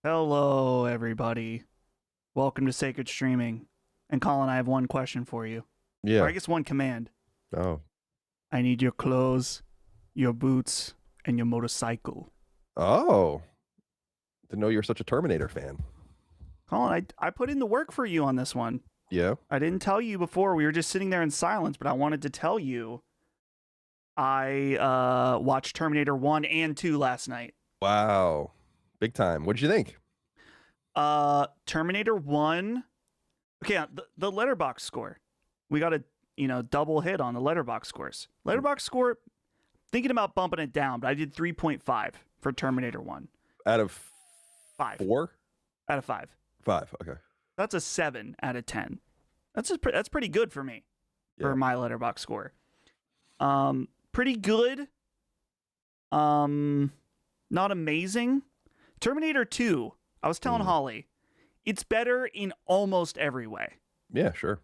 Hello, everybody. Welcome to Sacred Streaming. And Colin, I have one question for you. Or I Yeah. guess one command. Oh. I need your clothes, your boots, and your motorcycle. Oh. Didn't know you were such a Terminator fan. Colin, I put in the work for you on this one. Yeah. I didn't tell you before. We were just sitting there in silence, but I wanted to tell you I watched Terminator 1 and 2 last night. Wow. Big time. What'd you think? Terminator 1. Okay, the letterbox score. We got a double hit on the letterbox scores. Letterbox score, thinking about bumping it down, but I did 3.5 for Terminator 1. Out of 5 4? out of 5. 5. Okay. That's a 7 out of 10. That's pretty good for me for Yeah. my letterbox score. Pretty good. Not amazing. Terminator 2. I was telling Holly, it's better in almost every way. Yeah, sure.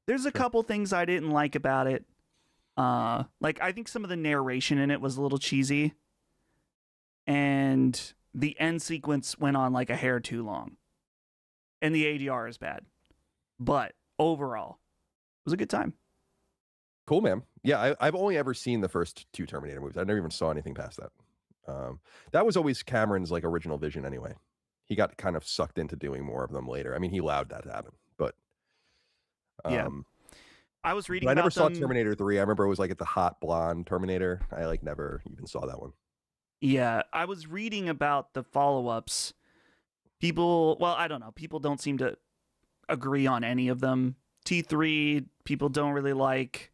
There's a couple things I didn't like about it. Like I think some of the narration in it was a little cheesy. And the end sequence went on like a hair too long. And the ADR is bad. But overall, it was a good time. Cool, man. Yeah, I've only ever seen the first 2 Terminator movies. I never even saw anything past that. That was always Cameron's like original vision anyway. He got kind of sucked into doing more of them later. I mean, he allowed that to happen, but Yeah. I was reading but I about never saw them. Terminator 3. I remember it was like at the hot blonde Terminator. I like never even saw that one. Yeah, I was reading about the follow-ups. People, well, I don't know. People don't seem to agree on any of them. T3, people don't really like.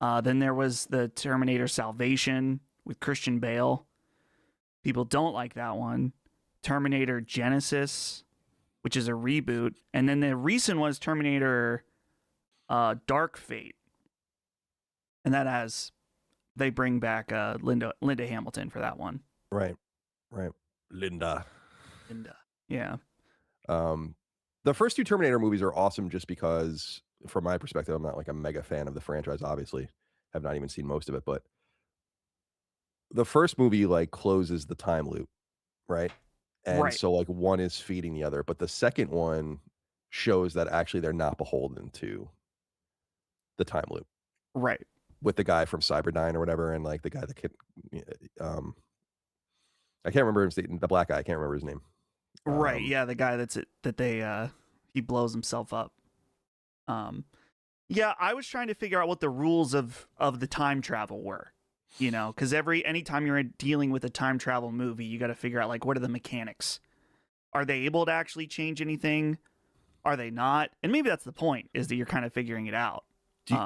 Then there was the Terminator Salvation with Christian Bale. People don't like that one. Terminator Genesis, which is a reboot. And then the recent one is Terminator Dark Fate. And that has, they bring back Linda Hamilton for that one. Right. Linda. Yeah. The first 2 Terminator movies are awesome just because, from my perspective, I'm not like a mega fan of the franchise, obviously. Have not even seen most of it, but the first movie like closes the time loop, right? And Right. so like one is feeding the other, but the second one shows that actually they're not beholden to the time loop Right. with the guy from Cyberdyne or whatever, and like the guy that could, I can't remember his name, the black guy, I can't remember his name. Right. Yeah, the guy that he blows himself up. Yeah, I was trying to figure out what the rules of the time travel were. You know, because anytime you're dealing with a time travel movie, you got to figure out like what are the mechanics. Are they able to actually change anything? Are they not? And maybe that's the point, is that you're kind of figuring it out. Do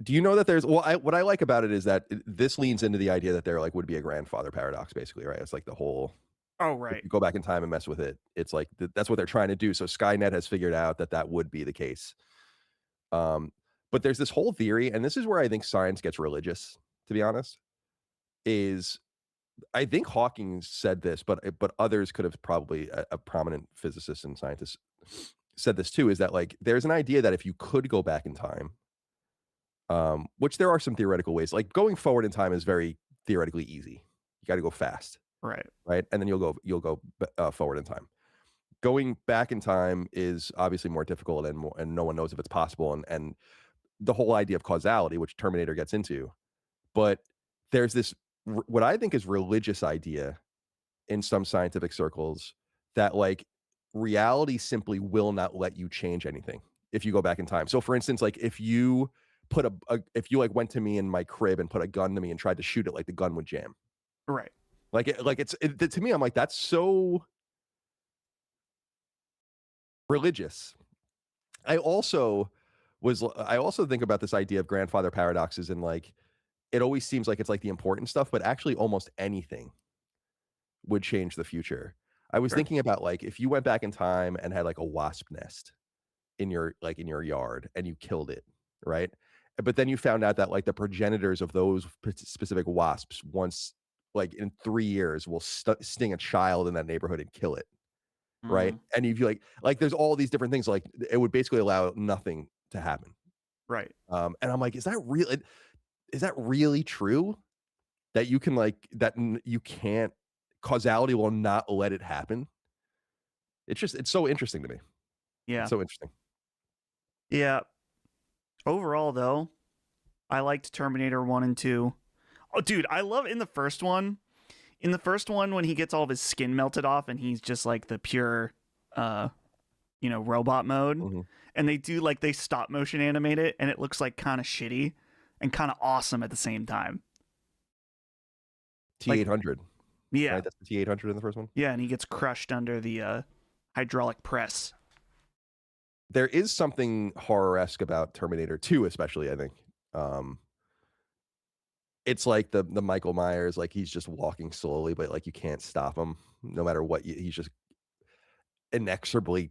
you know that there's what I like about it is that this leans into the idea that there like would be a grandfather paradox, basically, right? It's like the whole right. if you go back in time and mess with it, it's like that's what they're trying to do. So Skynet has figured out that would be the case. But there's this whole theory, and this is where I think science gets religious, to be honest, is I think Hawking said this, but others could have probably a prominent physicist and scientist said this too, is that like there's an idea that if you could go back in time, which there are some theoretical ways, like going forward in time is very theoretically easy. You got to go fast, Right. and then you'll go forward in time. Going back in time is obviously more difficult, and no one knows if it's possible, and the whole idea of causality, which Terminator gets into, but there's this what I think is religious idea in some scientific circles that like reality simply will not let you change anything if you go back in time. So for instance, like if you put if you like went to me in my crib and put a gun to me and tried to shoot it, like the gun would jam. Right. Like to me, I'm like, that's so religious. I also think about this idea of grandfather paradoxes, and like it always seems like it's like the important stuff, but actually almost anything would change the future. I was thinking about like if you went back in time and had like a wasp nest in your yard and you killed it, right? But then you found out that like the progenitors of those specific wasps, once like in 3 years, will sting a child in that neighborhood and kill it, right? And if you like there's all these different things, like it would basically allow nothing to happen, Right. and I'm like, is that really true that you can like that you can't, causality will not let it happen? it's so interesting to me. Yeah. It's so interesting. Yeah. Overall, though, I liked Terminator 1 and 2. Oh, dude, I love in the first one. In the first one, when he gets all of his skin melted off and he's just like the pure, robot mode. Mm-hmm. And they stop motion animate it, and it looks like kind of shitty and kind of awesome at the same time. T800. Yeah. Right? That's the T800 in the first one. Yeah, and he gets crushed under the hydraulic press. There is something horror-esque about Terminator 2, especially, I think. It's like the Michael Myers, like he's just walking slowly, but like you can't stop him no matter what. He's just inexorably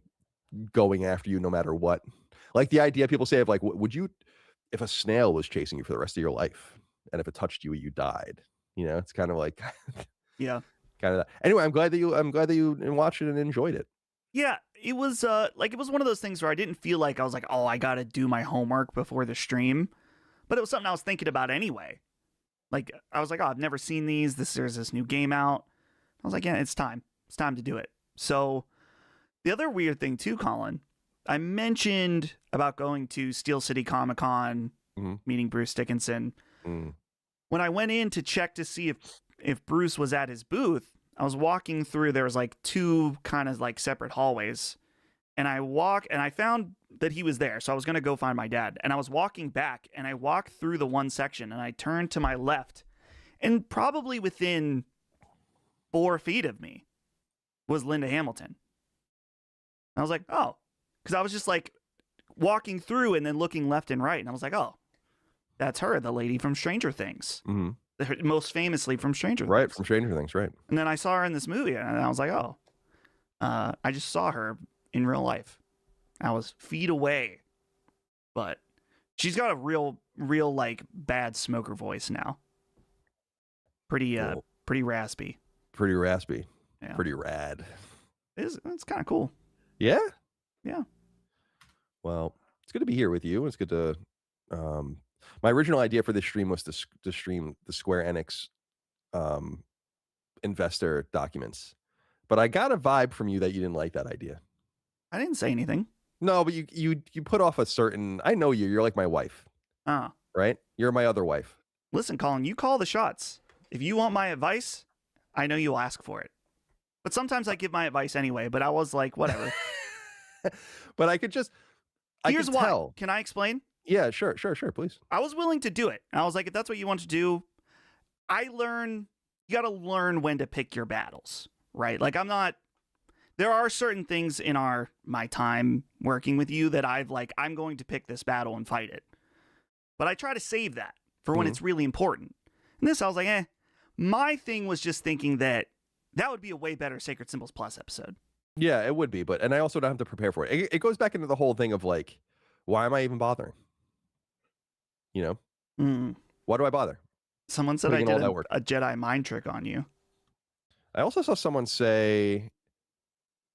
going after you no matter what. Like the idea people say of like, would you, if a snail was chasing you for the rest of your life, and if it touched you, you died. You know, it's kind of like, yeah, kind of that. Anyway, I'm glad that you watched it and enjoyed it. Yeah, it was one of those things where I didn't feel like I was like, oh, I got to do my homework before the stream, but it was something I was thinking about anyway. Like I was like, oh, I've never seen these. There's this new game out. I was like, yeah, it's time. It's time to do it. So the other weird thing too, Colin, I mentioned about going to Steel City Comic-Con, meeting Bruce Dickinson. When I went in to check to see if Bruce was at his booth, I was walking through, there was like two kind of like separate hallways, and I found that he was there. So I was going to go find my dad, and I was walking back, and I walked through the one section, and I turned to my left, and probably within 4 feet of me was Linda Hamilton. I was like, oh, because I was just like walking through and then looking left and right, and I was like, oh, that's her, the lady from Stranger Things. Most famously from Stranger Things. Right, from Stranger Things, right. And then I saw her in this movie, and I was like, oh, I just saw her in real life. I was feet away, but she's got a real like bad smoker voice now. Pretty cool. Pretty raspy. Pretty raspy. Yeah. Pretty rad. It's kind of cool. Yeah? Yeah. Well, it's good to be here with you. It's good to my original idea for this stream was to stream the Square Enix investor documents. But I got a vibe from you that you didn't like that idea. I didn't say anything. No, but you put off a certain, I know you're like my wife. Right? You're my other wife. Listen, Colin, you call the shots. If you want my advice, I know you'll ask for it. But sometimes I give my advice anyway, but I was like, whatever. But I could just, Here's why. Tell. Can I explain? Yeah, sure, please. I was willing to do it. And I was like, if that's what you want to do, you got to learn when to pick your battles, right? Like there are certain things in my time working with you that I'm going to pick this battle and fight it. But I try to save that for when it's really important. And this, I was like, my thing was just thinking that would be a way better Sacred Symbols Plus episode. Yeah, it would be. And I also don't have to prepare for it. It goes back into the whole thing of like, why am I even bothering? You know? Why do I bother? Someone said I did a Jedi mind trick on you. I also saw someone say,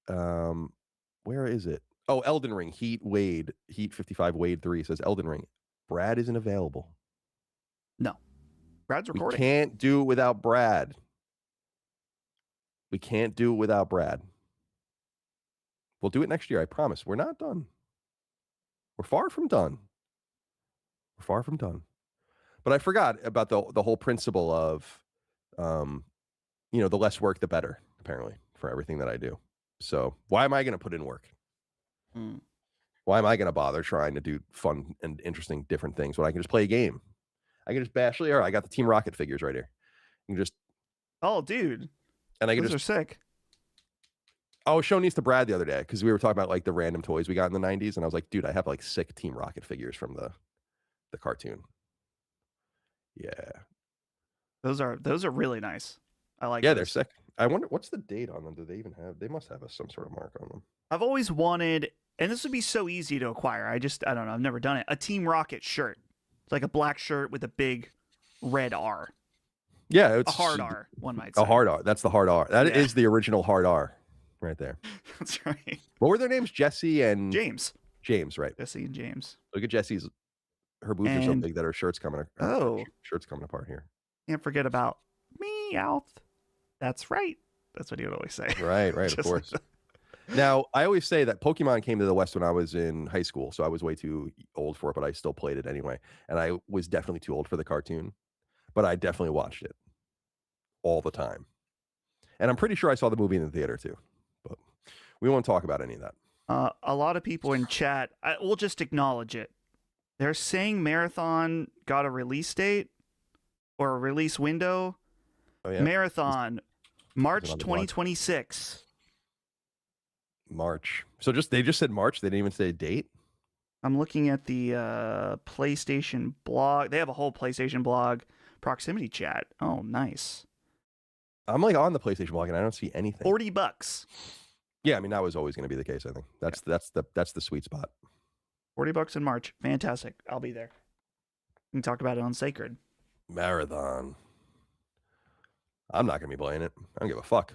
where is it? Oh, Elden Ring, Heat 55 Wade 3 says Elden Ring. Brad isn't available. No. Brad's recording. We can't do it without Brad. We can't do it without Brad. We'll do it next year, I promise. We're not done. We're far from done. But I forgot about the whole principle of, the less work, the better, apparently, for everything that I do. So why am I going to put in work? Why am I going to bother trying to do fun and interesting different things when I can just play a game? I can just bash. I got the Team Rocket figures right here. You can just. Oh, dude. And I can Those are sick. I was showing these to Brad the other day because we were talking about like the random toys we got in the 90s. And I was like, dude, I have like sick Team Rocket figures from the cartoon. Yeah. Those are really nice. I like those. They're sick. I wonder what's the date on them. Do they even have? They must have some sort of mark on them. I've always wanted, and this would be so easy to acquire. I don't know. I've never done it. A Team Rocket shirt. It's like a black shirt with a big red R. Yeah, it's a hard R, one might say. A hard R. That's the hard R. That is the original hard R, right there. That's right. What were their names? Jesse and James. James, right? Jesse and James. Look at Jesse's. Her boobs are so big that her shirt's coming. Shirt's coming apart here. Can't forget about Meowth. That's right. That's what he would always say. Right, of course. Now, I always say that Pokemon came to the West when I was in high school, so I was way too old for it, but I still played it anyway. And I was definitely too old for the cartoon, but I definitely watched it all the time. And I'm pretty sure I saw the movie in the theater too, but we won't talk about any of that. A lot of people in chat, we'll just acknowledge it. They're saying Marathon got a release date or a release window. Oh, yeah. Marathon, March on the 2026. March. So they just said March. They didn't even say a date. I'm looking at the PlayStation blog. They have a whole PlayStation blog proximity chat. Oh, nice. I'm like on the PlayStation blog and I don't see anything. $40. Yeah, I mean that was always going to be the case. I think that's the sweet spot. $40 in March. Fantastic. I'll be there. We can talk about it on Sacred. Marathon. I'm not going to be playing it. I don't give a fuck.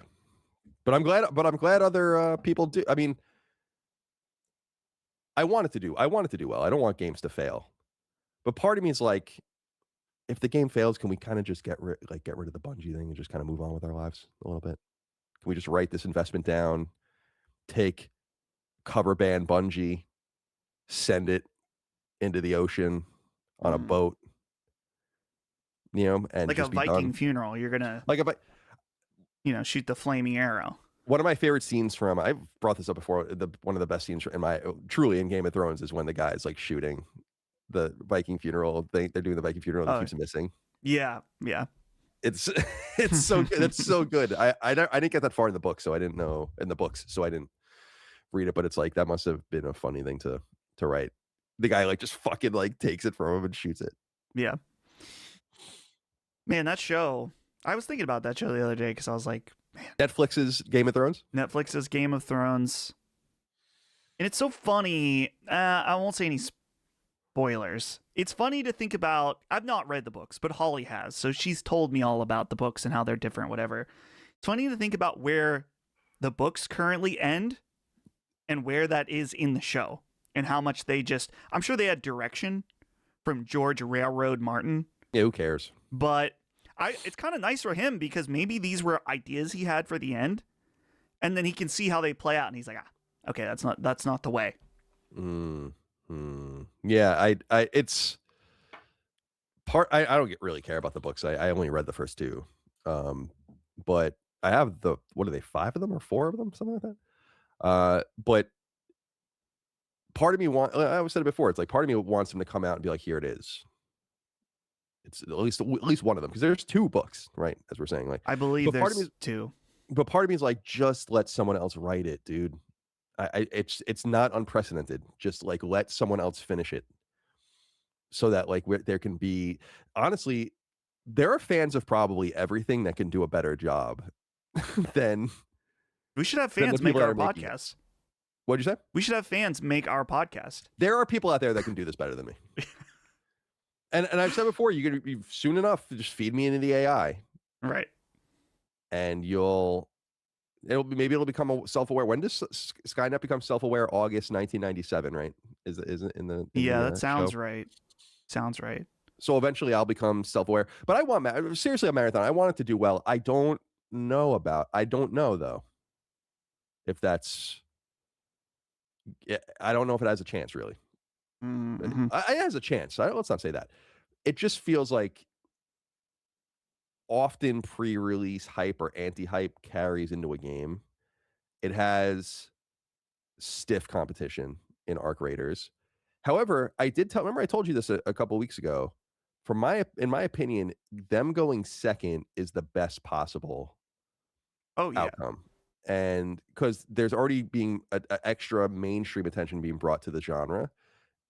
But I'm glad other people do. I mean, I want it to do well. I don't want games to fail. But part of me is like, if the game fails, can we kind of just get rid of the Bungie thing and just kind of move on with our lives a little bit? Can we just write this investment down, take cover band Bungie, send it into the ocean on a boat, and like just a Viking done. funeral? You're gonna shoot the flaming arrow. One of my favorite scenes from, I've brought this up before, one of the best scenes in Game of Thrones is when the guy's like shooting the Viking funeral. They're doing the Viking funeral and keeps missing. Yeah. It's so good. It's so good. I didn't get that far in the book, so I didn't know in the books, so I didn't read it. But it's like that must have been a funny thing to write. The guy like just fucking like takes it from him and shoots it. Yeah. Man, that show. I was thinking about that show the other day because I was like, man. Netflix's Game of Thrones. Netflix's Game of Thrones, and it's so funny. I won't say any spoilers. It's funny to think about. I've not read the books, but Holly has, so she's told me all about the books and how they're different, whatever. It's funny to think about where the books currently end and where that is in the show and how much I'm sure they had direction from George Railroad Martin. Yeah, who cares? But it's kind of nice for him because maybe these were ideas he had for the end, and then he can see how they play out, and he's like, okay, that's not the way. Yeah, it's part. I don't really care about the books. I only read the first two, but I have what are they, 5 of them or 4 of them, something like that. But part of me I said it before. It's like part of me wants him to come out and be like, here it is. It's at least one of them, because there's 2 books, right? As we're saying, like I believe there's 2. But part of me is like, just let someone else write it, dude. It's not unprecedented. Just like let someone else finish it, so that like there can be. Honestly, there are fans of probably everything that can do a better job than. We should have fans make our podcast. What'd you say? We should have fans make our podcast. There are people out there that can do this better than me. And I've said before, you're gonna soon enough just feed me into the AI, right? And it'll become self-aware. When does Skynet become self-aware? August 1997, right? Is it in the that sounds show? Right. Sounds right. So eventually I'll become self-aware. But I want seriously a Marathon. I want it to do well. I don't know though if that's. I don't know if it has a chance really. Mm-hmm. It has a chance. Let's not say that. It just feels like often pre-release hype or anti-hype carries into a game. It has stiff competition in Arc Raiders. However, remember I told you this a couple weeks ago. In my opinion, them going second is the best possible outcome. And because there's already being an extra mainstream attention being brought to the genre,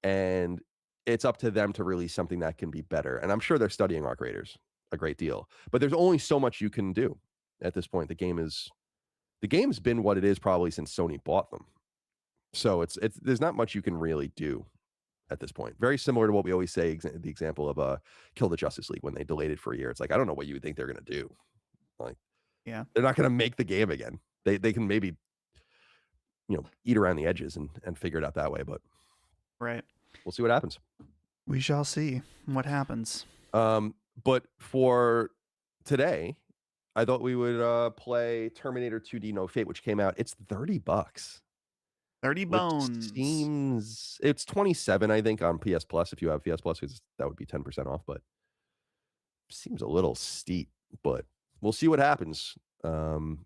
and it's up to them to release something that can be better. And I'm sure they're studying Arc Raiders a great deal, but there's only so much you can do at this point. The game's been what it is probably since Sony bought them. So there's not much you can really do at this point. Very similar to what we always say, the example of Kill the Justice League when they delayed it for a year. It's like, I don't know what you would think they're going to do. Like, yeah, they're not going to make the game again. They can maybe, eat around the edges and figure it out that way. But right. We'll see what happens. We shall see what happens. But for today, I thought we would play Terminator 2D No Fate, which came out. It's $30. 30 Which bones. seems it's 27, I think, on PS Plus. If you have PS Plus, that would be 10% off, but seems a little steep. But we'll see what happens. All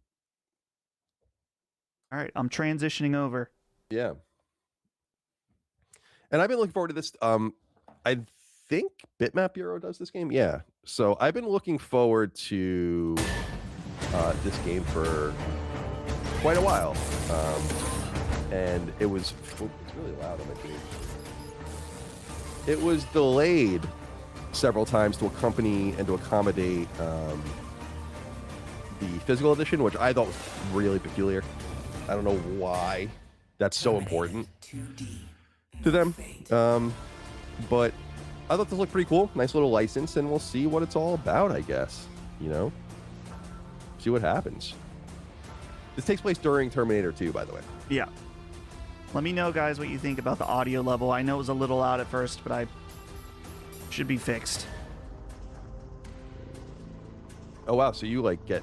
right, I'm transitioning over. Yeah, and I've been looking forward to this. I think Bitmap Bureau does this game. Yeah, so I've been looking forward to this game for quite a while. And it was it's really loud on my TV. It was delayed several times to accompany and to accommodate the physical edition, which I thought was really peculiar. I don't know why that's so important to them. But I thought this looked pretty cool. Nice little license, and we'll see what it's all about, I guess. You know? See what happens. This takes place during Terminator 2, by the way. Yeah. Let me know, guys, what you think about the audio level. I know it was a little loud at first, but I should be fixed. Oh, wow. So you, like, get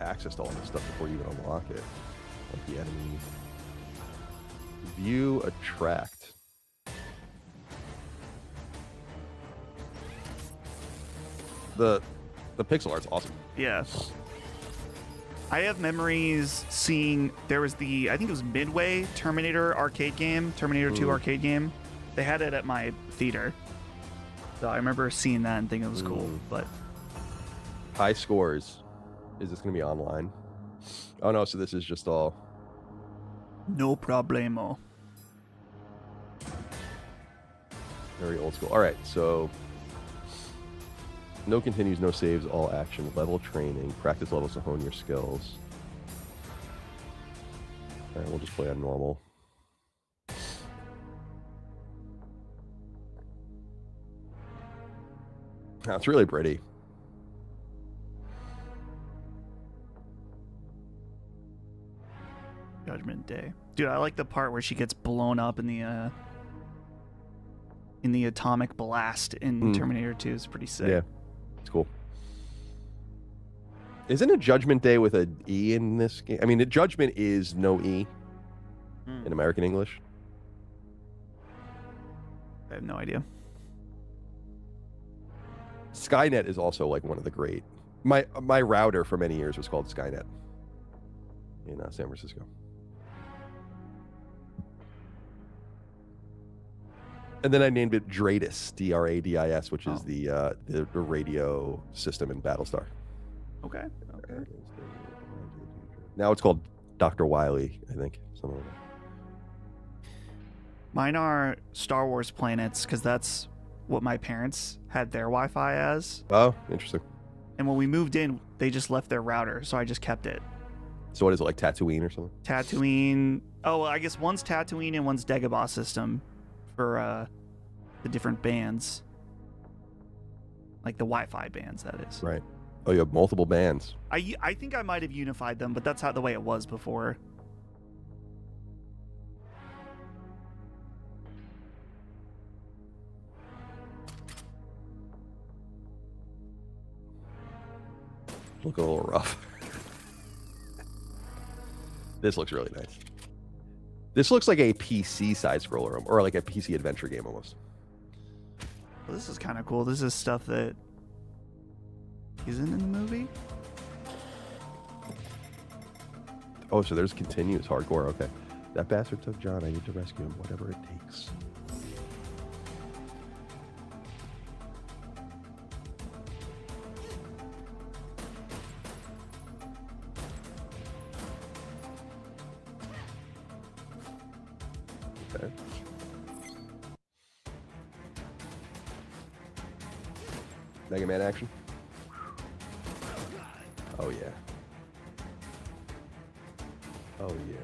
access to all this stuff before you even unlock it. Like the enemy. View attract. The pixel art's awesome. Yeah. I have memories seeing, there was I think it was Midway Terminator arcade game, Terminator 2 arcade game. They had it at my theater. So I remember seeing that and thinking it was cool, but. High scores. Is this going to be online? Oh no, so this is just all. No problemo. Very old school. All right, so. No continues, no saves, all action, level training, practice levels to hone your skills. All right, we'll just play on normal. Oh, it's really pretty. Judgment Day. Dude, I like the part where she gets blown up in the atomic blast in Terminator 2. It's pretty sick. Yeah. It's cool. Isn't it Judgment Day with an E in this game? I mean, Judgment is no E in American English. I have no idea. Skynet is also like one of the great. My router for many years was called Skynet in San Francisco. And then I named it Dradis, Dradis, which is the radio system in Battlestar. Okay. Now it's called Dr. Wily, I think. Something like that. Mine are Star Wars planets, because that's what my parents had their Wi-Fi as. Oh, interesting. And when we moved in, they just left their router, so I just kept it. So what is it, like Tatooine or something? Tatooine. Oh, well, I guess one's Tatooine and one's Dagobah system for the different bands. Like the Wi-Fi bands, that is. Right. Oh, you have multiple bands. I think I might have unified them, but that's how the way it was before. Look a little rough. This looks really nice. This looks like a PC side scroller, or like a PC adventure game almost. Well, this is kind of cool. This is stuff that isn't in the movie. Oh, so there's continuous hardcore. Okay. That bastard took John. I need to rescue him, whatever it takes. Okay. Mega Man action. Oh yeah. Oh yeah.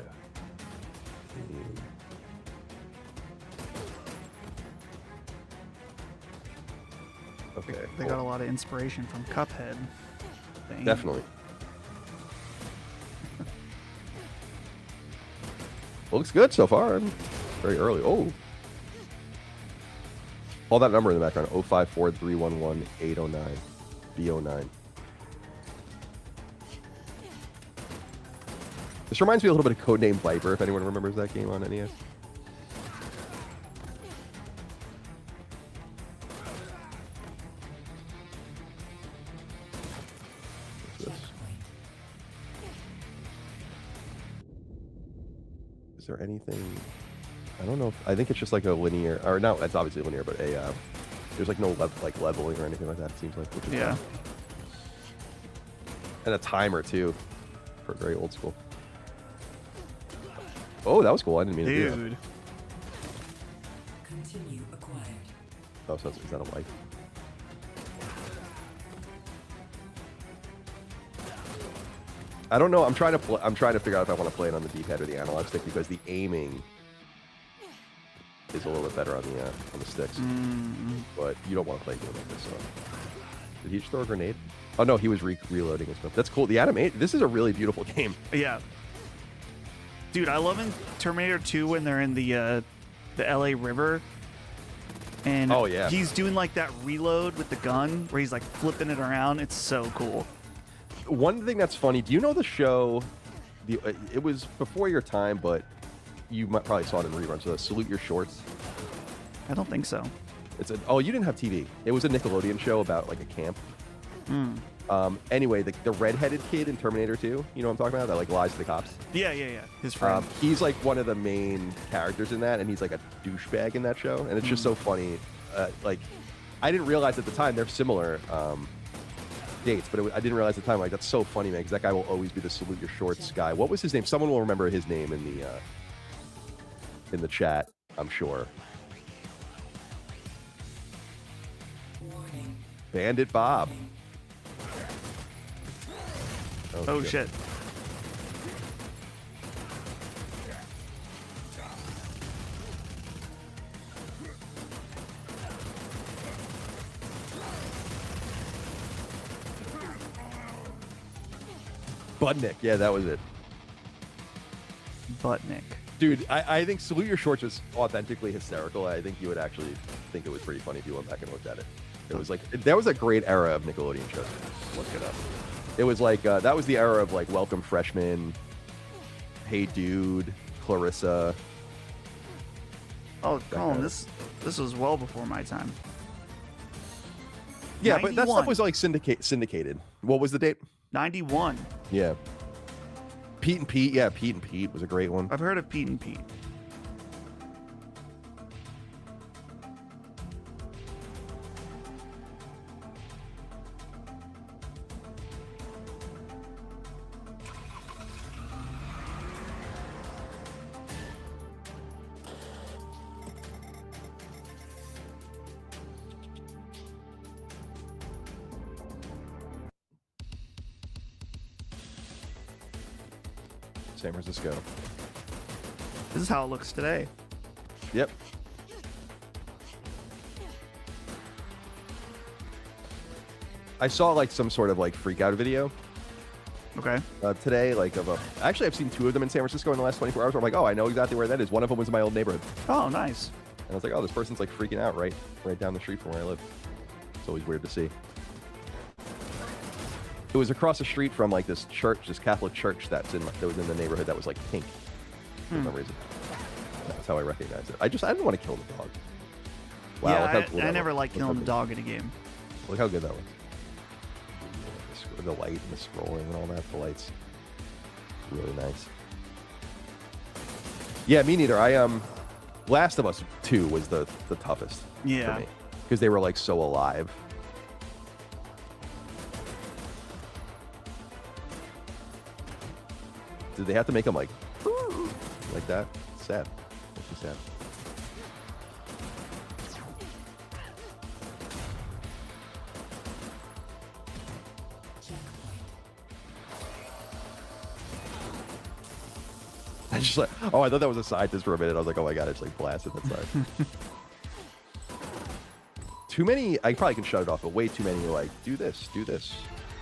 Okay. They got a lot of inspiration from Cuphead. Thing. Definitely. Looks good so far. Very early. Oh. All that number in the background. 054311 809 B09. This reminds me a little bit of Codename Viper, if anyone remembers that game on NES. What's this? Is there anything? I don't know. I think it's just like a linear, or no, it's obviously linear, but there's like no leveling or anything like that. It seems like. Which is Yeah. fun. And a timer too, for very old school. Oh, that was cool. I didn't mean to do that. Dude. Continue acquired. Oh, so is that a light? I don't know. I'm trying to figure out if I want to play it on the D-pad or the analog stick because the aiming is a little bit better on the sticks. But you don't want to play a game like this. So. Did he just throw a grenade? Oh no, he was reloading his stuff. That's cool. The animation. This is a really beautiful game. Yeah. Dude, I love in Terminator 2 when they're in the LA River. And oh, yeah. he's doing like that reload with the gun where he's like flipping it around. It's so cool. One thing that's funny, do you know the show? It was before your time, but you might probably saw it in reruns. So Salute Your Shorts. I don't think so. Oh, you didn't have TV. It was a Nickelodeon show about like a camp. Anyway, the redheaded kid in Terminator 2, you know what I'm talking about? That like lies to the cops. Yeah. His friend. He's like one of the main characters in that, and he's like a douchebag in that show, and it's just so funny. Like, I didn't realize at the time they're similar dates, but I didn't realize at the time. Like, that's so funny, man, because that guy will always be the Salute Your Shorts guy. What was his name? Someone will remember his name in the chat, I'm sure. Warning. Bandit Bob. Oh shit. Budnick. Yeah, that was it. Buttnick. Dude, I think Salute Your Shorts was authentically hysterical. I think you would actually think it was pretty funny if you went back and looked at it. It was like, that was a great era of Nickelodeon shows. Look it up. It was like, that was the era of like Welcome Freshman, Hey Dude, Clarissa. Oh, Colin, this was well before my time. Yeah, but that 91. stuff was like syndicated. What was the date? 91. Yeah. Pete and Pete. Yeah, Pete and Pete was a great one. I've heard of Pete and Pete. San Francisco. This is how it looks today. Yep. I saw like some sort of like freak out video Okay. today, like actually I've seen two of them in San Francisco in the last 24 hours where I'm like, oh, I know exactly where that is. One of them was in my old neighborhood. Oh, nice. And I was like, oh, this person's like freaking out right down the street from where I live. It's always weird to see. It was across the street from like this church, this Catholic church that was in the neighborhood that was like pink for some reason. That's how I recognized it. I didn't want to kill the dog. Wow, yeah, look how cool I that never was. liked killing the dog in a game. Look how good that was. The light and the scrolling and all that. The lights, really nice. Yeah, me neither. Last of Us 2 was the toughest Yeah. for me because they were like so alive. Did they have to make them like that? Sad. Makes me sad. I just like, oh, I thought that was a side disc for a minute. I was like, oh my god, I just like blasted that side. Too many. I probably can shut it off, but way too many. Like, do this.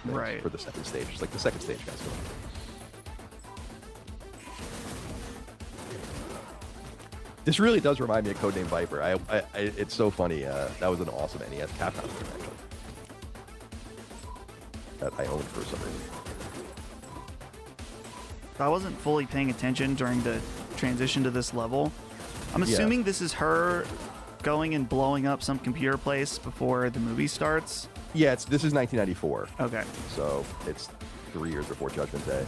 Right. For the second stage, it's like the second stage, guys. This really does remind me of Codename Viper. It's so funny. That was an awesome NES Capcom game, actually. That I owned for some reason. I wasn't fully paying attention during the transition to this level. I'm assuming this is her going and blowing up some computer place before the movie starts. Yeah, this is 1994. Okay. So it's 3 years before Judgment Day.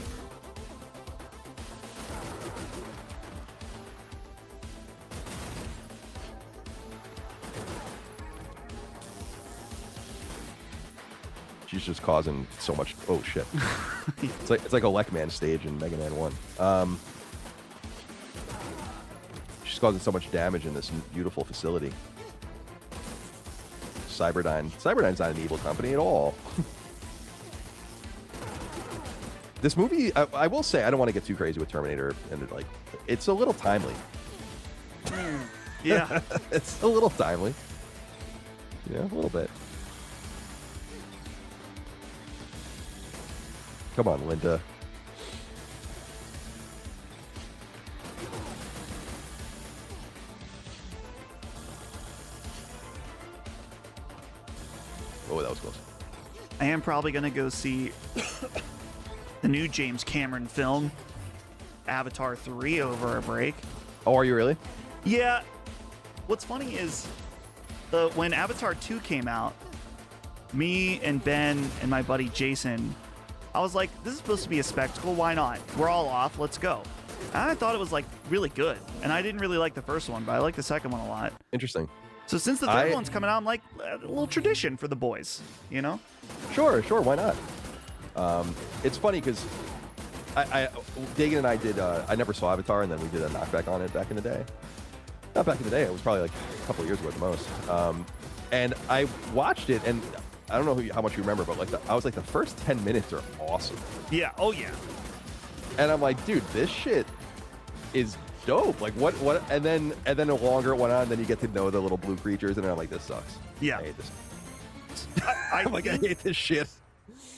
She's just causing so much. Oh shit! it's like a Lek-Man stage in Mega Man 1. She's causing so much damage in this beautiful facility. Cyberdyne. Cyberdyne's not an evil company at all. This movie, I will say, I don't want to get too crazy with Terminator, and it's a little timely. Yeah, it's a little timely. Yeah, a little bit. Come on, Linda. Oh, that was close. I am probably going to go see the new James Cameron film, Avatar 3, over a break. Oh, are you really? Yeah. What's funny is when Avatar 2 came out, me and Ben and my buddy Jason, I was like, this is supposed to be a spectacle. Why not? We're all off. Let's go. And I thought it was really good. And I didn't really like the first one, but I like the second one a lot. Interesting. So since the third one's coming out, I'm like, a little tradition for the boys, you know? Sure. Why not? It's funny because Dagan and I did, I never saw Avatar, and then we did a knockback on it back in the day. Not back in the day. It was probably like a couple of years ago at the most. And I watched it, and I don't know how much you remember, but I was like, the first 10 minutes are awesome. Yeah. Oh, yeah. And I'm like, dude, this shit is dope. Like, what? And then the longer it went on, then you get to know the little blue creatures, and I'm like, this sucks. Yeah. I hate this. I hate this shit.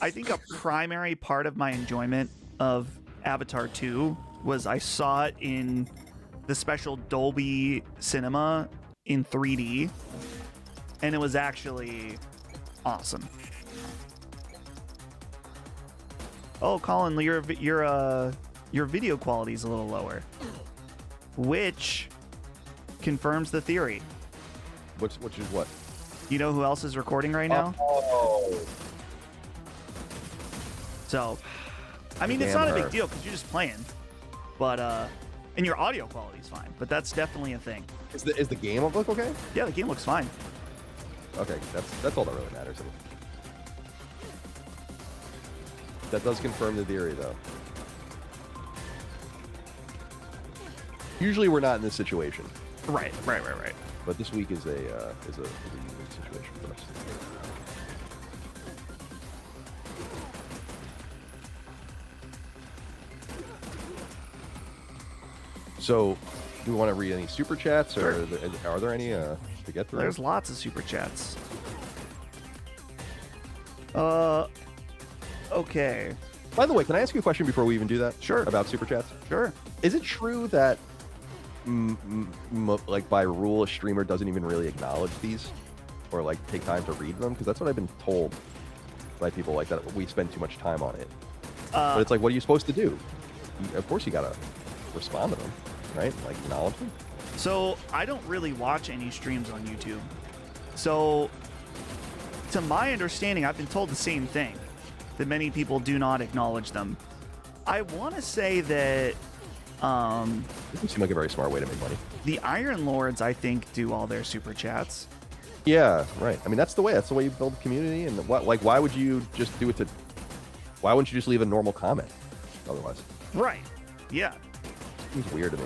I think a primary part of my enjoyment of Avatar 2 was I saw it in the special Dolby Cinema in 3D, and it was actually awesome. Oh, Colin, your video quality is a little lower, which confirms the theory. Which is what? You know who else is recording right now? Oh. So, I mean, it's not a big deal because you're just playing, but and your audio quality is fine. But that's definitely a thing. Is the game look okay? Yeah, the game looks fine. Okay, that's all that really matters. That does confirm the theory, though. Usually, we're not in this situation. Right. But this week is a unique situation for us. So, do we want to read any super chats, or are there any to get through? There's lots of super chats. Okay. By the way, can I ask you a question before we even do that? Sure. About super chats? Sure. Is it true that, like by rule, a streamer doesn't even really acknowledge these, or like take time to read them? Because that's what I've been told by people, like that we spend too much time on it. But it's like, what are you supposed to do? Of course, you gotta respond to them, right? Like acknowledge them. So I don't really watch any streams on YouTube. So, to my understanding, I've been told the same thing, that many people do not acknowledge them. I want to say that It would seem like a very smart way to make money. the Iron Lords, I think, do all their super chats. Yeah, right. I mean, that's the way. That's the way you build a community. And why would you just do it to? Why wouldn't you just leave a normal comment otherwise? Right. Yeah. Seems weird to me.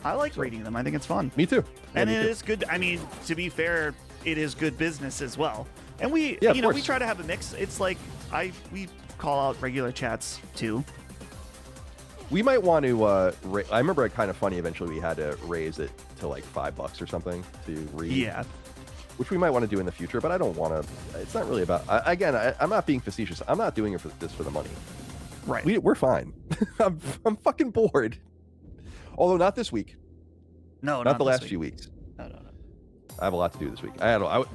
I like reading them. I think it's fun. Me too. And me it too. is good. I mean, to be fair, it is good business as well. And we, Yeah, you know, we course. try to have a mix. It's like we call out regular chats too. We might want to. I remember it kind of funny. Eventually, we had to raise it to like $5 or something to read. Yeah. Which we might want to do in the future, but I don't want to. It's not really about. I'm not being facetious. I'm not doing it for the money. Right. We're fine. I'm fucking bored. Although not this week. No, not the this last week. few weeks. No. I have a lot to do this week.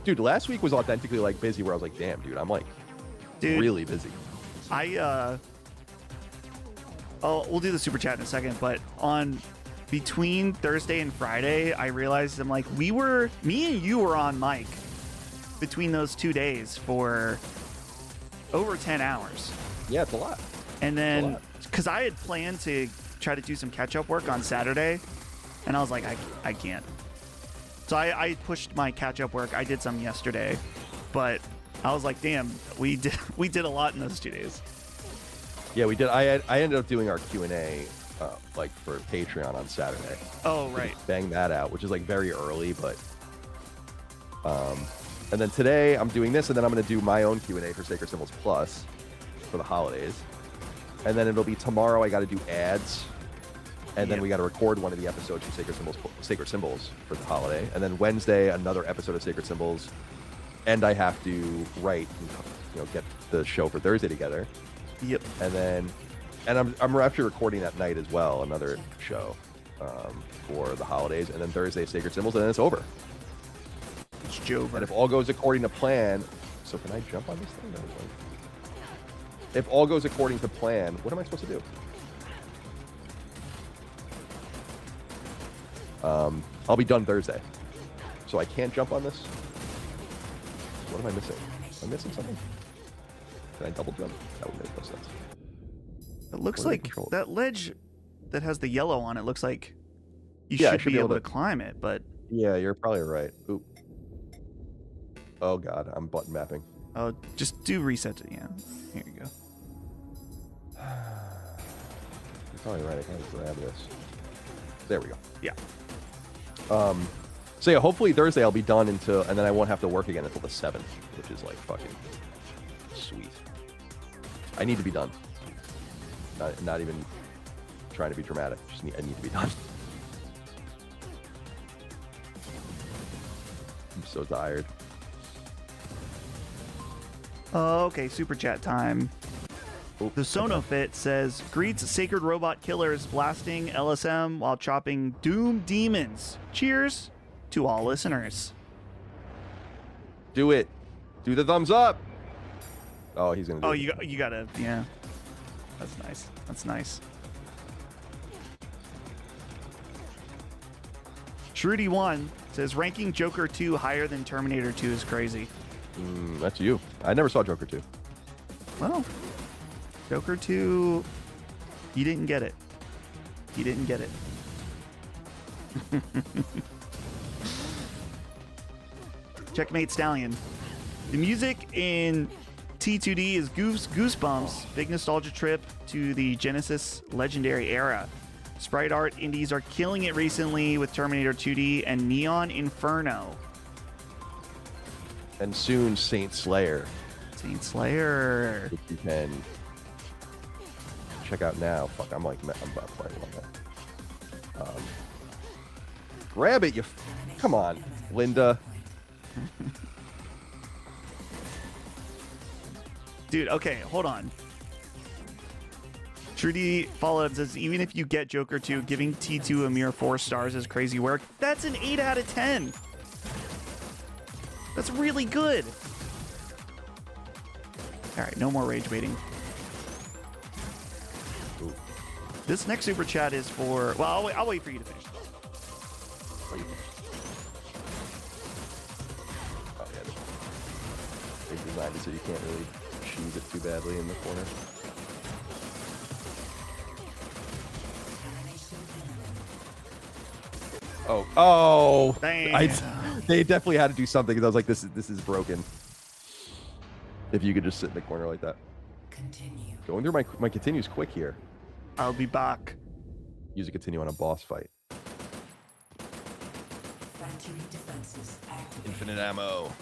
Dude, last week was authentically like busy, where I was like, damn, dude, I'm like Dude, really busy. I Oh, we'll do the super chat in a second, but on between Thursday and Friday, I realized me and you were on mic between those 2 days for over 10 hours. Yeah, it's a lot. And then, because I had planned to try to do some catch-up work on Saturday, and I was like, I can't. So I pushed my catch-up work. I did some yesterday, but I was like, damn, we did a lot in those 2 days. Yeah, we did. I ended up doing our Q&A like for Patreon on Saturday. Oh, right. Bang that out, which is like very early, but and then today I'm doing this, and then I'm going to do my own Q&A for Sacred Symbols Plus for the holidays. And then it'll be tomorrow I got to do ads, and then we got to record one of the episodes for Sacred Symbols for the holiday. And then Wednesday another episode of Sacred Symbols, and I have to write and get the show for Thursday together. Yep. And I'm actually recording that night as well, another show for the holidays, and then Thursday Sacred Symbols, and then it's over. It's Jover. And if all goes according to plan, so can I jump on this thing? No, if all goes according to plan, what am I supposed to do? I'll be done Thursday, so I can't jump on this. What am I missing? Am I missing something? Can I double jump? That would make no sense. It looks like that ledge that has the yellow on it looks like you I should be able to climb it, but... Yeah, you're probably right. Oop. Oh, God. I'm button mapping. Oh, just do reset it. Yeah. Here you go. You're probably right. I gotta grab this. There we go. Yeah. So, yeah, hopefully Thursday I'll be done and then I won't have to work again until the 7th, which is, like, fucking sweet. I need to be done. Not even trying to be dramatic. I need to be done. I'm so tired. Okay, super chat time. Oop, The Sonofit says, greets sacred robot killers blasting LSM while chopping doom demons. Cheers to all listeners. Do it. Do the thumbs up. Oh, he's gonna do it. You gotta, yeah. That's nice. That's nice. Shrudy1 says, ranking Joker 2 higher than Terminator 2 is crazy. That's you. I never saw Joker 2. Well, Joker 2, you didn't get it. You didn't get it. Checkmate Stallion. The music in T2D is Goosebumps, big nostalgia trip to the Genesis legendary era. Sprite art indies are killing it recently with Terminator 2D and Neon Inferno. And soon Saint Slayer. Saint Slayer. Which you can check out now. Fuck, I'm about playing on that. Grab it, come on, Linda. Dude, okay, hold on. Trudy followed and says, even if you get Joker 2, giving T2 a mere 4 stars is crazy work. That's an 8 out of 10. That's really good. All right, no more rage baiting. Ooh. This next super chat is for... Well, I'll wait for you to finish. Oh, yeah. They designed it so you can't really cheese it too badly in the corner. Oh! Damn. They definitely had to do something because I was like, this is broken. If you could just sit in the corner like that. Continue. Going through my continues quick here. I'll be back. Use a continue on a boss fight. Battery defenses activated. Infinite ammo.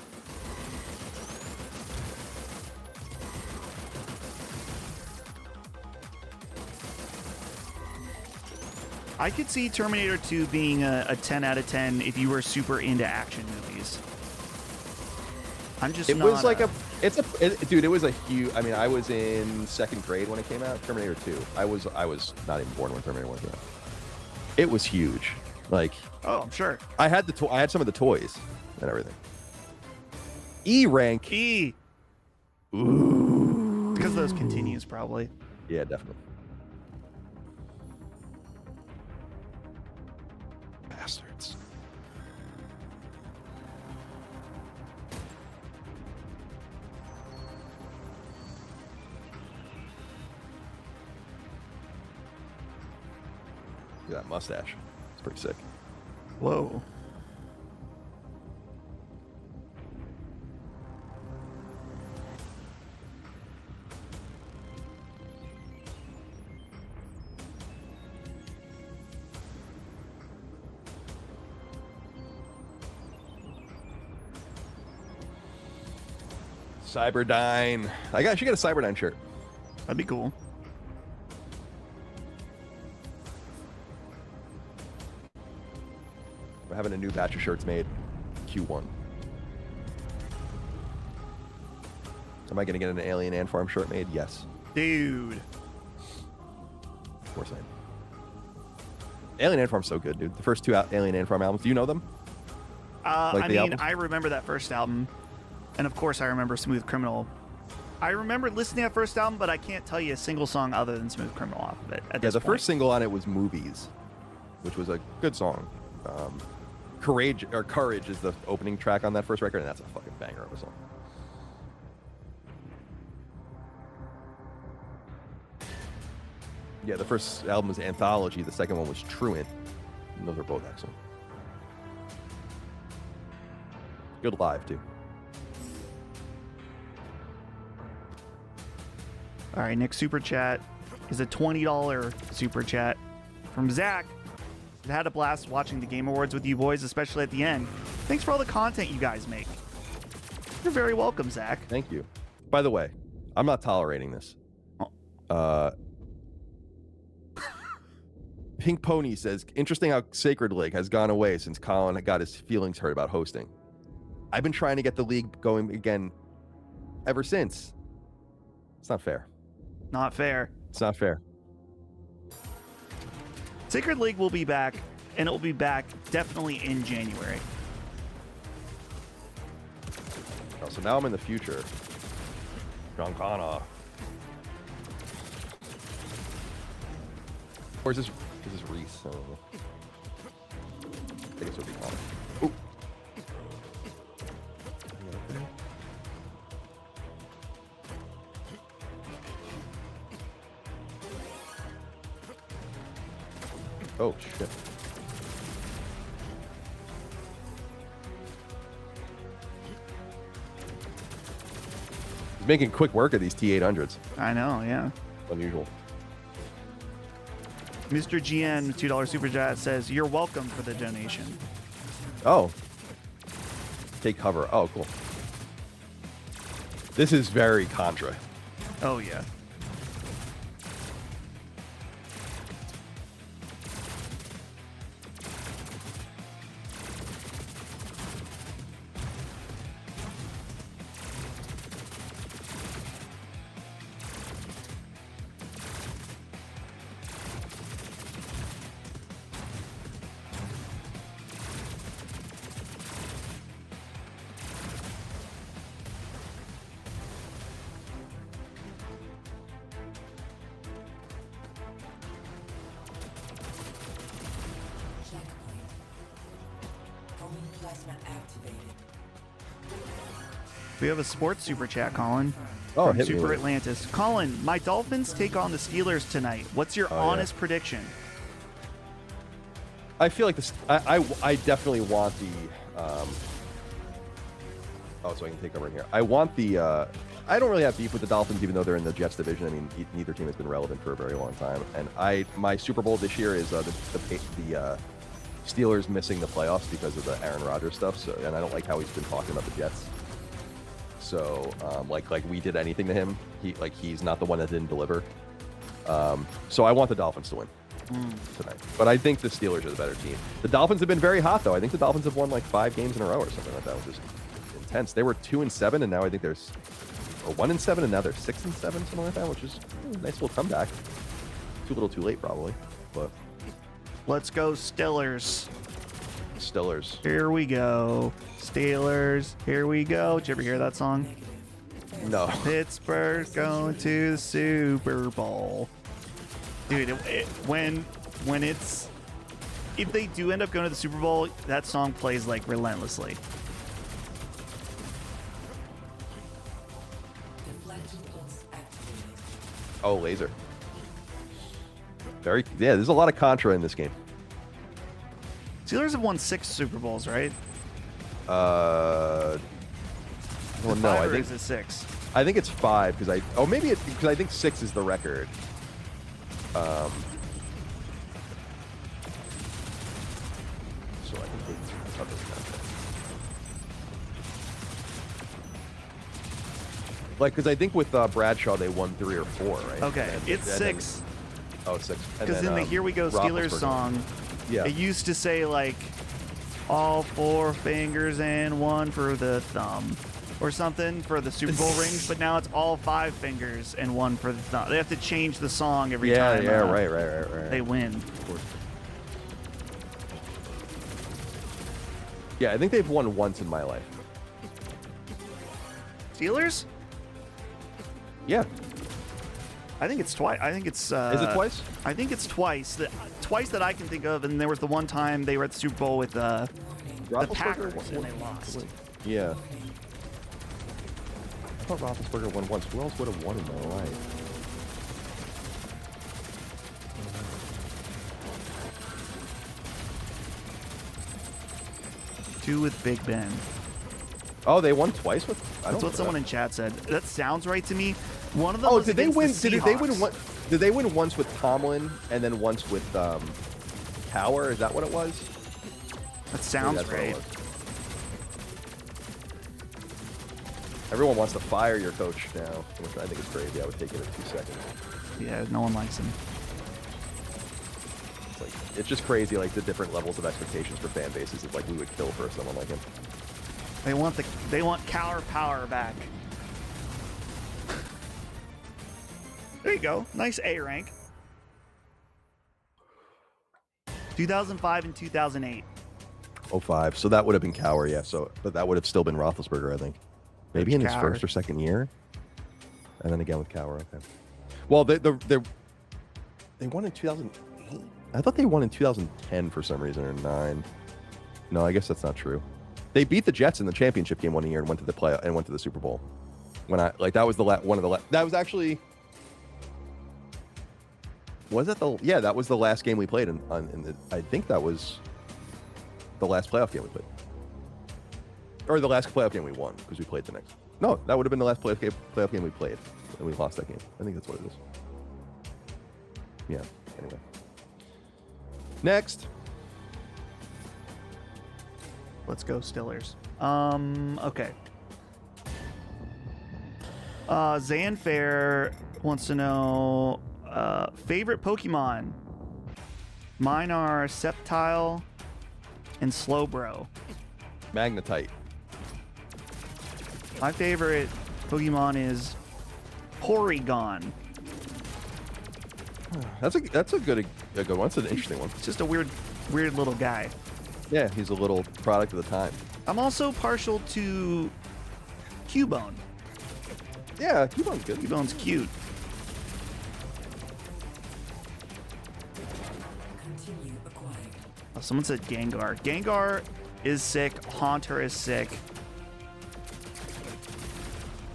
I could see Terminator 2 being a 10 out of 10 if you were super into action movies. I'm just It not was like dude, it was a huge, I mean, I was in 2nd grade when it came out, Terminator 2. I was not even born when Terminator 1 came out. It was huge. Like, oh, I'm sure. I had I had some of the toys and everything. E rank. E. Ooh. Because of those continues, probably. Yeah, definitely. Bastards. Look at that mustache. It's pretty sick. Whoa. Cyberdyne. I should get a Cyberdyne shirt. That'd be cool. We're having a new batch of shirts made. Q1. Am I going to get an Alien Ant Farm shirt made? Yes. Dude. Of course I am. Alien Ant Farm's so good, dude. The first two Alien Ant Farm albums. Do you know them? I the mean, albums? I remember that first album. And of course, I remember Smooth Criminal. I remember listening to that first album, but I can't tell you a single song other than Smooth Criminal off of it. Yeah, the first single on it was Movies, which was a good song. Courage is the opening track on that first record, and that's a fucking banger of a song. Yeah, the first album was Anthology, the second one was Truant, and those are both excellent. Good live, too. All right, next super chat is a $20 super chat from Zach. I had a blast watching the Game Awards with you boys, especially at the end. Thanks for all the content you guys make. You're very welcome, Zach. Thank you. By the way, I'm not tolerating this. Pink Pony says, interesting how Sacred League has gone away since Colin got his feelings hurt about hosting. I've been trying to get the league going again ever since. It's not fair. Not fair. It's not fair. Sacred League will be back, and it will be back definitely in January. Oh, so now I'm in the future. John Connor. Or is this Reese? I don't know. I guess it would be Connor. Ooh. Oh, shit. He's making quick work of these T800s. I know, yeah. Unusual. Mr. GN, $2 super chat says, "You're welcome for the donation." Oh. Take cover. Oh, cool. This is very Contra. Oh, yeah. We have a sports super chat, Colin. Oh, from hit me Super with it. Atlantis. Colin, my Dolphins take on the Steelers tonight. What's your honest prediction? I feel like this. I definitely want the. Oh, so I can take over here. I want the. I don't really have beef with the Dolphins, even though they're in the Jets division. I mean, neither team has been relevant for a very long time. And my Super Bowl this year is the Steelers missing the playoffs because of the Aaron Rodgers stuff. So, and I don't like how he's been talking about the Jets. So, like we did anything to him. He's not the one that didn't deliver. So I want the Dolphins to win tonight. But I think the Steelers are the better team. The Dolphins have been very hot, though. I think the Dolphins have won like 5 games in a row or something like that, which is intense. They were 2-7, and now I think there's 1-7, and now they're 6-7, something like that, which is a nice little comeback. Too little, too late, probably. But Let's go, Steelers. Steelers. Here we go. Steelers, here we go. Did you ever hear that song? No. Pittsburgh going to the Super Bowl. Dude, when it's if they do end up going to the Super Bowl, that song plays like relentlessly. Deflection pulse activated. Oh, laser. Yeah, there's a lot of Contra in this game. Steelers have won 6 Super Bowls, right? Well, no, I think is it 6. I think it's 5 because maybe it's because I think 6 is the record. So I think it's other content. Like, because I think with Bradshaw they won 3 or 4, right? Okay, And it's then- 6. Oh, 6. Because in the Here We Go Steelers Roethlisberger. song, Yeah. it used to say like all 4 fingers and 1 for the thumb or something for the Super Bowl rings, but now it's all 5 fingers and 1 for the thumb. They have to change the song every time Right. they win. Of course. Yeah, I think they've won once in my life. Steelers? Yeah. I think it's twice. I think it's. Is it twice? I think it's twice. Twice that I can think of, and there was the one time they were at the Super Bowl with the Roethlisberger Packers, and won- they lost. Yeah. I thought Roethlisberger won once. Who else would have won in my life? 2 with Big Ben. Oh, they won twice with. That's what someone in chat said. That sounds right to me. One of them. Oh, was did they against win? the Did they win Seahawks. one? Did they win once with Tomlin and then once with Power? Is that what it was? That Maybe sounds that's what it right. was. Everyone wants to fire your coach now, which I think is crazy. I would take it in 2 seconds. Yeah, no one likes him. It's like it's just crazy, like the different levels of expectations for fan bases. It's like we would kill for someone like him. They want Cower Power back. There you go. Nice A rank. 2005 and 2008. 05. So that would have been Cower, yeah. So, but that would have still been Roethlisberger, I think. Maybe in his Cower. first or second year, and then again with Cower. Okay. Well, they won in 2008. I thought they won in 2010 for some reason, or 9. No, I guess that's not true. They beat the Jets in the championship game one year and went to the play and went to the Super Bowl. When I like that was the one of the that was actually. Was that that was the last game we played in the I think that was the last playoff game we played. Or the last playoff game we won because we played the next. No, that would have been the last playoff game we played and we lost that game. I think that's what it is. Yeah, anyway. Next. Let's go Stillers. Okay. Zanfair wants to know favorite Pokemon. Mine are Sceptile and Slowbro. Magnetite. My favorite Pokemon is Porygon. That's a good one. It's an interesting one. It's just a weird little guy. Yeah, he's a little product of the time. I'm also partial to Cubone. Yeah, Cubone's good. Cubone's cute. Continue acquired. Oh, someone said Gengar. Gengar is sick. Haunter is sick.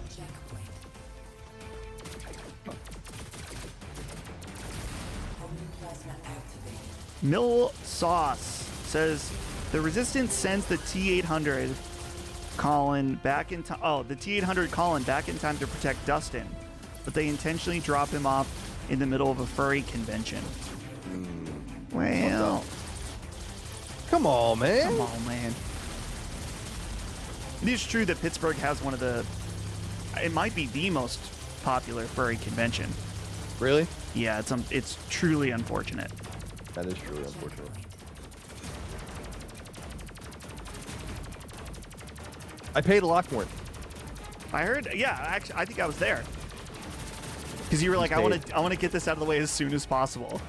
Checkpoint. Omniplasma activated. Mill Sauce says the Resistance sends the T800 Colin back in time. Oh, the T800 Colin back in time to protect Dustin, but they intentionally drop him off in the middle of a furry convention. Well, Come on, man. come on, man. It is true that Pittsburgh has one of the. It might be the most popular furry convention. Really? Yeah, it's truly unfortunate. That is truly unfortunate. I paid a lot for it. I heard. Yeah, actually, I think I was there. Because you were like, I want to get this out of the way as soon as possible.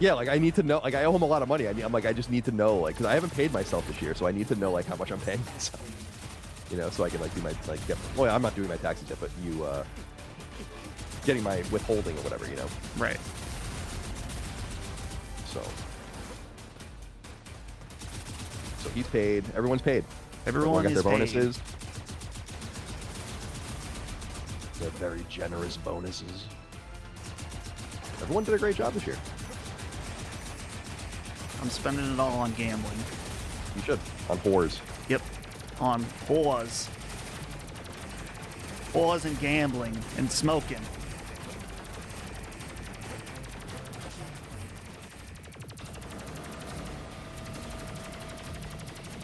Yeah, like I need to know. Like I owe him a lot of money. I'm like, I just need to know, like, because I haven't paid myself this year, so I need to know like how much I'm paying myself. You know, so I can like do my well, I'm not doing my taxes yet, but you getting my withholding or whatever, you know. Right. So So he's paid. Everyone's paid. Everyone got is their paid. bonuses. They're very generous bonuses. Everyone did a great job this year. I'm spending it all on gambling. You should. On whores. Yep. On whores. Whores and gambling and smoking.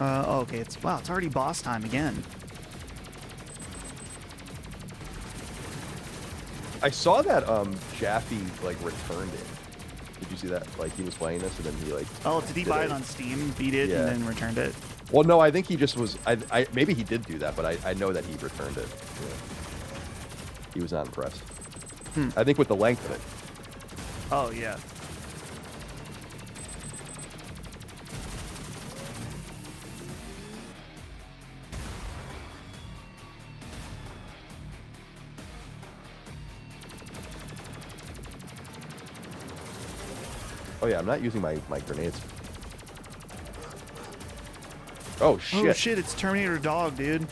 Okay, it's already boss time again. I saw that Jaffe like returned it. Did you see that? Like he was playing this and then he like. Oh, did he buy it on Steam, beat it, Yeah. and then returned it? Well, no, I think he just was. I maybe he did do that, but I know that he returned it. Yeah. He was not impressed. I think with the length of it. Oh, yeah. Oh yeah, I'm not using my grenades. Oh shit! Oh shit, it's Terminator Dog, dude.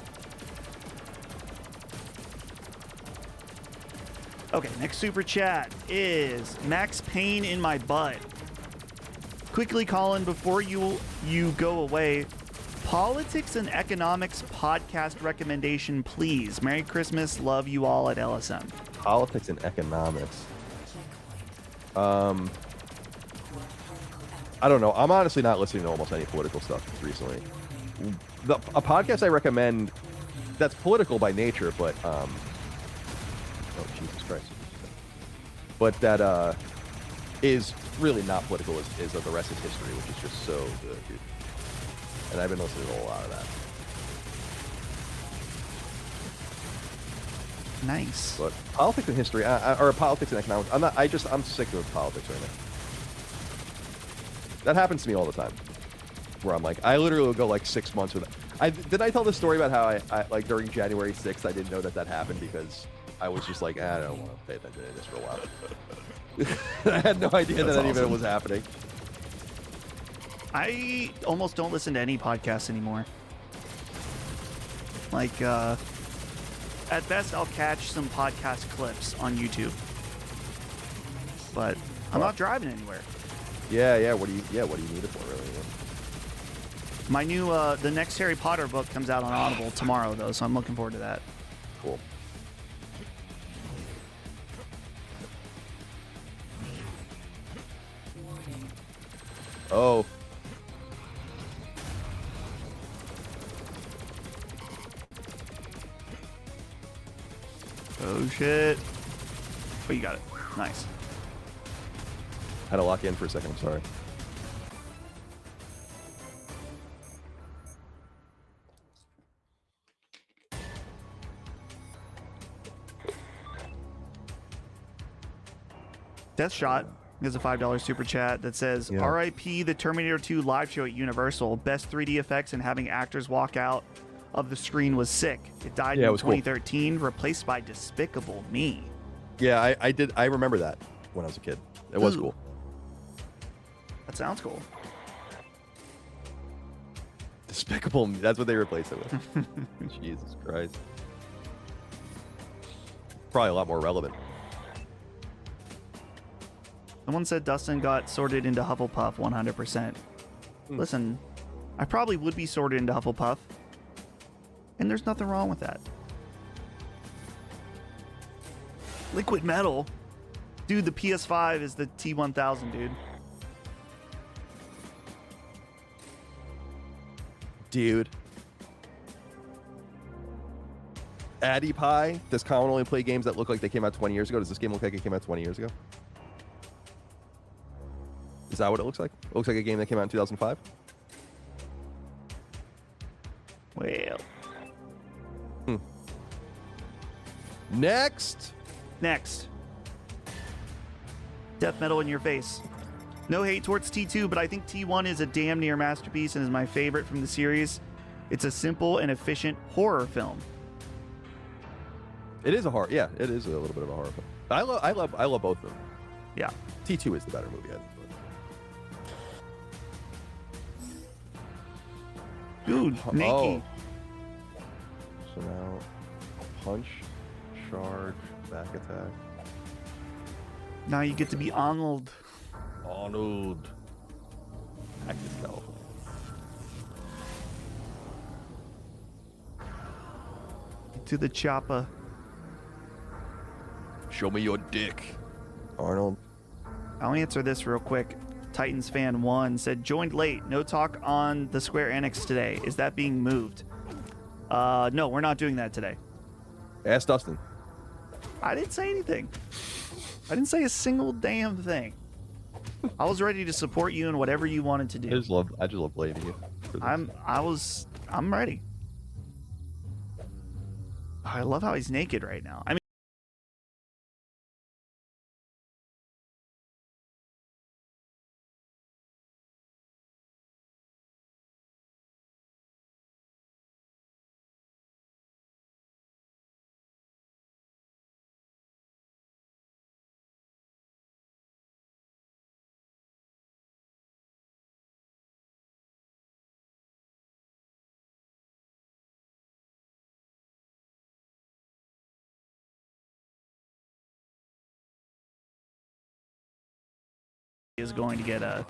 Okay, next super chat is Max Payne in my butt. Quickly, Colin, before you go away, politics and economics podcast recommendation, please. Merry Christmas, love you all at LSM. Politics and economics. I don't know. I'm honestly not listening to almost any political stuff recently. A podcast I recommend that's political by nature, but oh Jesus Christ, but that is really not political is The Rest is History, which is just so good, dude. And I've been listening to a lot of that. Nice. But politics and history, or politics and economics, I'm sick of politics right now. That happens to me all the time. Where I'm like, I literally will go like 6 months with it. Did I tell the story about how I like during January 6th, I didn't know that happened because I was just like, I don't want to pay attention to this for a while. I had no idea that any of it was happening. I almost don't listen to any podcasts anymore. Like, at best, I'll catch some podcast clips on YouTube. But I'm not driving anywhere. Yeah. What do you need it for, really? My new, the next Harry Potter book comes out on Audible tomorrow, though, so I'm looking forward to that. Cool. Oh. Oh, shit. Oh, you got it. Nice. Had to lock in for a second, I'm sorry. Deathshot has a $5 super chat that says, Yeah. RIP the Terminator 2 live show at Universal. Best 3D effects and having actors walk out of the screen was sick. It died Yeah, it in was cool. 2013, replaced by Despicable Me. Yeah, I remember that when I was a kid. It was Ooh. cool. That sounds cool. Despicable Me, that's what they replaced it with. Jesus Christ. Probably a lot more relevant. Someone said Dustin got sorted into Hufflepuff 100%. Listen, I probably would be sorted into Hufflepuff, and there's nothing wrong with that. Liquid Metal? Dude, the PS5 is the T1000, dude. Dude. Addy Pie, does Colin only play games that look like they came out 20 years ago? Does this game look like it came out 20 years ago? Is that what it looks like? It looks like a game that came out in 2005? Well. Next! Next. Death Metal in your face. No hate towards T2, but I think T1 is a damn near masterpiece and is my favorite from the series. It's a simple and efficient horror film. It is a horror. Yeah, it is a little bit of a horror film. I love both of them. Yeah. T2 is the better movie. Dude, Nikki. Oh. So now, punch, charge, back attack. Now you get to be Arnold. Arnold. Active stealth. To the chopper. Show me your dick, Arnold. I'll answer this real quick. Titans fan 1 said, joined late. No talk on the Square Enix today. Is that being moved? No, we're not doing that today. Ask Dustin. I didn't say anything. I didn't say a single damn thing. I was ready to support you in whatever you wanted to I do. just love blaming you. For this. I'm ready. I love how he's naked right now. I mean, he is going to get a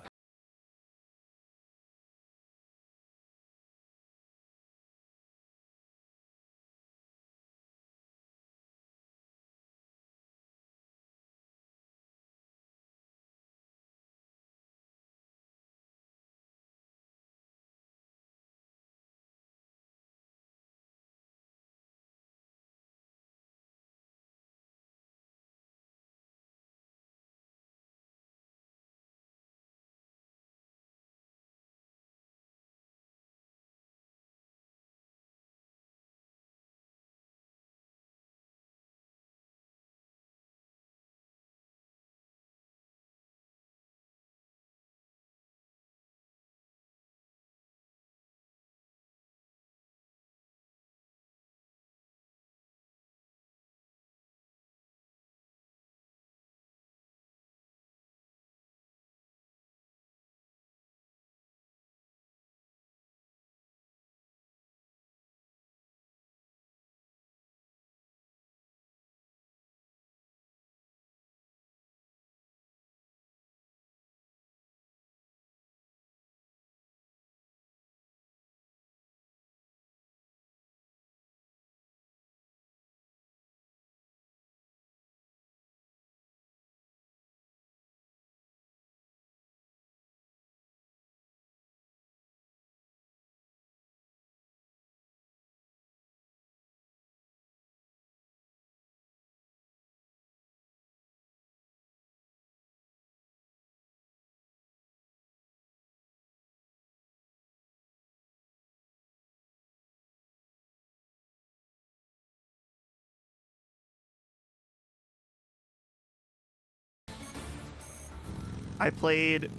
I played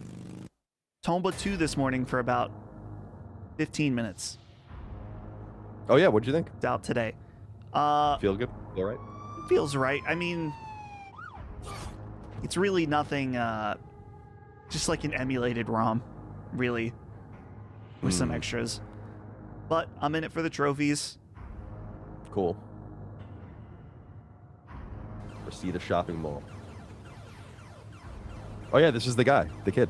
Tomba 2 this morning for about 15 minutes. Oh yeah, what'd you think? It's out today. Feel good? All right. Feels right. I mean, it's really nothing, just like an emulated ROM, really, with some extras. But I'm in it for the trophies. Cool. Proceed to shopping mall. Oh yeah, this is the guy, the kid.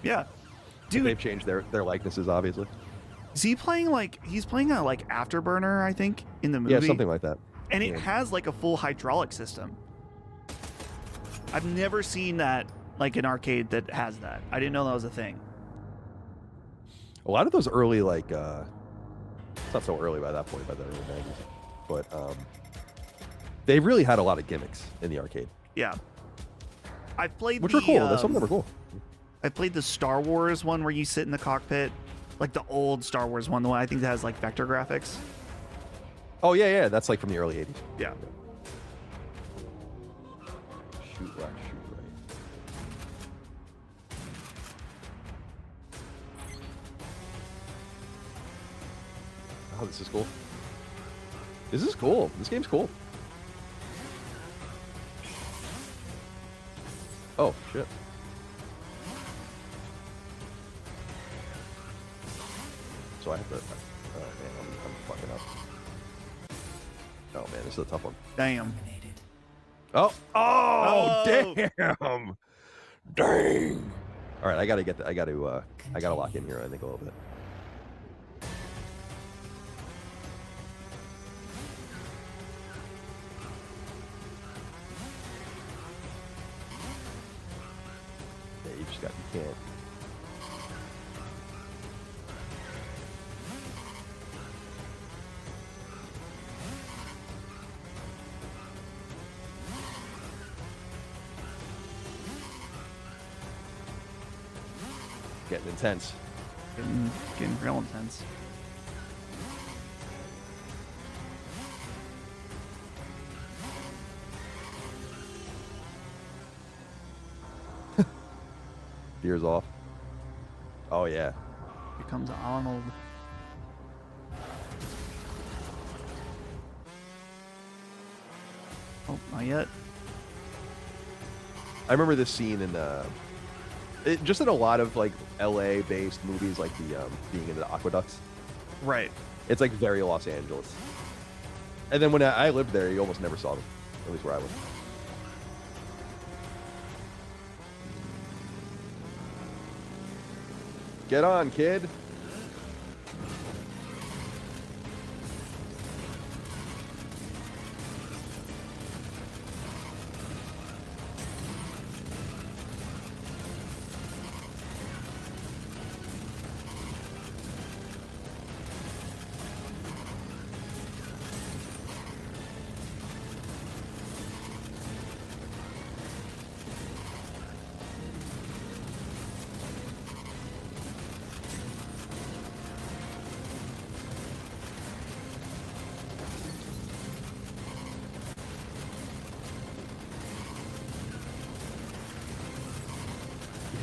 Yeah. Dude, Dude, they've changed their likenesses, obviously. is he playing he's playing a like Afterburner, I think, in the movie? Yeah, something like that. And it Yeah. has like a full hydraulic system. I've never seen that, like an arcade that has that. I didn't know that was a thing. A lot of those early, it's not so early by that point, by the early 90s, but they really had a lot of gimmicks in the arcade. Yeah. I played Which were cool. Some of them were cool. I played the Star Wars one where you sit in the cockpit, like the old Star Wars one, the one I think that has like vector graphics. Oh, yeah, that's like from the early 80s. Yeah. Shoot left, shoot right. Oh, this is cool. This is cool. This game's cool. Oh, shit. so I have to. Oh man, I'm fucking up. Oh man, this is a tough one. Damn. Oh, Oh. damn, dang. All right, I gotta get that. I gotta lock in here. I think a little bit. Yeah, you can't. Getting intense. Getting real intense. Gears off. Oh yeah. Here comes Arnold. Oh, not yet. I remember this scene in just in a lot of like LA based movies, like the being in the aqueducts. Right. It's like very Los Angeles. And then when I lived there, you almost never saw them, at least where I was. Get on, kid.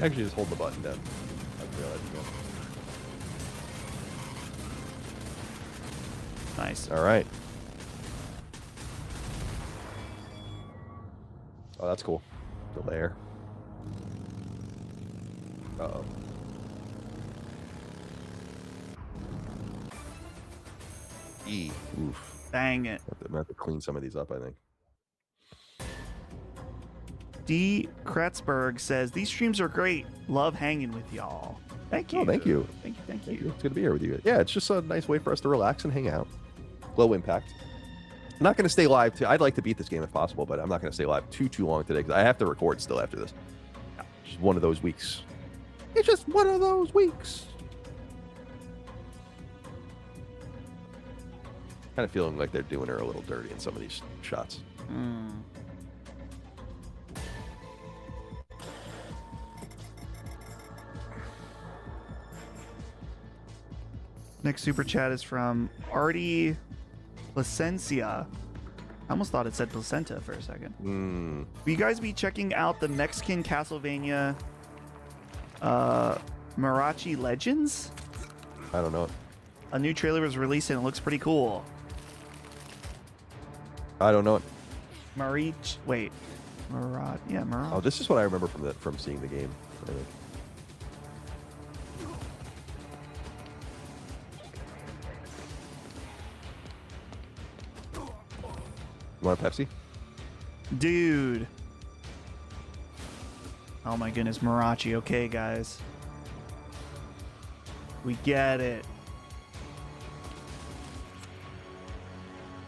Actually, just hold the button down. I realized that. Nice. All right. Oh, that's cool. The layer. Uh-oh. E. Oof. Dang it. I'm gonna have to clean some of these up, I think. D. Kratzberg says, these streams are great. Love hanging with y'all. Thank you. Oh, thank you. Thank you. Thank Thank you. you. It's good to be here with you. Yeah, it's just a nice way for us to relax and hang out. Low impact. I'm not going to stay live. I'd like to beat this game if possible, but I'm not going to stay live too long today because I have to record still after this. Just one of those weeks. It's just one of those weeks. Kind of feeling like they're doing her a little dirty in some of these shots. Next super chat is from Artie Placencia. I almost thought it said placenta for a second. Will you guys be checking out the Mexican Castlevania Mariachi Legends? I don't know. A new trailer was released and it looks pretty cool. I don't know. Wait. Mariachi. Oh, this is what I remember from seeing the game. I think. You want a Pepsi? Dude. Oh my goodness, Mariachi. Okay, guys. We get it.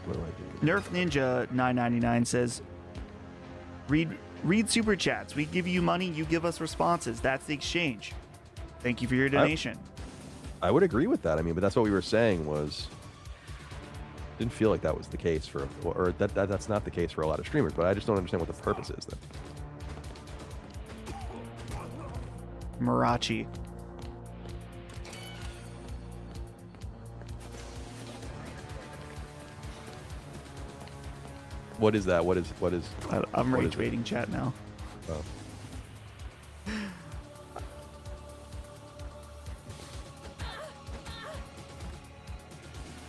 What do I do? Nerf Ninja 999 says, read super chats. We give you money, you give us responses. That's the exchange. Thank you for your donation. I would agree with that. I mean, but that's what we were saying was didn't feel like that was the case for, or that's not the case for a lot of streamers, but I just don't understand what the purpose is then. Mariachi. What is that? What is I'm what rage is it? baiting chat now. Oh.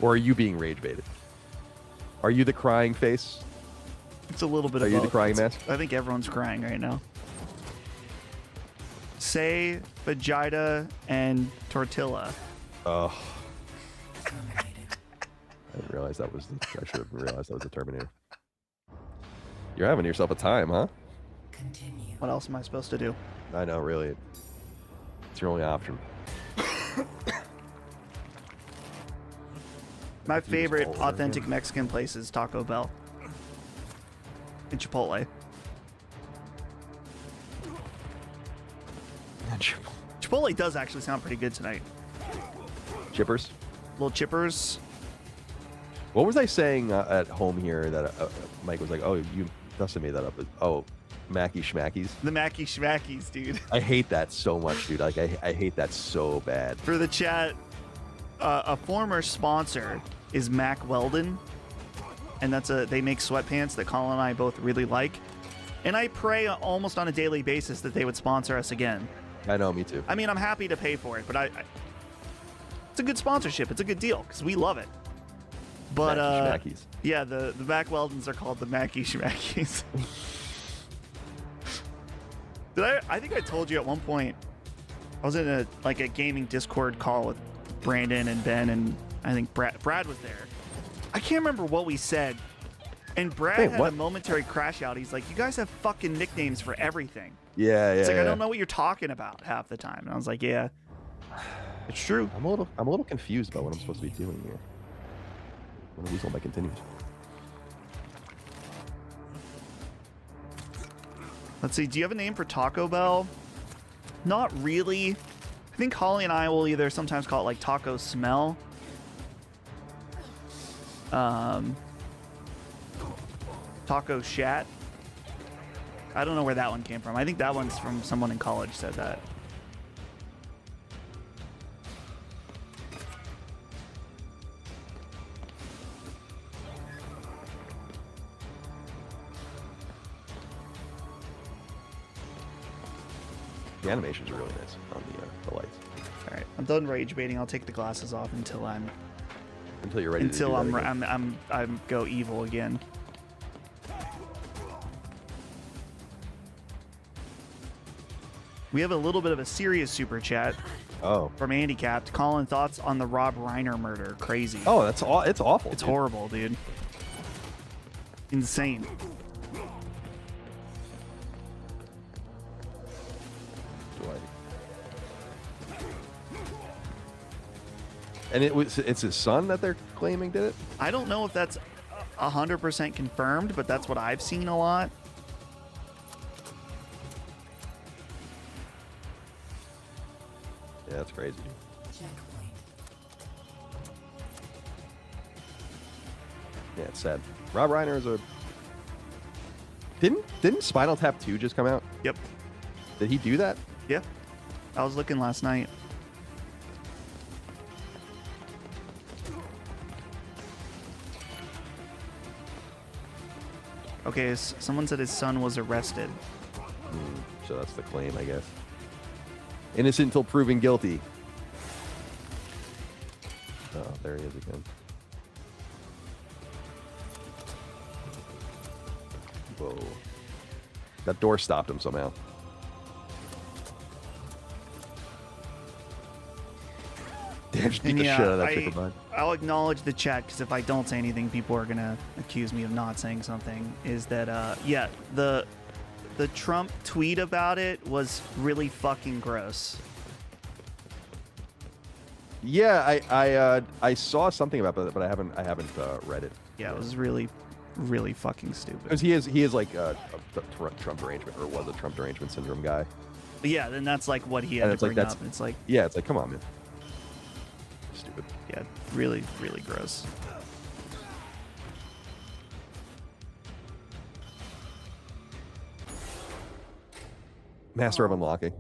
Or are you being rage baited? Are you the crying face? It's a little bit Are of you the both. crying mask? I think everyone's crying right now. Say Vegeta and Tortilla. Oh, realize that was. I should have realized that was the Terminator. You're having yourself a time, huh? Continue. What else am I supposed to do? I know, really. It's your only option. My favorite all over authentic again. Mexican place is Taco Bell and Chipotle. Chipotle does actually sound pretty good tonight. Chippers. Little chippers. What was I saying at home here that Mike was like, "Oh, you Dustin made that up." Oh, Mackie Schmackies. The Mackie Schmackies, dude. I hate that so much, dude. Like I hate that so bad. For the chat, a former sponsor is Mack Weldon, and they make sweatpants that Colin and I both really like. And I pray almost on a daily basis that they would sponsor us again. I know, me too. I mean, I'm happy to pay for it, but it's a good sponsorship. It's a good deal because we love it. But Mackie Schmackies. yeah, the Mack Weldons are called the Mackie Schmackies. I think I told you at one point I was in a gaming Discord call with Brandon and Ben, and I think Brad was there. I can't remember what we said, and Brad Wait, had what? a momentary crash out. He's like, "You guys have fucking nicknames for everything." Yeah, yeah. It's like, yeah. I don't know what you're talking about half the time. And I was like, yeah, it's true. I'm a little confused about what I'm supposed to be doing here. I'm gonna lose all my continues. Let's see. Do you have a name for Taco Bell? Not really. I think Holly and I will either sometimes call it like Taco Smell. Taco Shat. I don't know where that one came from. I think that one's from someone in college said that. The animations are really nice on the lights. All right, I'm done rage baiting. I'll take the glasses off until Until you're ready to do that again. I'm go evil again. We have a little bit of a serious super chat Oh. from Handicapped. Colin, thoughts on the Rob Reiner murder? Crazy. Oh, it's awful. It's dude. horrible, dude. Insane. Do And it's his son that they're claiming did it? I don't know if that's 100% confirmed, but that's what I've seen a lot. Yeah, that's crazy. Checkpoint. Yeah, it's sad. Rob Reiner is a... Didn't Spinal Tap 2 just come out? Yep. Did he do that? Yeah. I was looking last night. Okay, someone said his son was arrested. So that's the claim, I guess. Innocent until proven guilty. Oh, there he is again. Whoa. That door stopped him somehow. Damn, just beat And the yeah, shit out of that chick with mine. I'll acknowledge the chat because if I don't say anything, people are gonna accuse me of not saying something. Is that yeah, the Trump tweet about it was really fucking gross. Yeah, I saw something about it, but I haven't read it. Yeah, it was really, really fucking stupid. Because he is like a Trump derangement, or was a Trump derangement syndrome guy. But yeah, then that's like what he had And to it's like bring that's- up. It's like, Yeah, it's like, come on, man. Stupid. yeah, really, really gross. Master of unlocking.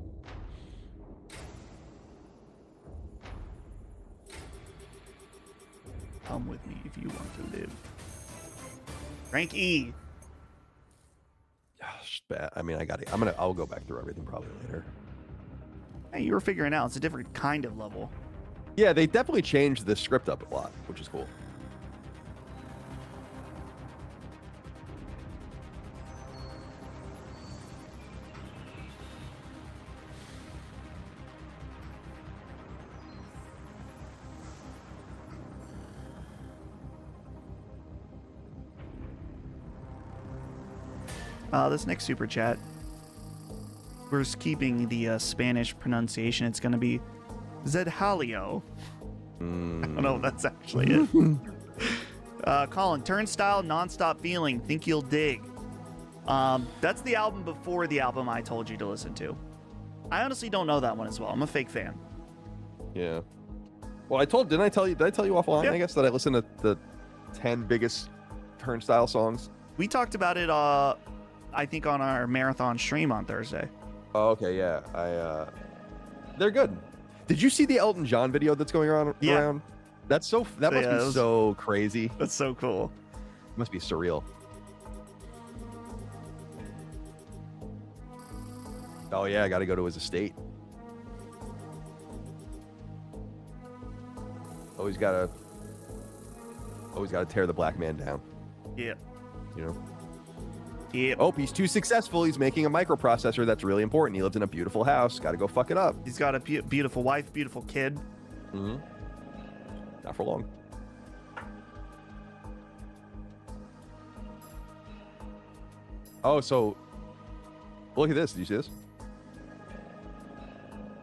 Come with me if you want to live. Rank E. Gosh, bad. I mean, I'll go back through everything probably later. Hey, you were figuring out it's a different kind of level. Yeah, they definitely changed the script up a lot, which is cool. This next super chat. We're keeping the Spanish pronunciation. It's going to be Zedhalio. I don't know if that's actually it. Colin, Turnstyle, Nonstop Feeling, Think You'll Dig. That's the album before the album I told you to listen to. I honestly don't know that one as well. I'm a fake fan. Yeah. Well, did I tell you offline, Yeah. I guess, that I listened to the 10 biggest Turnstile songs? We talked about it, I think, on our marathon stream on Thursday. Oh, okay, yeah. They're good. Did you see the Elton John video that's going around? Yeah. That must be so crazy. That's so cool. Must be surreal. Oh yeah, I got to go to his estate. Always gotta tear the black man down. Yeah. You know. Yeah. Oh, he's too successful. He's making a microprocessor that's really important. He lives in a beautiful house. Got to go fuck it up. He's got a beautiful wife, beautiful kid. Mm-hmm. Not for long. Oh, so look at this. Do you see this?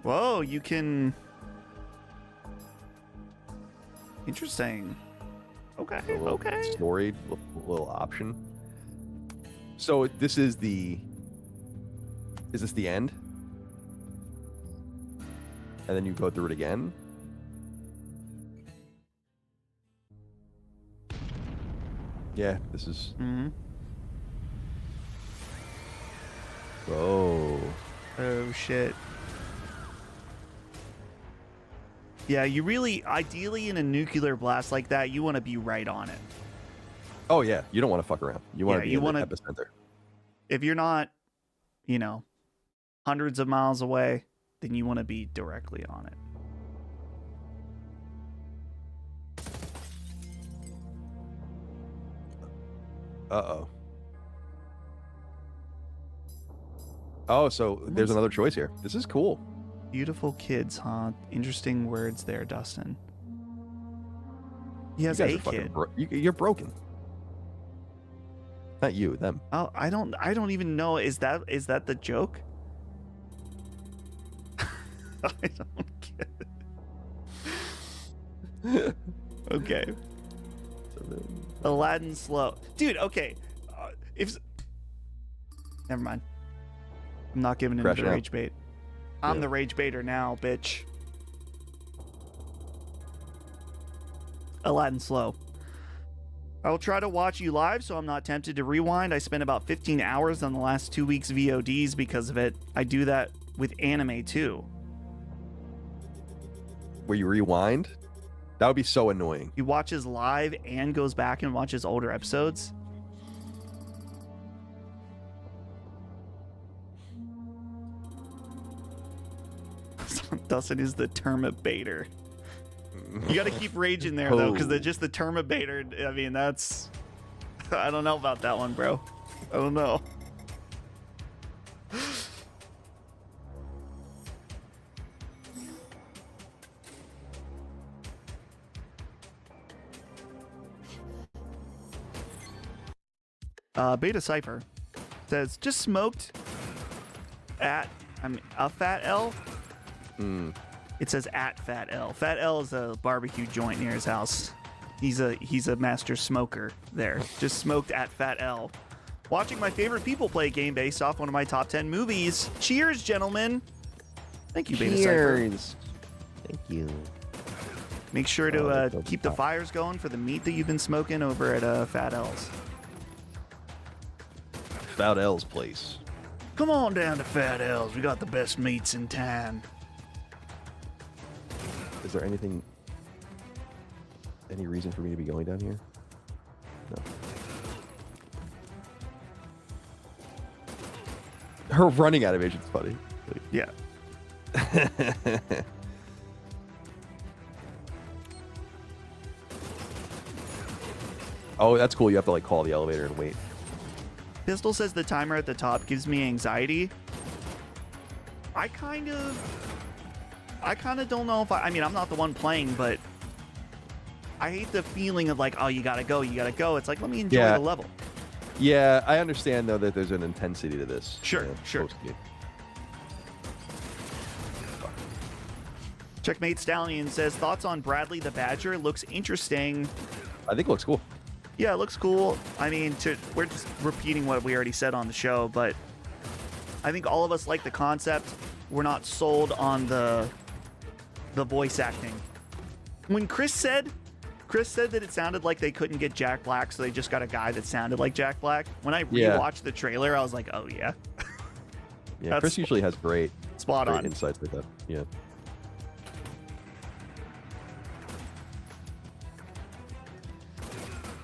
Whoa, you can. Interesting. Okay. A little Okay. Storied little option. So this is the. Is this the end? And then you go through it again. Yeah, this is. Mm-hmm. Oh. Oh shit. Yeah, you really, ideally in a nuclear blast like that, you want to be right on it. Oh yeah, you don't want to fuck around. You want to be in the epicenter. If you're not, hundreds of miles away, then you want to be directly on it. Uh-oh. Oh, so there's another choice here. This is cool. Beautiful kids, huh? Interesting words there, Dustin. He You has guys a are fucking kid. you're broken. Not you, them. Oh, I don't even know. Is that the joke? I don't get it. Okay. Aladdin slow. Dude, okay. Never mind. I'm not giving in to the Crashing out. rage bait. I'm Yeah. the rage baiter now, bitch. Aladdin slow. I will try to watch you live so I'm not tempted to rewind. I spent about 15 hours on the last 2 weeks VODs because of it. I do that with anime too. Where you rewind? That would be so annoying. He watches live and goes back and watches older episodes. Dustin is the termabaiter. You got to keep rage in there though, because they're just the termabaiter. I mean, that's. I don't know about that one, bro. I don't know. Beta Cypher says just smoked at a Fat L. It says at Fat L. Fat L is a barbecue joint near his house. He's a master smoker there. Just smoked at Fat L. Watching my favorite people play a game based off one of my top 10 movies. Cheers, gentlemen. Thank you, Beta Cypher. Cheers. Thank you. Make sure to keep the fires going for the meat that you've been smoking over at Fat L's. Fat L's place. Come on down to Fat L's. We got the best meats in town. Is there any reason for me to be going down here? No. Her running animation's funny. Yeah. Oh, that's cool. You have to like call the elevator and wait. Pistol says the timer at the top gives me anxiety. I kind of don't know if I mean, I'm not the one playing, but I hate the feeling of like, oh, you gotta go. It's like, let me enjoy the level. Yeah, I understand though that there's an intensity to this. Sure, sure. post-game. Checkmate Stallion says, thoughts on Bradley the Badger? Looks interesting. I think it looks cool. Yeah, it looks cool. I mean, we're just repeating what we already said on the show, but I think all of us like the concept. We're not sold on the voice acting. When Chris said that it sounded like they couldn't get Jack Black, so they just got a guy that sounded like Jack Black. When I rewatched the trailer, I was like, oh yeah. Yeah, That's Chris usually has great spot on. insights like that. Yeah.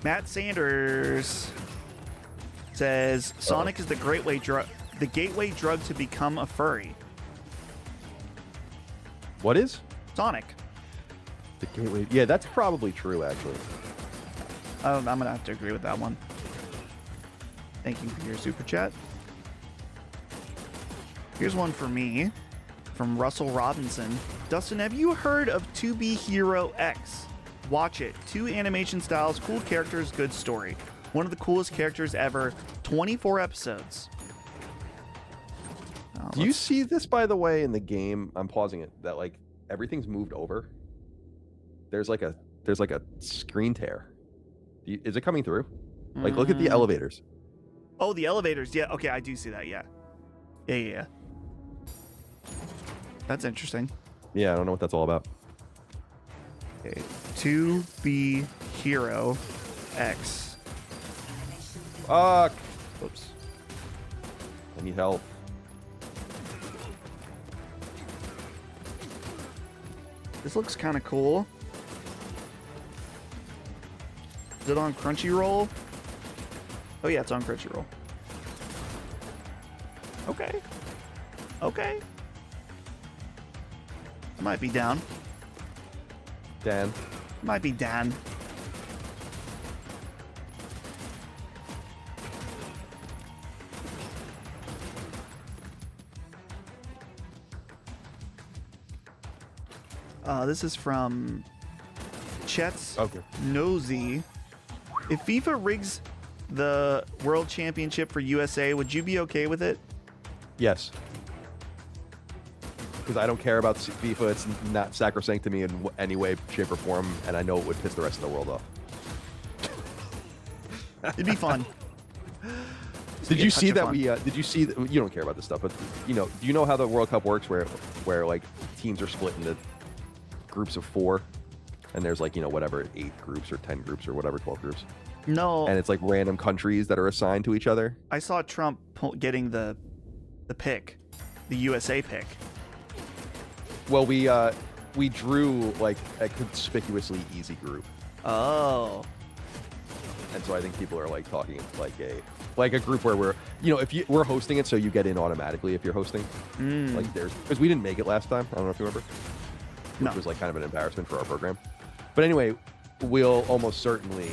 Matt Sanders says Sonic is the gateway drug to become a furry. What is? Sonic. The gateway. Yeah, that's probably true, actually. I'm gonna have to agree with that one. Thank you for your super chat. Here's one for me from Russell Robinson. Dustin, have you heard of 2B Hero X? Watch it. 2 animation styles, cool characters, good story. One of the coolest characters ever. 24 episodes. Do you see this, by the way, in the game? I'm pausing it. That like everything's moved over. There's like a screen tear. Is it coming through? Like, look at the elevators. Oh, the elevators. Yeah. Okay, I do see that. Yeah. Yeah. That's interesting. Yeah, I don't know what that's all about. Okay. 2B Hero X. Fuck. Oops. I need help. This looks kind of cool. Is it on Crunchyroll? Oh yeah, it's on Crunchyroll. Okay. Okay. I might be down. Dan. Might be Dan. This is from Chet's Nosy. If FIFA rigs the World Championship for USA, would you be okay with it? Yes. Because I don't care about FIFA. It's not sacrosanct to me in any way, shape, or form, and I know it would piss the rest of the world off. It'd be fun. Did you see that did you see that, you don't care about this stuff, but do you know how the World Cup works where like teams are split into groups of 4 and there's like, whatever, 8 groups or 10 groups or whatever, 12 groups? No. And it's like random countries that are assigned to each other. I saw Trump getting the pick, the USA pick. Well, we drew like a conspicuously easy group. Oh. And so I think people are like talking like a group where we're, we're hosting it, so you get in automatically if you're hosting. Like because we didn't make it last time. I don't know if you remember. Which was like kind of an embarrassment for our program. But anyway, we'll almost certainly,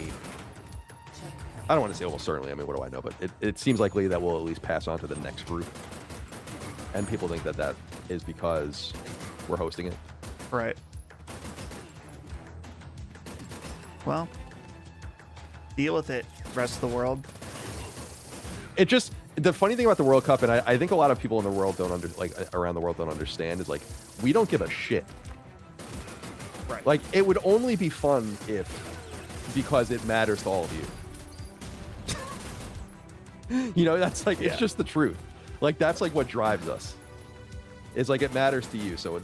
I don't want to say almost certainly, I mean, what do I know? But it seems likely that we'll at least pass on to the next group. And people think that is because we're hosting it. Right. Well, deal with it, rest of the world. It just, the funny thing about the World Cup, and I think a lot of people in the world around the world don't understand, is like, we don't give a shit. Right. Like, it would only be fun because it matters to all of you. That's like, it's just the truth. Like, that's like what drives us. It's like, it matters to you. So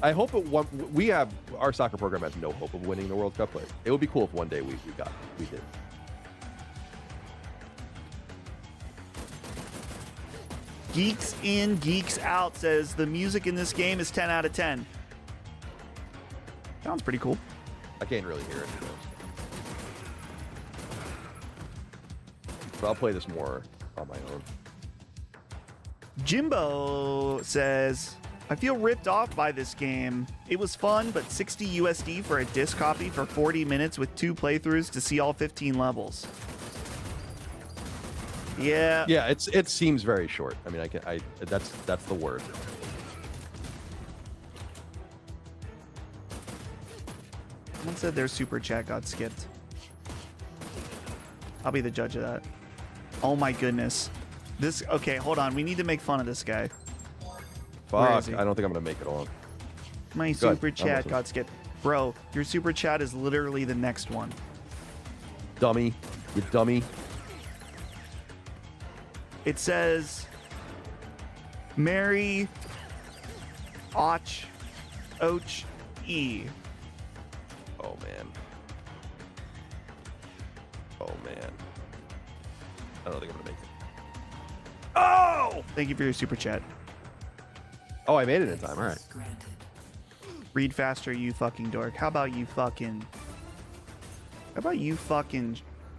I hope we have, our soccer program has no hope of winning the World Cup, but it would be cool if one day we did. Geeks in, Geeks Out says the music in this game is 10 out of 10. Sounds pretty cool. I can't really hear it. But I'll play this more on my own. Jimbo says, I feel ripped off by this game. It was fun, but 60 USD for a disc copy for 40 minutes with 2 playthroughs to see all 15 levels. Yeah. Yeah, it seems very short. I mean, that's the word. Someone said their super chat got skipped. I'll be the judge of that. Oh my goodness. This, okay, hold on. We need to make fun of this guy. Where is Fuck, he? I don't think I'm gonna make it on. My Go ahead. super I'm chat listening. got skipped. Bro, your super chat is literally the next one. Dummy. You dummy. It says, Mary Och E. Oh man. Oh man. I don't think I'm gonna make it. Oh! Thank you for your super chat. Oh, I made it in time. All right. Access granted. Read faster, you fucking dork. How about you fucking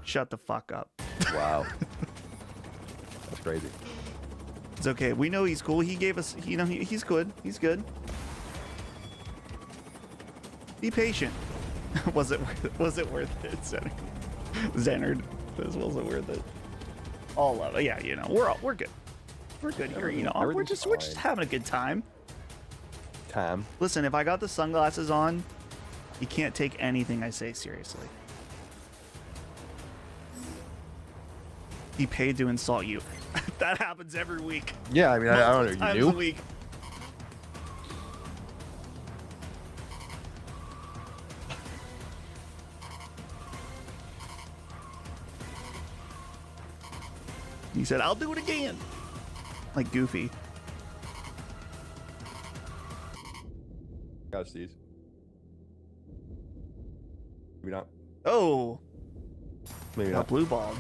shut the fuck up? Wow. That's crazy. It's okay. We know he's cool. He gave us, you know, he's good. He's good. Be patient. Was it worth it, Zenard? This wasn't worth it. All of it. Yeah, you know, we're good. We're good here, you know. We're Everything's just fine. having a good time. Time. Listen, if I got the sunglasses on, you can't take anything I say seriously. He paid to insult you. That happens every week. Yeah, I mean, I don't know. Times You a knew? week. He said, I'll do it again. Like Goofy. Got Steve. Maybe not. Oh, Maybe got not. blue ball.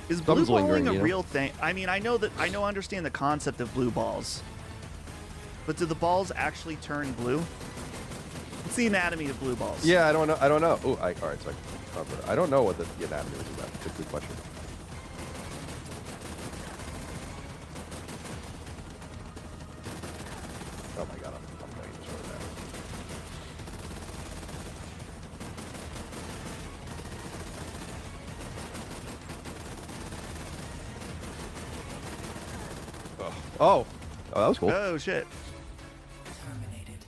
Is blue Something's lingering, balling a you know? real thing? I mean, I understand the concept of blue balls. But do the balls actually turn blue? What's the anatomy of blue balls? Yeah, I don't know. I don't know. Oh, all right. So I don't know what the anatomy is of that. That's a good question. Oh my god, I'm going to destroy that. Oh, that was cool. Oh shit. Terminated.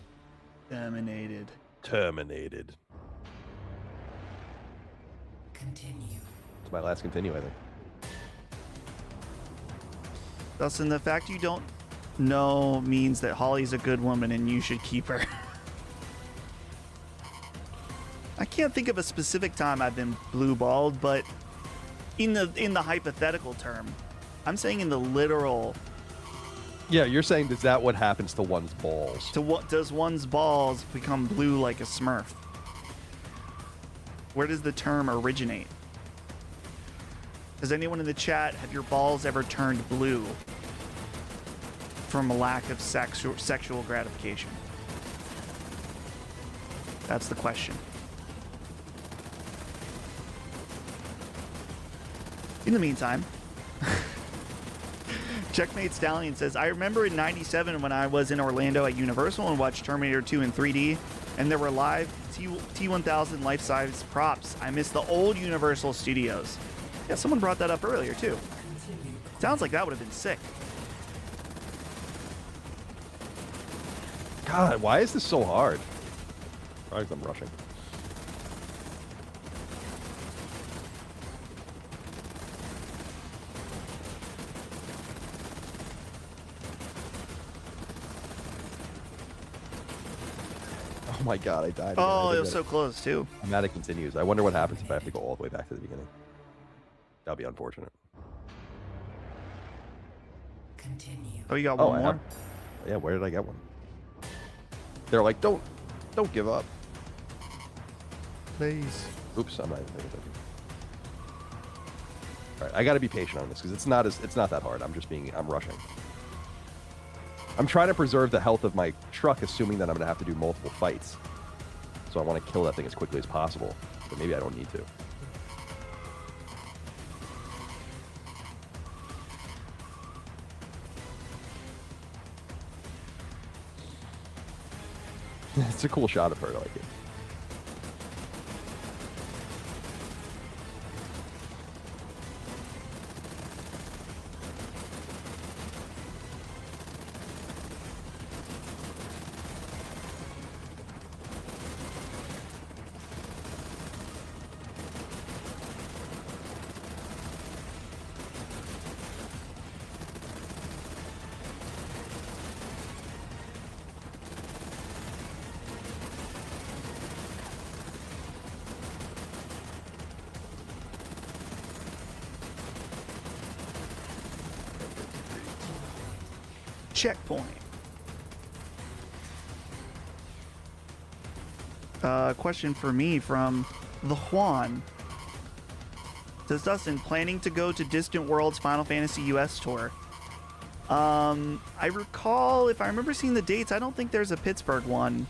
Dominated. Terminated. Continue. It's my last continue, I think. Dustin, the fact you don't know means that Holly's a good woman and you should keep her. I can't think of a specific time I've been blue balled, but in the hypothetical term, I'm saying in the literal. Yeah, you're saying is that what happens to one's balls? To what does one's balls become blue like a Smurf? Where does the term originate? Does anyone in the chat have your balls ever turned blue from a lack of sexual gratification? That's the question. In the meantime, Checkmate Stallion says, I remember in 97 when I was in Orlando at Universal and watched Terminator 2 in 3D, and there were live T-1000 life-size props. I miss the old Universal Studios. Yeah, someone brought that up earlier, too. Sounds like that would have been sick. God, why is this so hard? Probably 'cause I'm rushing. Oh my god, I died. again. I Oh, did it was that. so close, too. I'm at it continues. I wonder what happens if I have to go all the way back to the beginning. That'd be unfortunate. Continue. Oh, you got Oh, one I more? have. Yeah, where did I get one? They're like, don't give up. Please. Oops, I'm not even thinking. All right, I got to be patient on this because it's not that hard. I'm rushing. I'm trying to preserve the health of my truck, assuming that I'm going to have to do multiple fights. So I want to kill that thing as quickly as possible, but maybe I don't need to. It's a cool shot of her. I like it. checkpoint. Question for me from the Juan. Says Dustin, planning to go to Distant World's Final Fantasy US tour? I recall, if I remember seeing the dates, I don't think there's a Pittsburgh one.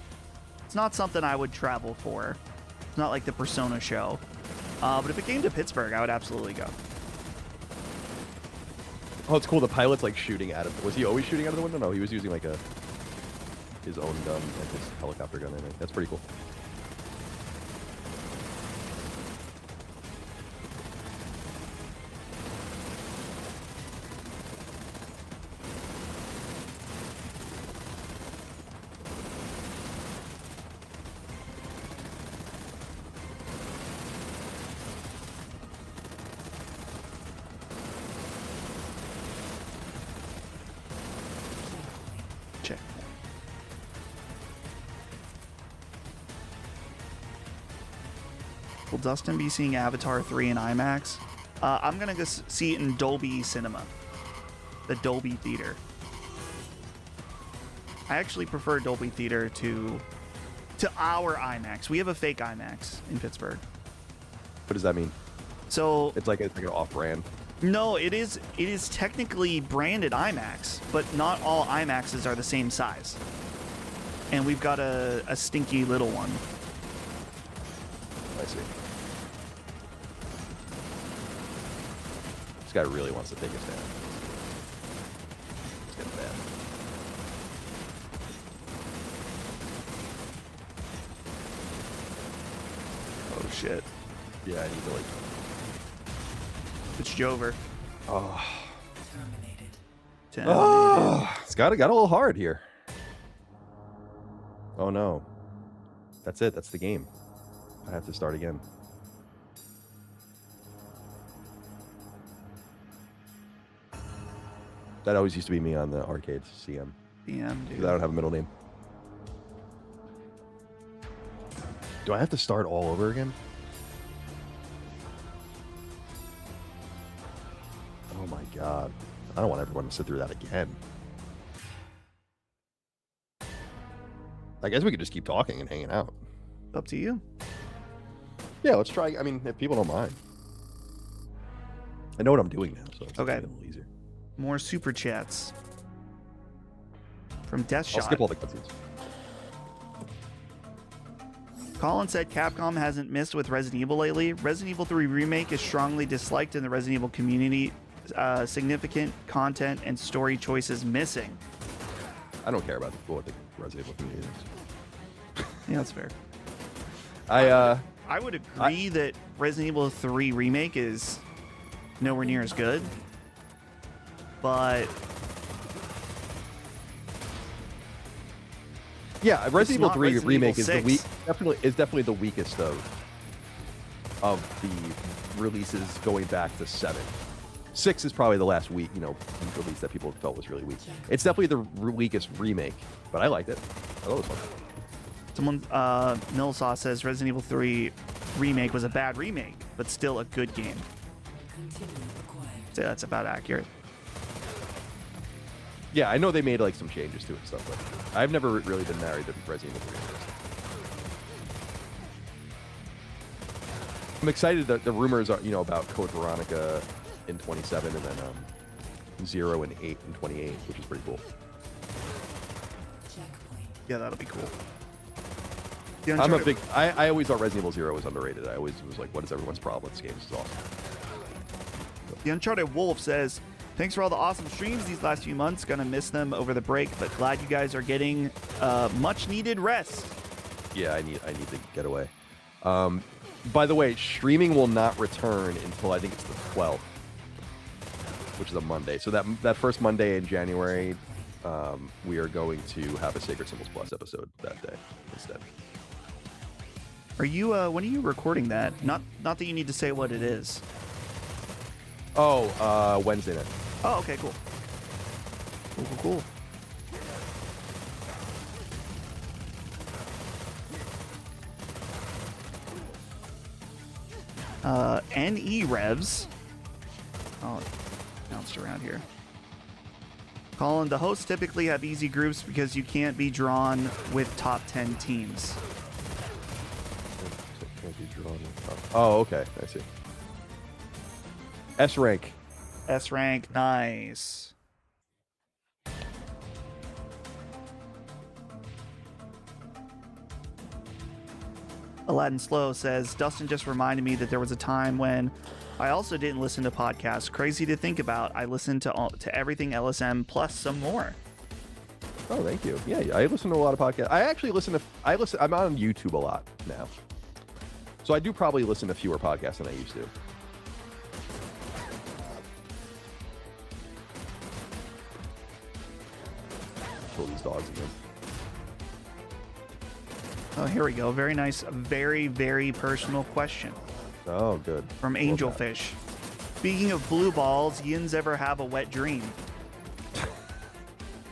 It's not something I would travel for. It's not like the Persona show. But if it came to Pittsburgh, I would absolutely go. Oh, it's cool. The pilot's like shooting out of. Was he always shooting out of the window? No, he was using like his own gun, like his helicopter gun. I think that's pretty cool. Will Dustin be seeing Avatar 3 in IMAX? I'm gonna go see it in Dolby Cinema, the Dolby Theater. I actually prefer Dolby Theater to our IMAX. We have a fake IMAX in Pittsburgh. What does that mean? So It's like an off-brand. no, it is technically branded IMAX, but not all IMAXs are the same size. And we've got a stinky little one. I see. This guy really wants to take us down. It's getting bad. Oh shit. Yeah, I need to like. It's Jover. Oh, Terminated. it's got a little hard here. Oh no. That's it. That's the game. I have to start again. That always used to be me on the arcades, CM. Damn, dude. 'Cause I don't have a middle name. Do I have to start all over again? Oh my god. I don't want everyone to sit through that again. I guess we could just keep talking and hanging out. Up to you. Yeah, let's try. I mean, if people don't mind. I know what I'm doing now, so it's Okay. a little easier. More super chats from Death I'll Shot. skip all the cutscenes. Colin said Capcom hasn't missed with Resident Evil lately. Resident Evil 3 Remake is strongly disliked in the Resident Evil community. Significant content and story choices missing. I don't care about what the Resident Evil community is. Yeah, that's fair. I would agree that Resident Evil 3 Remake is nowhere near as good. But yeah, Resident Evil not 3 Resident Remake Evil is the 6. definitely the weakest of the releases going back to 7. 6 is probably the last week release that people felt was really weak. It's definitely the weakest remake, but I liked it. I thought it was fun. someone, Millsaw says Resident Evil 3 Remake was a bad remake, but still a good game. Continue required. So that's about accurate. Yeah, I know they made like some changes to it and stuff, but I've never really been married to Resident Evil 3. I'm excited that the rumors are, about Code Veronica in 27 and then 0 and 8 and 28, which is pretty cool. Checkpoint. Yeah, that'll be cool. I always thought Resident Evil 0 was underrated. I always was like, what is everyone's problem with this game? This is awesome. The Uncharted Wolf says, thanks for all the awesome streams these last few months. Gonna miss them over the break, but glad you guys are getting much needed rest. Yeah, I need to get away. By the way, streaming will not return until I think it's the 12th, which is a Monday. So that first Monday in January, we are going to have a Sacred Symbols Plus episode that day instead. Are you when are you recording that? Not that you need to say what it is. Oh, Wednesday night. Oh, okay, cool. Cool. NE Revs. Oh, bounced around here. Colin, the hosts typically have easy groups because you can't be drawn with top 10 teams. Oh, okay. I see. S rank. S rank, nice. Aladdin Slow says, Dustin just reminded me that there was a time when I also didn't listen to podcasts. Crazy to think about. I listened to everything LSM plus some more. Oh, thank you. Yeah, I listen to a lot of podcasts. I actually I'm on YouTube a lot now. So I do probably listen to fewer podcasts than I used to. Kill these dogs again. Oh, here we go. Very nice. Very, very personal question. Oh, good. From Angelfish. Speaking of blue balls, yins ever have a wet dream?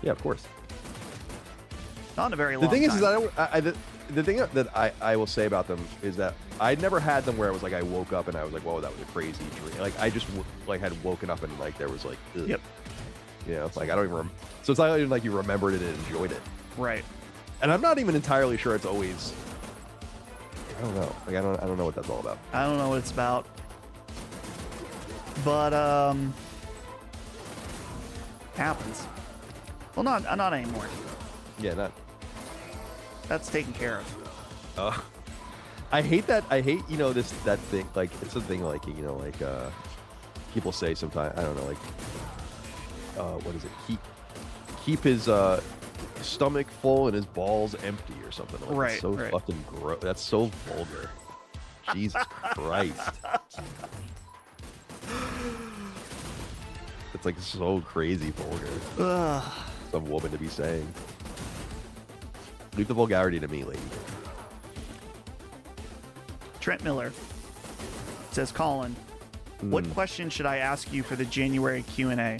Yeah, of course. Not in a very long The thing time. is the thing that I will say about them is that I never had them where it was like I woke up and I was like, whoa, that was a crazy dream. Like I just like had woken up and like there was like, ugh. Yep. You know, it's like I don't even so it's not even like you remembered it and enjoyed it. Right. And I'm not even entirely sure it's always. I don't know. Like I don't know what that's all about. I don't know what it's about. But happens. Well, not anymore. Yeah, not. That's taken care of. I hate that. I hate that thing. Like it's a thing like people say sometimes. I don't know. Like what is it? Keep his stomach full and his balls empty or something. Like, right. It's so right. fucking gross. That's so vulgar. Jesus Christ. It's like so crazy vulgar. Ugh. Some woman to be saying. Leave the vulgarity to me, lady. Trent Miller says, Colin, what question should I ask you for the January Q&A? I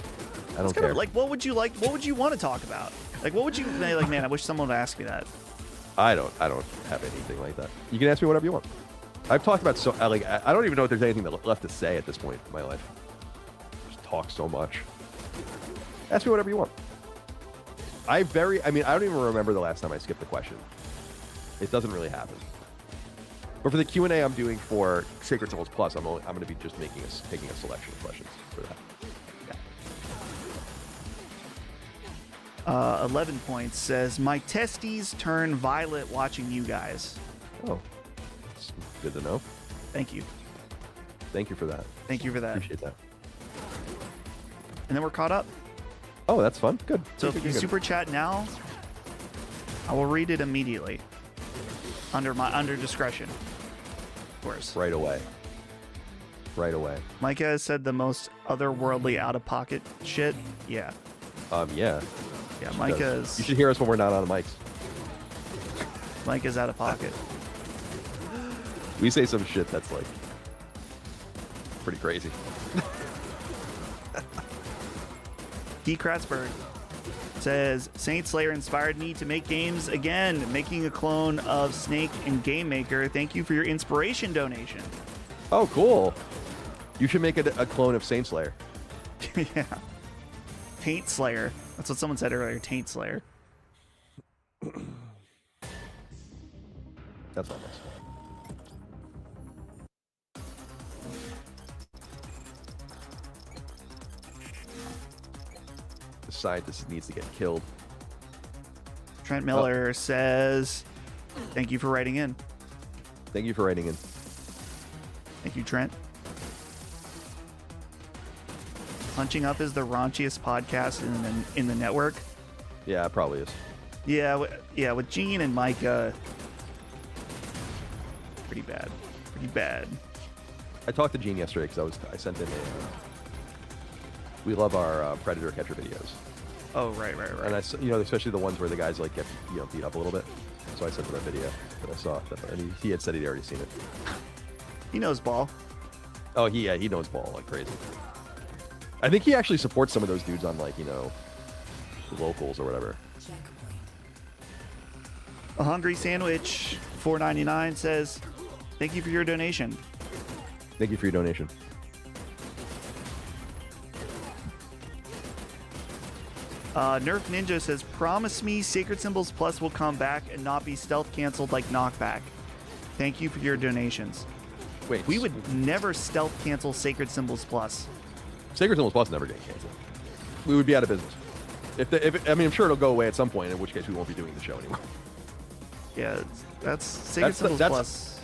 don't care. Like, what would you want to talk about? Like, what would you like? Man, I wish someone would ask me that. I don't have anything like that. You can ask me whatever you want. I've talked about I don't even know if there's anything left to say at this point in my life. Just talk so much. Ask me whatever you want. I don't even remember the last time I skipped a question. It doesn't really happen. But for the Q&A I'm doing for Sacred Souls Plus, I'm going to be just taking a selection of questions for that. 11 points says, my testes turn violet watching you guys. Oh, that's good to know. Thank you. Thank you for that. Thank you for that. Appreciate that. And then we're caught up. Oh, that's fun. Good. So Good, if you good. super chat now, I will read it immediately. Under discretion. Of course. Right away. Right away. Micah has said the most otherworldly out-of-pocket shit. Yeah. Yeah. Yeah, Micah's... You should hear us when we're not on the mics. Micah's out of pocket. We say some shit that's like pretty crazy. D. Kratzberg says, Saint Slayer inspired me to make games again, making a clone of Snake and Game Maker. Thank you for your inspiration donation. Oh, cool. You should make a clone of Saint Slayer. Yeah. Taint Slayer. That's what someone said earlier. Taint Slayer. That's not nice. The scientist needs to get killed. Trent Miller says, thank you for writing in. Thank you for writing in. Thank you, Trent. Punching Up is the raunchiest podcast in the network. Yeah, it probably is. Yeah, with Gene and Micah, pretty bad. Pretty bad. I talked to Gene yesterday because I sent him we love our Predator Catcher videos. Oh, right. And especially the ones where the guys like get beat up a little bit. So I sent him a video that I saw, and he had said he'd already seen it. He knows ball. Oh, he knows ball like crazy. I think he actually supports some of those dudes on locals or whatever. A Hungry Sandwich $4.99 says, thank you for your donation. Thank you for your donation. Nerf Ninja says, promise me Sacred Symbols Plus will come back and not be stealth canceled like Knockback. Thank you for your donations. Wait, We would never stealth cancel Sacred Symbols Plus. Sacred Symbols Plus never getting canceled. We would be out of business. I mean, I'm sure it'll go away at some point, in which case we won't be doing the show anymore. Yeah, that's Sacred Symbols Plus.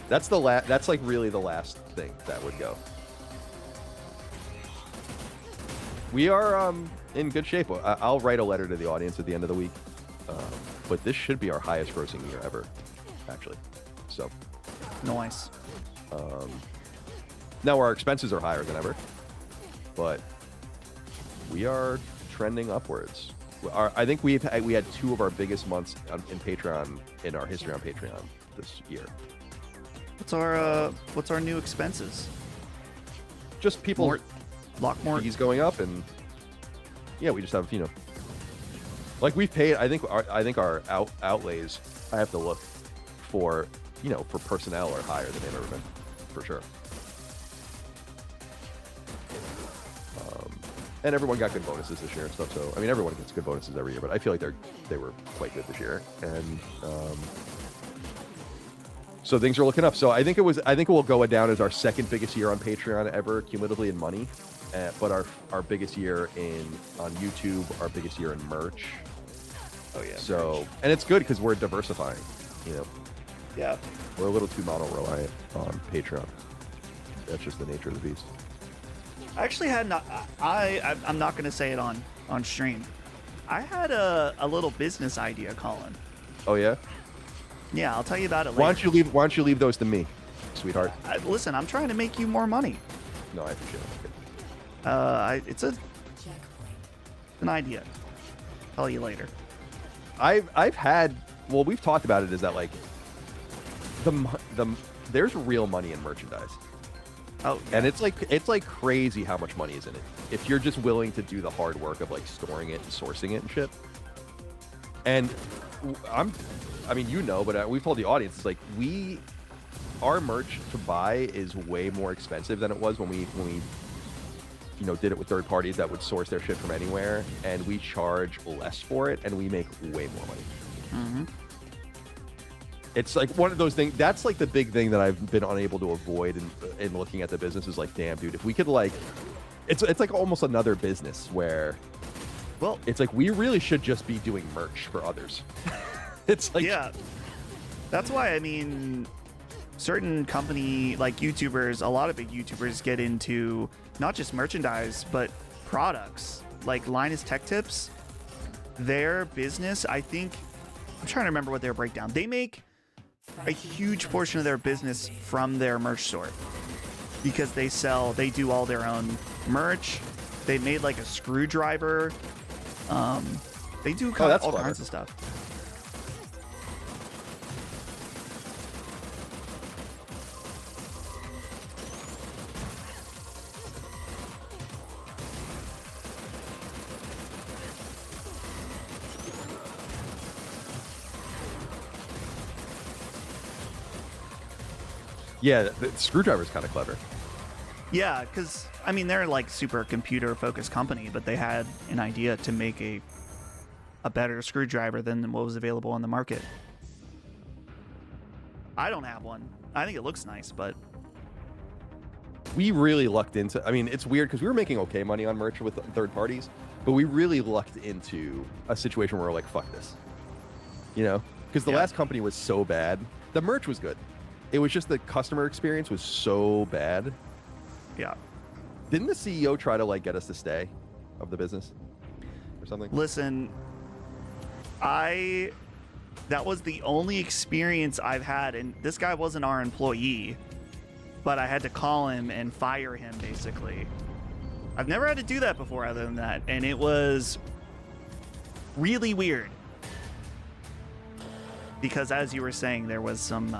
That's like really the last thing that would go. We are in good shape. I'll write a letter to the audience at the end of the week, but this should be our highest grossing year ever, actually. So Nice. Now our expenses are higher than ever, but we are trending upwards. I think we had two of our biggest months in Patreon in our history on Patreon this year. What's our new expenses? Just people, Lockmore. fees going up, and yeah, we just have like we've paid. I think our outlays. I have to look for for personnel are higher than they've ever been, for sure. And everyone got good bonuses this year and stuff. So I mean, everyone gets good bonuses every year, but I feel like they were quite good this year, and so things are looking up. So I think it will go down as our second biggest year on Patreon ever, cumulatively in money, but our biggest year on YouTube, our biggest year in merch. Oh yeah. So and it's good because we're diversifying. Yeah. We're a little too mono-reliant on Patreon. That's just the nature of the beast. I actually had I'm not going to say it on stream. I had a little business idea, Colin. Oh yeah. Yeah, I'll tell you about it later. Why don't you leave those to me, sweetheart? Listen, I'm trying to make you more money. No, I appreciate it. It's an idea. Tell you later. I've had. Well, we've talked about it. Is that like there's real money in merchandise. Oh, yeah. And it's like crazy how much money is in it if you're just willing to do the hard work of like storing it and sourcing it and shit. And but we've told the audience, it's like our merch to buy is way more expensive than it was when we did it with third parties that would source their shit from anywhere, and we charge less for it and we make way more money. Mm-hmm. It's like one of those things. That's like the big thing that I've been unable to avoid in looking at the business is like, damn, dude, if we could like, it's like almost another business where, well, it's like we really should just be doing merch for others. It's like, yeah, that's why I mean, certain company like YouTubers, a lot of big YouTubers get into not just merchandise but products. Like Linus Tech Tips, their business, I think, I'm trying to remember what their breakdown. They make a huge portion of their business from their merch store because they do all their own merch. They made like a screwdriver. They do all kinds of stuff. yeah, the screwdriver is kind of clever. Yeah, because I mean they're like super computer focused company, but they had an idea to make a better screwdriver than what was available on the market. I don't have one. I think it looks nice, but we really lucked into. I mean, it's weird because we were making okay money on merch with third parties, but we really lucked into a situation where we're like, fuck this, because the last company was so bad. The merch was good. It was just the customer experience was so bad. Yeah. Didn't the CEO try to like get us to stay of the business or something? Listen, that was the only experience I've had, and this guy wasn't our employee, but I had to call him and fire him basically. I've never had to do that before other than that, and it was really weird. Because as you were saying, there was some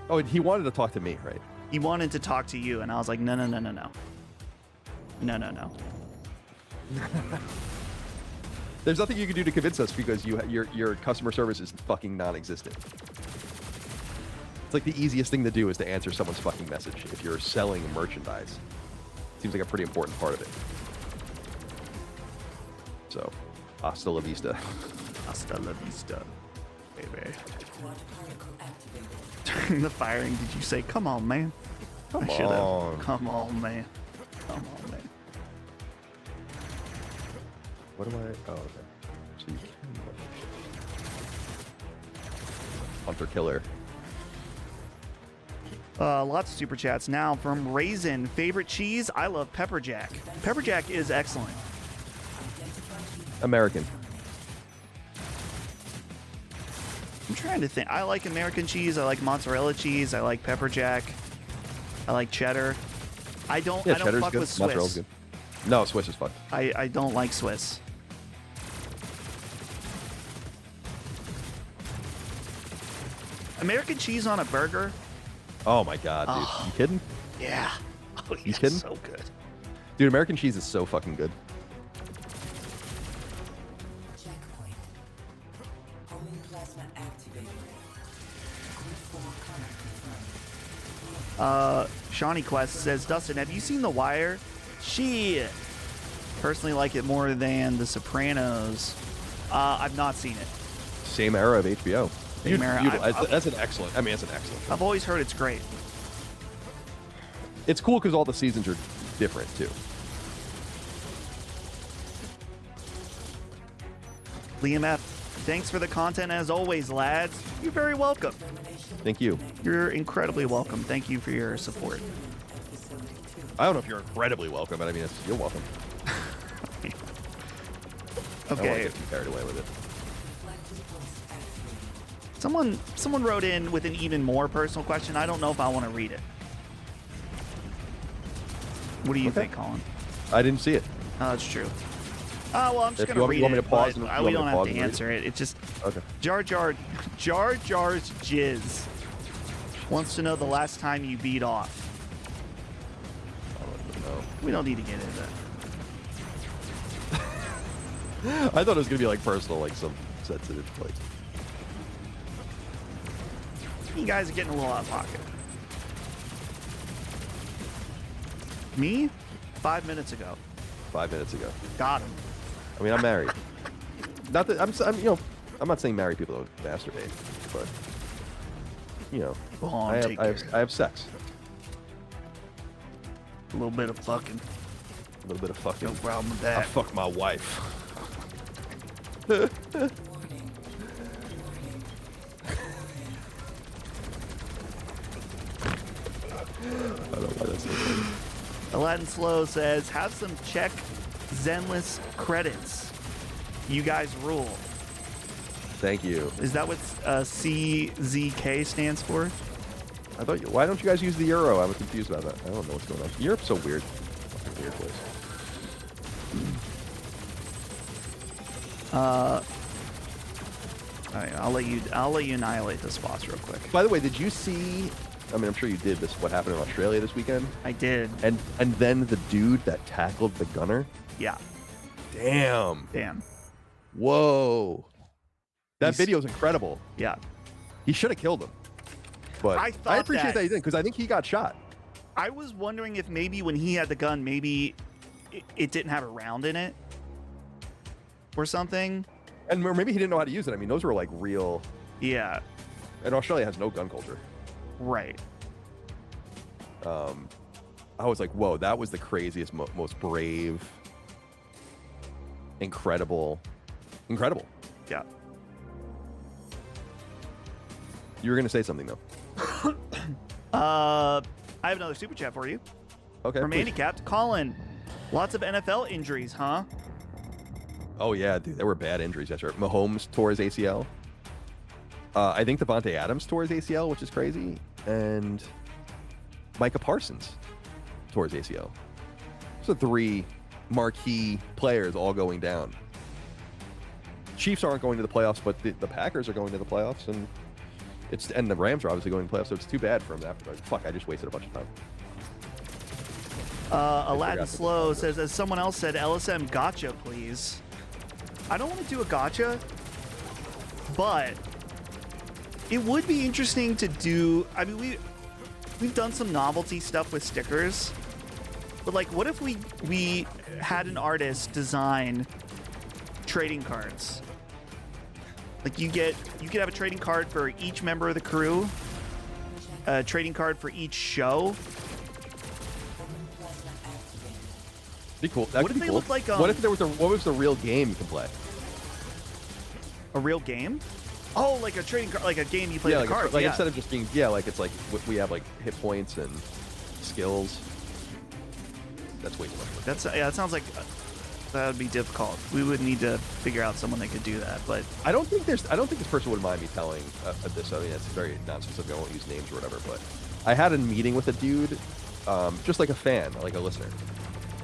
Oh, he wanted to talk to me, right? He wanted to talk to you, and I was like, no. There's nothing you can do to convince us because your customer service is fucking non-existent. It's like the easiest thing to do is to answer someone's fucking message if you're selling merchandise. Seems like a pretty important part of it. So, hasta la vista. Hasta la vista, baby. Quad particle activated. During the firing, did you say, "Come on, man"? Come I should on. have. Come on, man. Come on, man. What do I? Oh, okay. So you can. Hunter killer. Lots of super chats now from Raisin. Favorite cheese? I love pepper jack. Pepper jack is excellent. American. I'm trying to think. I like American cheese. I like mozzarella cheese. I like pepper jack. I like cheddar. I don't. Yeah, I don't cheddar's fuck good. with Swiss. Mozzarella's good. No, Swiss is fucked. I don't like Swiss. American cheese on a burger? Oh my god, dude. Oh. You kidding? Yeah. Oh, You kidding? So good. Dude, American cheese is so fucking good. Checkpoint. Homing plasma activated. Grid 4 connect confirmed. Shawnee Quest says, Dustin, have you seen The Wire? Shit. Personally like it more than The Sopranos. I've not seen it. Same era of HBO. Same era. That's an excellent. I mean, it's an excellent. I've always heard it's great. It's cool because all the seasons are different too. Liam F., thanks for the content as always, lads. You're very welcome. Thank you. You're incredibly welcome. Thank you for your support. I don't know if you're incredibly welcome, but I mean, you're welcome. I don't want to Okay. get too carried away with it. Someone wrote in with an even more personal question. I don't know if I want to read it. What do you Okay. think, Colin? I didn't see it. Oh, that's true. Oh, well, I'm just If going you to want- read you want me it, to pause but and- you we want me don't to have pause to and read it? answer it. It just, Okay. Jar Jar's Jizz wants to know the last time you beat off. I don't know. We don't need to get into that. I thought it was gonna be like personal, like some sensitive, like. You guys are getting a little out of pocket. Me? 5 minutes ago. 5 minutes ago. Got him. I mean, I'm married. Not that I'm, you know, I'm not saying married people don't masturbate, but you know, Go on, take care. I have sex. A little bit of fucking. A little bit of fucking. No problem with I that. fuck my wife. Warning. I don't know why that's so funny. Aladdin Slow says, have some check Zenless credits. You guys rule. Thank you. Is that what CZK stands for? I thought. Why don't you guys use the euro? I was confused about that. I don't know what's going on. Europe's so weird. Fucking weird place. All right, I'll let you annihilate the spots real quick. By the way, did you see? I mean, I'm sure you did. This what happened in Australia this weekend, I did. and then the dude that tackled the gunner. Yeah. Damn. Damn. Whoa. That He's- video's incredible. Yeah. He should have killed him. But I thought appreciate that he didn't, because I think he got shot. I was wondering if maybe when he had the gun, maybe it didn't have a round in it or something. And maybe he didn't know how to use it. I mean, those were like real. Yeah. And Australia has no gun culture. Right. I was like, whoa, that was the craziest, most brave, incredible. Yeah. You were going to say something, though. I have another super chat for you Okay. from please. Handicapped. Colin, lots of NFL injuries, huh? Oh, yeah, dude. There were bad injuries. That's right. Mahomes tore his ACL. I think Devontae Adams tore his ACL, which is crazy. And Micah Parsons tore his ACL. So 3 marquee players all going down. Chiefs aren't going to the playoffs, but the Packers are going to the playoffs, and the Rams are obviously going to the playoffs, so it's too bad for them. Fuck, I just wasted a bunch of time. Aladdin forgot to- Slow says, as someone else said, LSM gotcha, please. I don't want to do a gotcha, but it would be interesting to do. I mean, we've done some novelty stuff with stickers, but like, what if we had an artist design trading cards. Like you could have a trading card for each member of the crew, a trading card for each show. Be cool. That What could if be they cool. look like, what if there was what was the real game you can play? A real game? Oh, like a trading card, like a game you play Yeah, with like, cards. like yeah. instead of just being like it's like we have like hit points and skills. That's way too much work. That sounds like that would be difficult. We would need to figure out someone that could do that. But I don't think this person would mind me telling this. I mean, it's very non-specific. I won't use names or whatever. But I had a meeting with a dude, just like a fan, like a listener.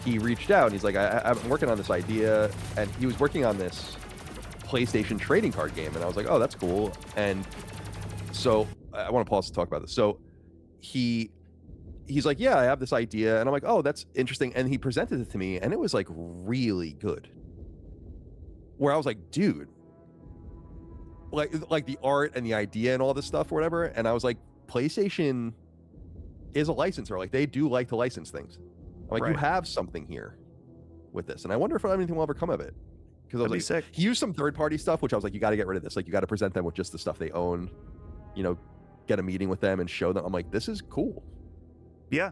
He reached out and he's like, I'm working on this idea, and he was working on this PlayStation trading card game, and I was like, oh, that's cool. And so I want to pause to talk about this. So he's like, yeah, I have this idea, and I'm like, oh, that's interesting. And he presented it to me, and it was like really good. Where I was like, dude, like the art and the idea and all this stuff or whatever. And I was like, PlayStation is a licensor. Like they do like to license things. I'm like, Right. you have something here with this, and I wonder if anything will ever come of it. Because I was That'd be like, sick. he used some third-party stuff, which I was like, you got to get rid of this. Like, you got to present them with just the stuff they own. You know, get a meeting with them and show them. I'm like, this is cool. yeah,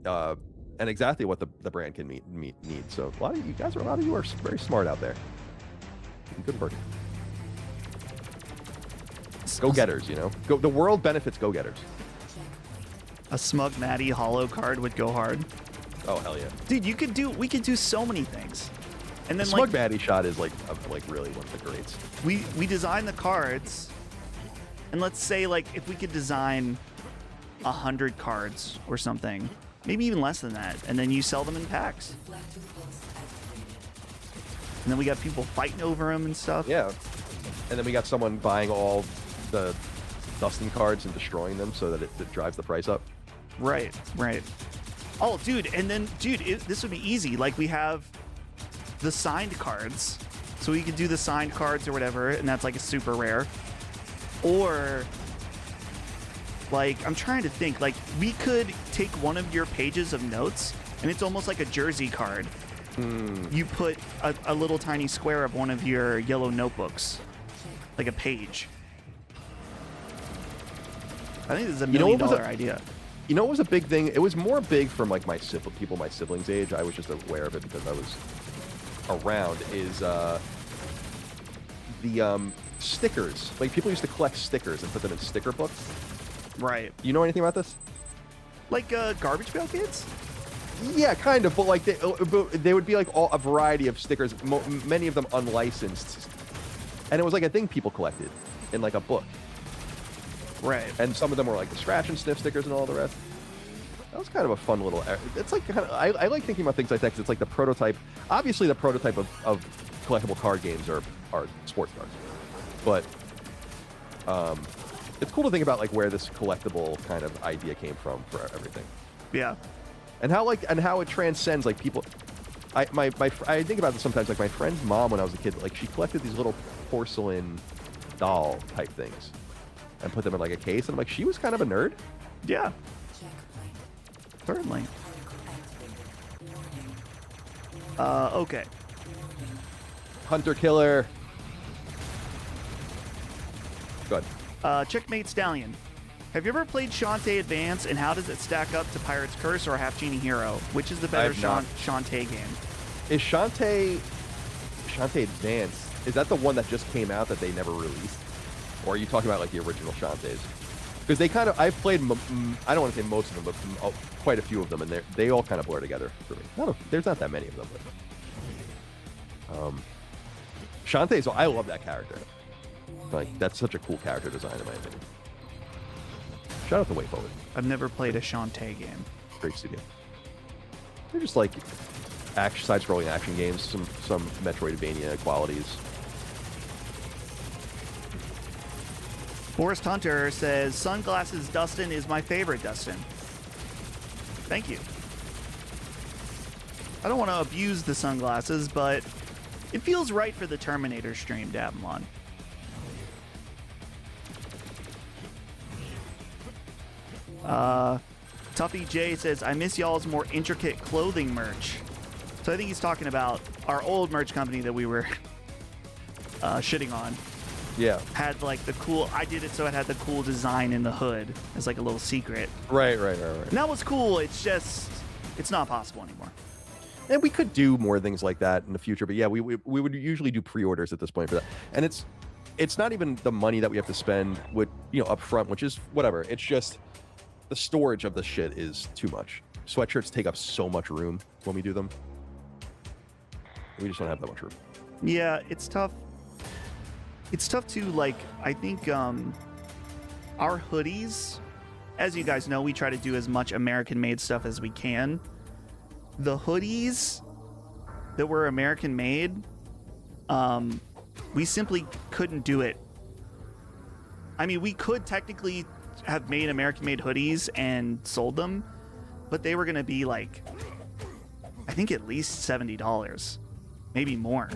And exactly what the brand can need. So a lot of you are very smart out there. Good work. Go-getters, you know. The world benefits go-getters. a Smug Maddie hollow card would go hard. Oh hell yeah! Dude, we could do so many things. And The then Smug like Baddie shot is like really one of the greats. we design the cards, and let's say like if we could design 100 cards or something, maybe even less than that, and then you sell them in packs. And then we got people fighting over them and stuff. Yeah, and then we got someone buying all the Dustin cards and destroying them so that it drives the price up. Right. Oh, dude, and then this would be easy. Like we have the signed cards, so we could do the signed cards or whatever, and that's like a super rare. Or like I'm trying to think, like we could take one of your pages of notes, and it's almost like a jersey card. You put a little tiny square of one of your yellow notebooks, like a page. I think this is a $1 million idea. You know what was a big thing? It was more big from like my siblings' age. I was just aware of it because I was around. Is the stickers? Like people used to collect stickers and put them in sticker books. Right. You know anything about this? Like Garbage Pail Kids? Yeah, kind of. But like they would be like a variety of stickers, many of them unlicensed, and it was like a thing people collected in like a book. Right. And some of them were like the scratch and sniff stickers and all the rest. That was kind of a fun little. It's like kind of, I like thinking about things like that because it's like the prototype. Obviously, the prototype of collectible card games are sports cards, but it's cool to think about like where this collectible kind of idea came from for everything. Yeah. And how it transcends like people. I think about this sometimes. Like my friend's mom when I was a kid, like she collected these little porcelain doll type things and put them in like a case. And I'm like, she was kind of a nerd. Yeah. Certainly. Okay. Hunter killer. Good. Checkmate Stallion. Have you ever played Shantae Advance, and how does it stack up to Pirate's Curse or Half Genie Hero? Which is the better have not. Shantae game? Is Shantae Advance? Is that the one that just came out that they never released, or are you talking about like the original Shantaes? Because they kind of, I've played, I don't want to say most of them, but quite a few of them, and they all kind of blur together for me. There's not that many of them, but Shantae's, I love that character. Like that's such a cool character design in my opinion. Shout out to Way Forward. I've never played a Shantae game. Great studio. They're just like side-scrolling action games, some Metroidvania qualities. Forrest Hunter says, Sunglasses Dustin is my favorite Dustin. Thank you. I don't want to abuse the sunglasses, but it feels right for the Terminator stream to have them on. Tuffy J says, I miss y'all's more intricate clothing merch. So I think he's talking about our old merch company that we were shitting on Yeah. had like the cool. I did it so it had the cool design in the hood as like a little secret. Right. And that was cool. It's just it's not possible anymore. And we could do more things like that in the future, but yeah, we would usually do pre-orders at this point for that. And it's not even the money that we have to spend with up front, which is whatever. It's just the storage of the shit is too much. Sweatshirts take up so much room when we do them. We just don't have that much room. Yeah, it's tough. It's tough to like. I think our hoodies, as you guys know, we try to do as much American-made stuff as we can. The hoodies that were American-made, we simply couldn't do it. I mean, we could technically have made American-made hoodies and sold them, but they were going to be like, I think at least $70, maybe more,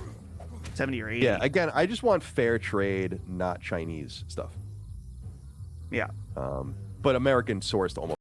70 or 80. Yeah, again, I just want fair trade, not Chinese stuff. Yeah. But American sourced almost.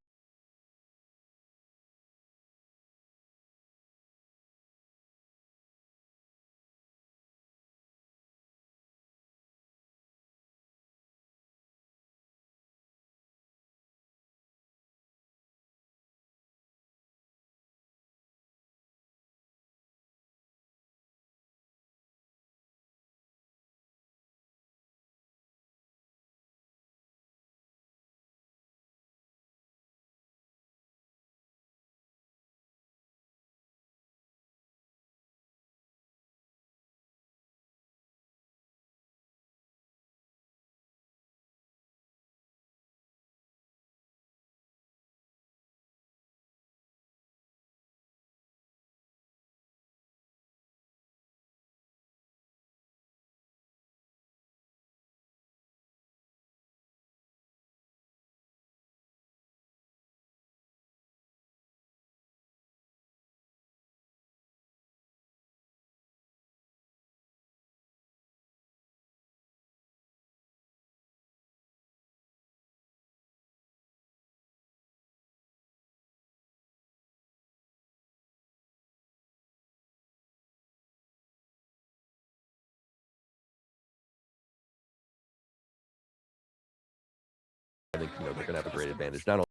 I think they're going to have a great advantage. Not only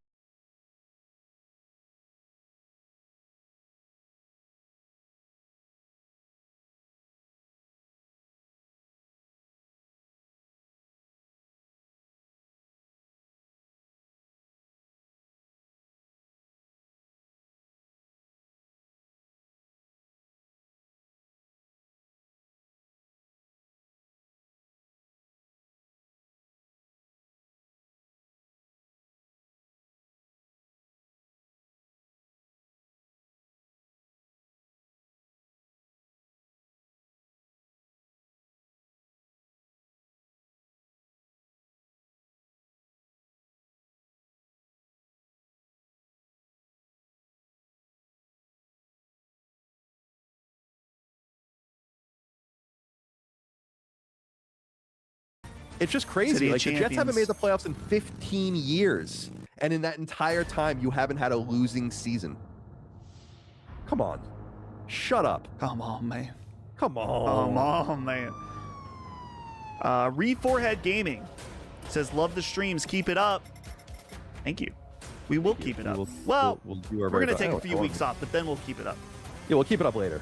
it's just crazy. City of Like the Jets haven't made Champions. the playoffs in 15 years, and in that entire time, you haven't had a losing season. Come on, shut up. Come on, man. Come on. Come on, man. Re4head Gaming says, love the streams. Keep it up. Thank you. We will keep it up. Well, we'll do our we're very going to best. take I a don't few know. weeks off, but then we'll keep it up. Yeah, we'll keep it up later.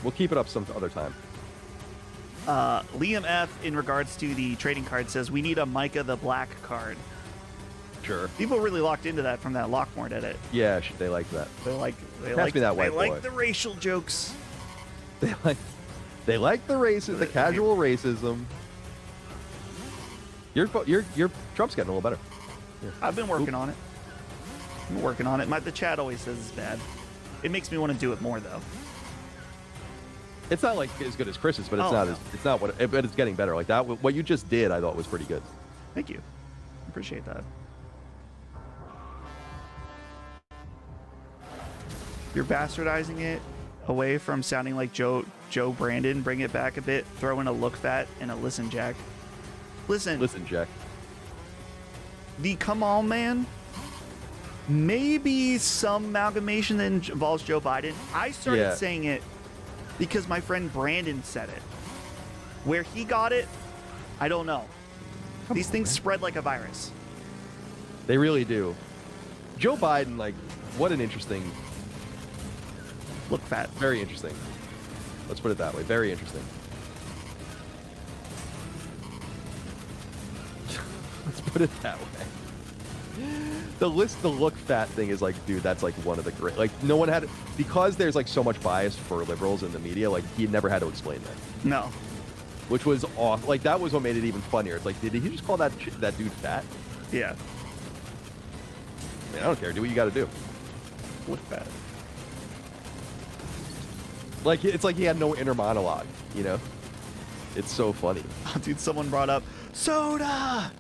We'll keep it up some other time. Liam F, in regards to the trading card, says, we need a Micah the Black card. Sure. People really locked into that from that Lockmort edit. Yeah, they like that. They like Pass me that white boy. the racial jokes. They like the racism, the casual racism. Your Trump's getting a little better. I've been working on it. The chat always says it's bad. It makes me want to do it more though. It's not like as good as Chris's, but it's Oh, not no. as it's not what but it's getting better. Like that, what you just did, I thought was pretty good. Thank you. Appreciate that. You're bastardizing it away from sounding like Joe Brandon. Bring it back a bit. Throw in a look fat and a listen, Jack. Listen, Jack. The come on, man. Maybe some amalgamation that involves Joe Biden. I started Yeah. saying it because my friend Brandon said it. Where he got it, I don't know. These things spread like a virus. They really do. Joe Biden, like, what an interesting, Look fat. very interesting. Let's put it that way. Very interesting. Let's put it that way. The look fat thing is like, dude, that's like one of the great, like, no one had, because there's like so much bias for liberals in the media, like, he never had to explain that. No. Which was off. Like, that was what made it even funnier. It's like, did he just call that dude fat? Yeah. I mean, I don't care. Do what you got to do. Look fat. Like, it's like he had no inner monologue, you know? It's so funny. Oh, dude, someone brought up soda.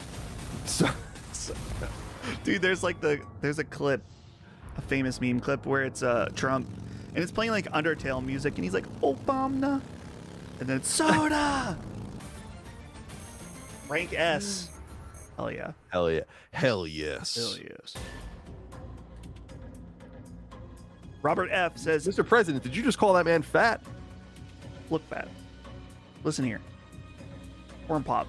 So, Dude, there's a clip, a famous meme clip where it's Trump, and it's playing like Undertale music, and he's like Obama, and then it's soda. Rank S. Hell yeah. hell yeah. Hell yes. Hell yes. Robert F says, Mr. President, did you just call that man fat? look fat. Listen here. Corn pop.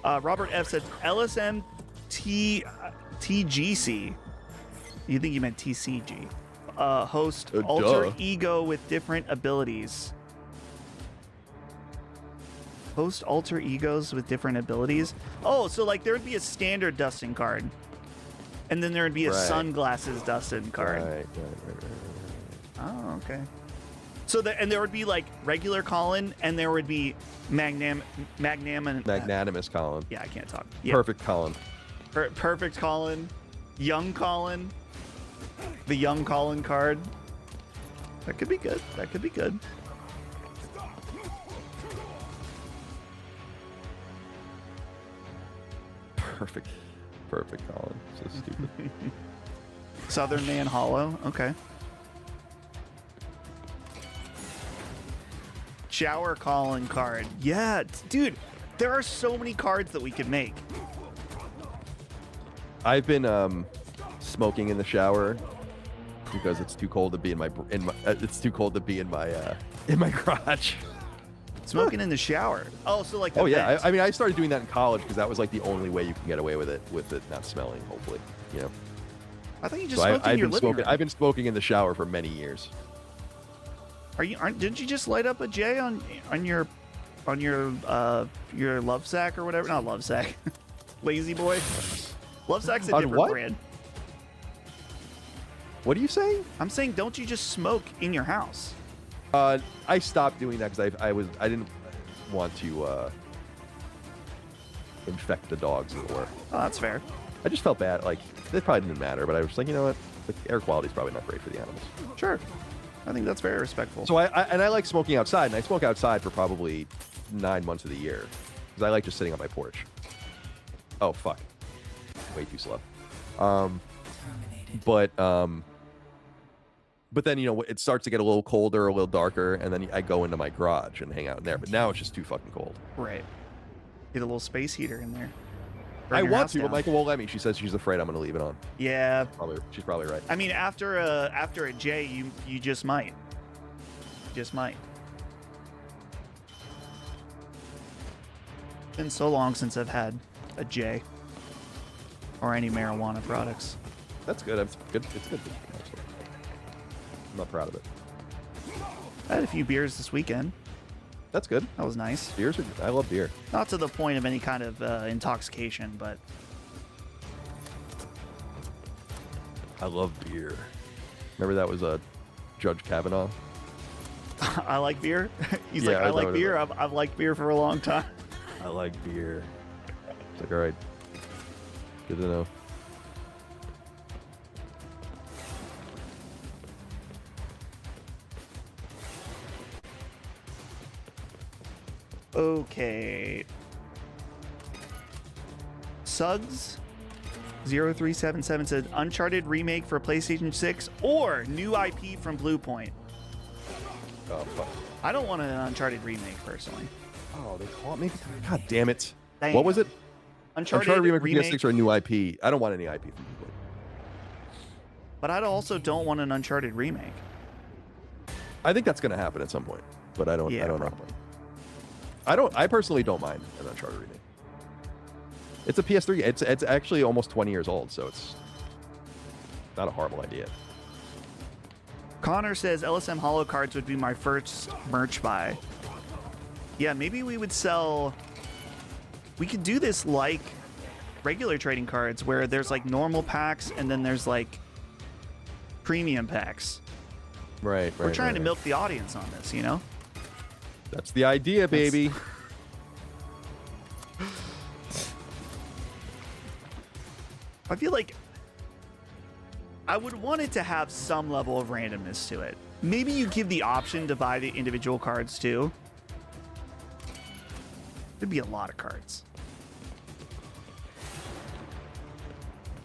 Robert F said LSM TGC. You think you meant TCG. Host alter duh. ego with different abilities. Host alter egos with different abilities. Oh, so like there would be a standard Dustin card. And then there would be a Right. sunglasses Dustin card. Right. Oh, okay. So there would be like regular Colin, and there would be Magnanimous Colin. yeah, I can't talk. Yeah, Perfect Colin. perfect Colin, young Colin, the young Colin card. That could be good. That could be good. Perfect Colin. So stupid. Southern Man Hollow. Okay. Shower Colin card. Yeah, dude. There are so many cards that we could make. I've been smoking in the shower because it's too cold to be in my it's too cold to be in my garage. Smoking in the shower. Oh, so like the Oh yeah, vent. I mean, I started doing that in college because that was like the only way you can get away with it not smelling. Hopefully, you know. I thought you just So smoked in I've your been living smoking. room. I've been smoking in the shower for many years. Didn't you just light up a J on your love sack or whatever? Not love sack. Lazy boy. Love sack's a On different what? brand. What are you saying? I'm saying, don't you just smoke in your house? I stopped doing that because I didn't want to infect the dogs as it were. Oh, that's fair. I just felt bad. Like, it probably didn't matter, but I was like, you know what? The air quality is probably not great for the animals. Sure. I think that's very respectful. So I like smoking outside, and I smoke outside for probably 9 months of the year because I like just sitting on my porch. Oh fuck, way too slow. But then, you know, it starts to get a little colder, a little darker, and then I go into my garage and hang out in there. But now it's just too fucking cold. Right. Get a little space heater in there. I Burn your want house to, but down. Michael won't let me. She says she's afraid I'm going to leave it on. Yeah. She's probably right. I mean, after a J, you just might. Just might. It's been so long since I've had a J or any marijuana products. That's good. It's good. It's good. Actually. I'm not proud of it. I had a few beers this weekend. That's good. That was nice. Beers are good. I love beer. Not to the point of any kind of intoxication, but I love beer. Remember that was Judge Kavanaugh? I like beer. He's Yeah, like, I I know like what it beer. is. I've liked beer for a long time. I like beer. It's like, all right. Good to know. Okay. Suggs 0377 said Uncharted remake for PlayStation 6 or new IP from Bluepoint. Oh, fuck. I don't want an Uncharted remake personally. Oh, they call it maybe. God damn it. Dang. What was it? Uncharted remake for remake, PS6 or a new IP? I don't want any IP from people. but I also don't want an Uncharted remake. I think that's going to happen at some point, but I don't. Yeah, I don't know. probably. I personally don't mind an Uncharted remake. It's a PS3. It's actually almost 20 years old, so it's not a horrible idea. Connor says LSM Hollow cards would be my first merch buy. Yeah, maybe we would sell. We could do this like regular trading cards, where there's like normal packs and then there's like premium packs. Right. We're trying to milk the audience on this, you know? That's the idea, baby. I feel like I would want it to have some level of randomness to it. Maybe you give the option to buy the individual cards too. It'd be a lot of cards.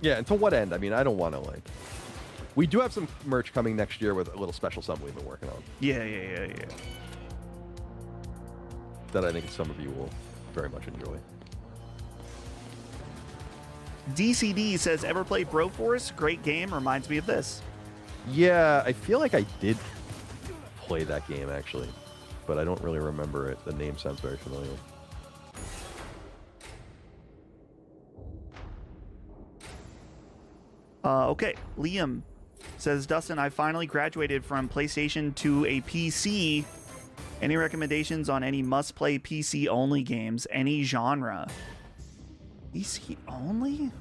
Yeah, and to what end? I mean, I don't want to like. We do have some merch coming next year with a little special something we've been working on. Yeah. That I think some of you will very much enjoy. DCD says, ever play Broforce? Great game. Reminds me of this. Yeah, I feel like I did play that game actually, but I don't really remember it. The name sounds very familiar. Okay, Liam says, Dustin, I finally graduated from PlayStation to a PC. Any recommendations on any must-play PC-only games? Any genre? PC only?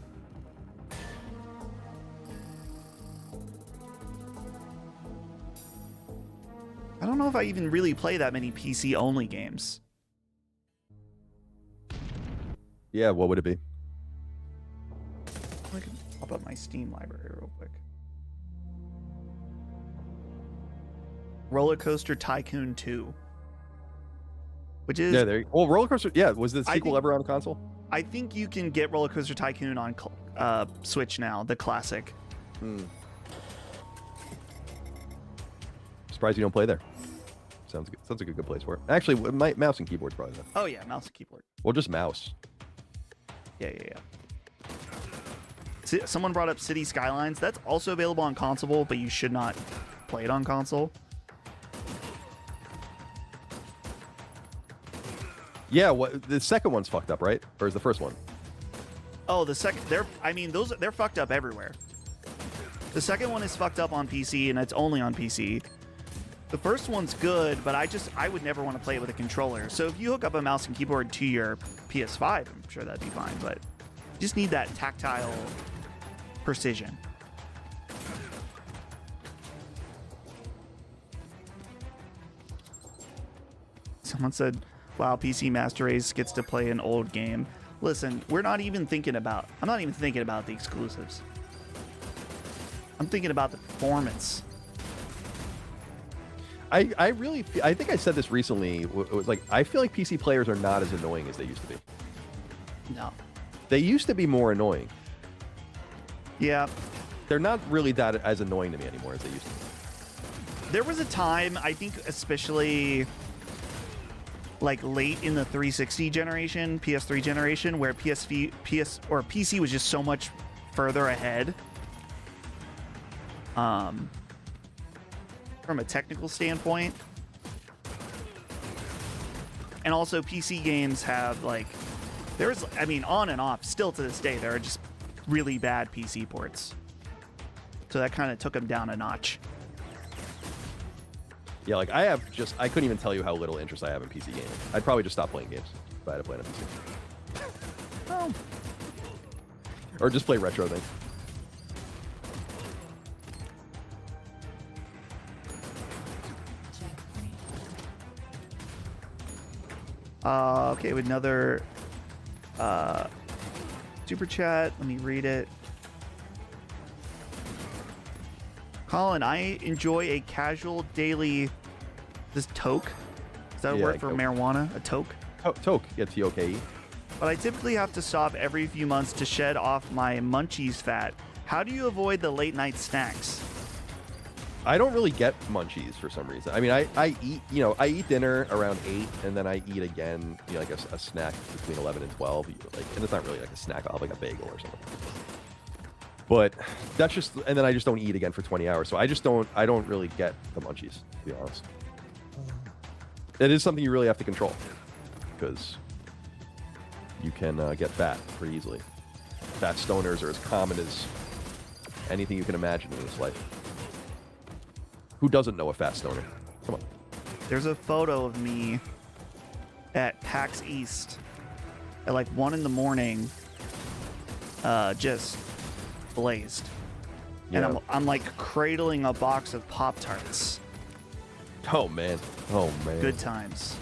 I don't know if I even really play that many PC-only games. Yeah, what would it be? I can pop up my Steam library real quick. Roller Coaster Tycoon 2. Which is... Yeah, there you go. Well, Roller Coaster... Yeah, was the sequel think- ever on console? I think you can get Roller Coaster Tycoon on Switch now, the classic. Surprised you don't play there. Sounds good. Sounds like a good place for it. Actually, my mouse and keyboard's probably there. Oh, yeah, mouse and keyboard. Well, just mouse. Yeah. Someone brought up City Skylines. That's also available on console, but you should not play it on console. Yeah, what the second one's fucked up, right? Or is the first one? Oh, the second... they're fucked up everywhere. The second one is fucked up on PC, and it's only on PC. The first one's good, but I would never want to play it with a controller. So if you hook up a mouse and keyboard to your PS5, I'm sure that'd be fine, but you just need that tactile precision. Someone said, wow, PC Master Race gets to play an old game. Listen, I'm not even thinking about the exclusives. I'm thinking about the performance. I think I said this recently. It was like, I feel like PC players are not as annoying as they used to be. No. They used to be more annoying. Yeah. They're not really that as annoying to me anymore as they used to be. There was a time, I think especially like late in the 360 generation, PS3 generation, where PC was just so much further ahead. From a technical standpoint. And also PC games have on and off, still to this day, there are just really bad PC ports. So that kind of took them down a notch. Yeah, like I couldn't even tell you how little interest I have in PC gaming. I'd probably just stop playing games if I had to play on a PC. Oh. Or just play retro things. Okay, with another super chat. Let me read it. Colin, I enjoy a casual daily... This toke? Is that a word for marijuana? A toke? Toke. Yeah, T-O-K-E. But I typically have to stop every few months to shed off my munchies fat. How do you avoid the late night snacks? I don't really get munchies for some reason. I mean, I eat dinner around 8, and then I eat again, like a snack between 11 and 12. And it's not really like a snack. I'll have like a bagel or something. But that's just, and then I just don't eat again for 20 hours. So I don't really get the munchies, to be honest. It is something you really have to control. because you can get fat pretty easily. Fat stoners are as common as anything you can imagine in this life. Who doesn't know a fat stoner? Come on. There's a photo of me at PAX East at like 1 in the morning, just blazed. Yeah. And I'm like cradling a box of Pop-Tarts. Oh man. Oh man. Good times.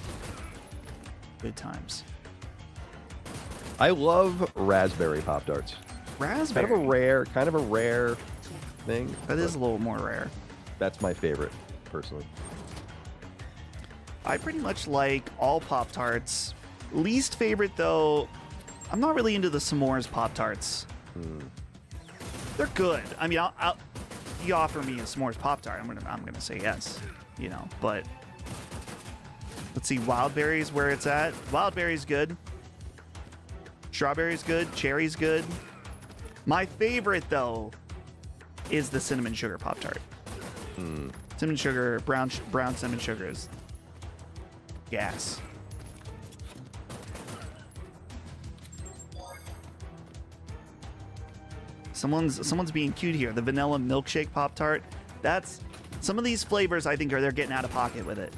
Good times. I love raspberry Pop-Tarts. Raspberry. Kind of a rare thing. That is but a little more rare. That's my favorite, personally. I pretty much like all Pop-Tarts. Least favorite, though, I'm not really into the s'mores Pop-Tarts. They're good. I mean, you offer me a s'mores Pop-Tart, I'm gonna say yes, you know. But let's see, wild berries where it's at. Wild berries good. Strawberry's good. Cherry's good. My favorite though is the cinnamon sugar Pop-Tart. Cinnamon sugar, brown cinnamon sugar is gas. Someone's being cute here. The vanilla milkshake Pop-Tart. That's some of these flavors I think they're getting out of pocket with it.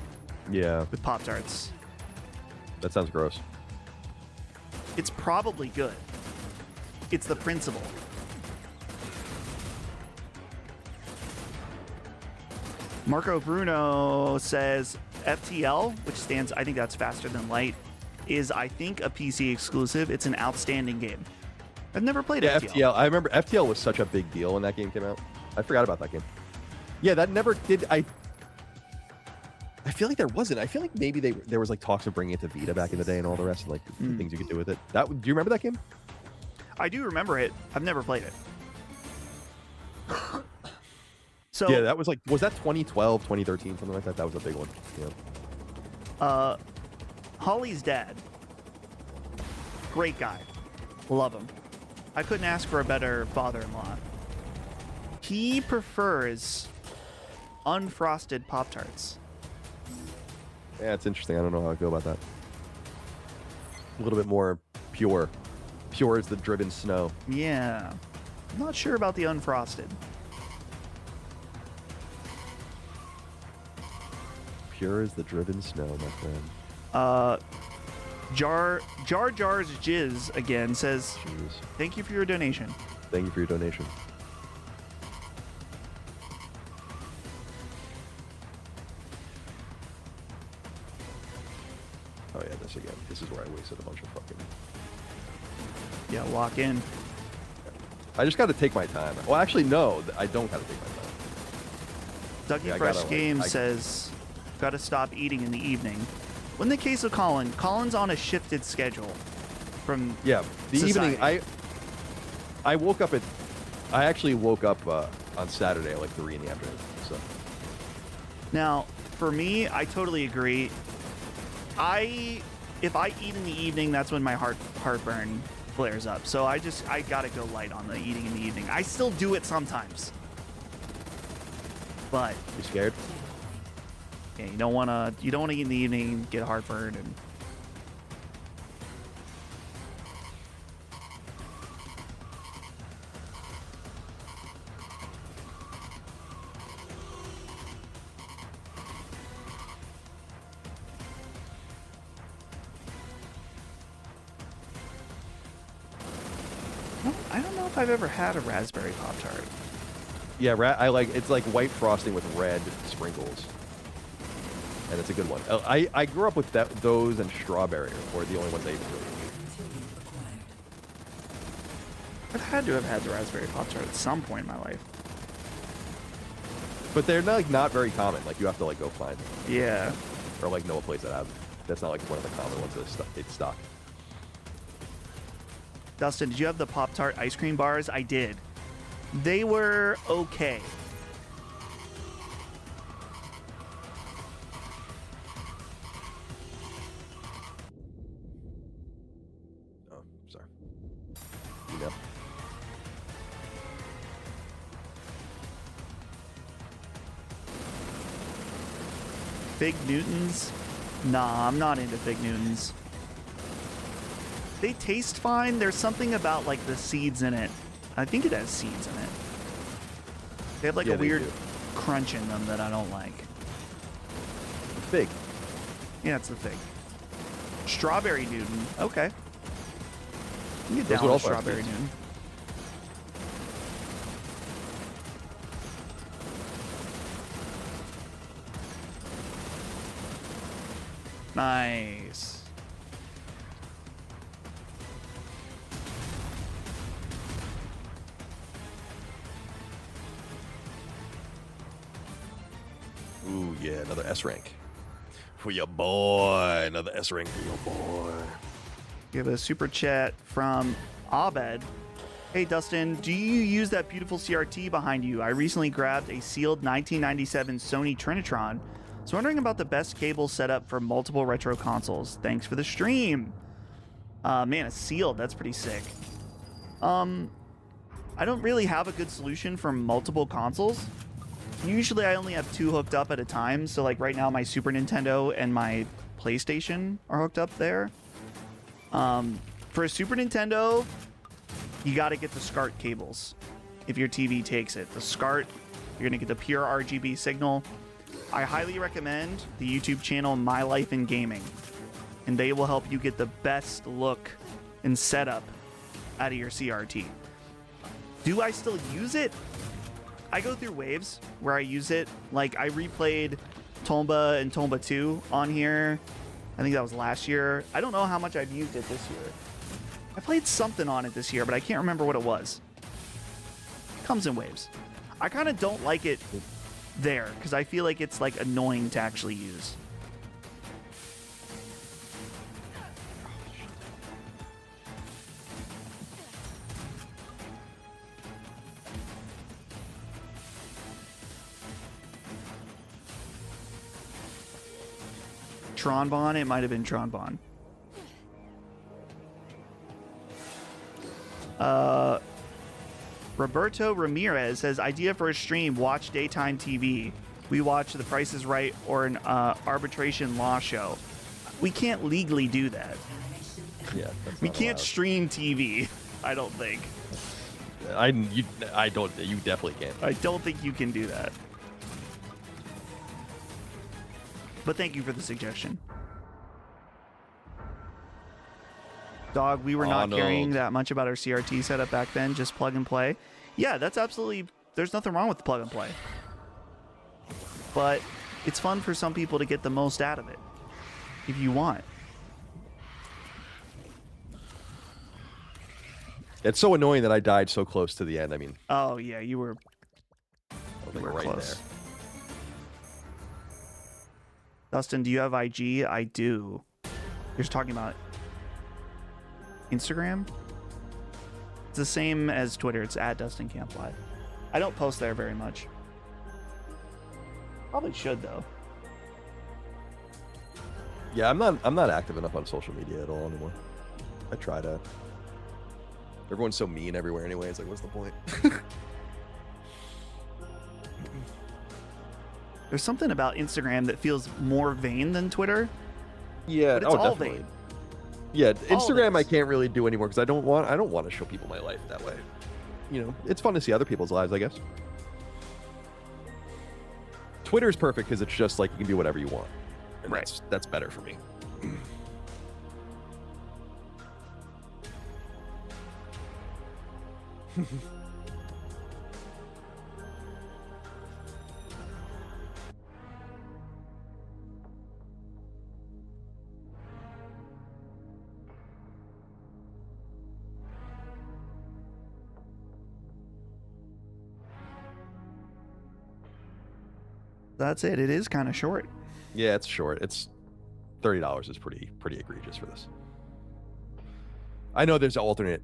Yeah. With Pop-Tarts. That sounds gross. It's probably good. It's the principle. Marco Bruno says FTL, which stands, I think that's faster than light, is I think a PC exclusive. It's an outstanding game. I've never played Yeah, FTL. FTL. I remember FTL was such a big deal when that game came out. I forgot about that game. Yeah, that never did. I feel like there wasn't. I feel like maybe there was like talks of bringing it to Vita back in the day and all the rest, and like the things you could do with it. Do you remember that game? I do remember it. I've never played it. So Yeah, that was like, was that 2012, 2013, something like that? That was a big one. Yeah. Holly's dad, great guy, love him. I couldn't ask for a better father-in-law. He prefers unfrosted Pop-Tarts. Yeah, it's interesting. I don't know how I go about that. A little bit more pure. Pure as the driven snow. Yeah, I'm not sure about the unfrosted. Pure as the driven snow, my friend. Jar Jar's Jizz again says, Jeez. thank you for your donation. Thank you for your donation. Oh yeah, this again. This is where I wasted a bunch of fucking... Yeah, lock in. I just got to take my time. Well, actually, no. I don't got to take my time. Dougie Yeah, I Fresh gotta, like, Game says, gotta stop eating in the evening. Well, in the case of Colin's on a shifted schedule from Yeah, the society. evening. I woke up at... I actually woke up on Saturday at like 3 in the afternoon. So Now, for me, I totally agree. If I eat in the evening, that's when my heartburn flares up. So I gotta go light on the eating in the evening. I still do it sometimes, but you scared? yeah, you don't wanna eat in the evening, get heartburn, and I don't know if I've ever had a raspberry Pop-Tart. Yeah, I like it's like white frosting with red sprinkles, and it's a good one. I grew up with those and strawberry were the only ones I even really ate. I've had to have had the raspberry Pop-Tart at some point in my life. But they're not very common. Like you have to like go find them, Yeah. or like know a place that have. That's not like one of the common ones that's stock. Dustin, did you have the Pop-Tart ice cream bars? I did. They were okay. Oh, sorry. You know. Fig Newtons? Nah, I'm not into Fig Newtons. They taste fine. There's something about like the seeds in it. I think it has seeds in it. They have like Yeah, a they weird do. crunch in them that I don't like. Fig. Yeah, it's the fig. Strawberry Newton. Okay. You can get Those down would with also have strawberry seeds. Newton. Nice. Ooh, yeah, another S rank. For your boy. Another S rank for your boy. We have a super chat from Abed. Hey Dustin, do you use that beautiful CRT behind you? I recently grabbed a sealed 1997 Sony Trinitron. Was wondering about the best cable setup for multiple retro consoles. Thanks for the stream. Man, a sealed, that's pretty sick. I don't really have a good solution for multiple consoles. Usually I only have two hooked up at a time. So like right now my Super Nintendo and my PlayStation are hooked up there. For a Super Nintendo, you got to get the SCART cables. If your TV takes it, the SCART, you're gonna get the pure RGB signal. I highly recommend the YouTube channel My Life in Gaming, and they will help you get the best look and setup out of your CRT. Do I still use it? I go through waves where I use it. Like I replayed Tomba and Tomba 2 on here. I think that was last year. I don't know how much I've used it this year. I played something on it this year, but I can't remember what it was. Comes in waves. I kind of don't like it there because I feel like it's like annoying to actually use. Tronbon? It might have been Tronbon. Roberto Ramirez says, idea for a stream, watch daytime TV. We watch The Price is Right or an arbitration law show. We can't legally do that. Yeah, that's We not can't allowed. stream TV, I don't think. I don't. You definitely can't. I don't think you can do that. But thank you for the suggestion. Dog, we were not Arnold. caring that much about our CRT setup back then, just plug and play. Yeah, that's absolutely, there's nothing wrong with plug and play. But it's fun for some people to get the most out of it, if you want. It's so annoying that I died so close to the end. I mean, Oh yeah, you were I was like were right close. there. Dustin, do you have IG? I do. You're just talking about Instagram? It's the same as Twitter. It's at Dustin Camp Live. I don't post there very much. Probably should though. Yeah, I'm not active enough on social media at all anymore. I try to. Everyone's so mean everywhere anyway. It's like, what's the point? There's something about Instagram that feels more vain than Twitter. Yeah, But it's all definitely. vain. Yeah, All Instagram I this. can't really do anymore because I don't want to show people my life that way. You know, it's fun to see other people's lives, I guess. Twitter's perfect because it's just like you can do whatever you want. And Right. that's better for me. That's it. It is kind of short. Yeah, it's short. It's $30 is pretty egregious for this. I know there's alternate,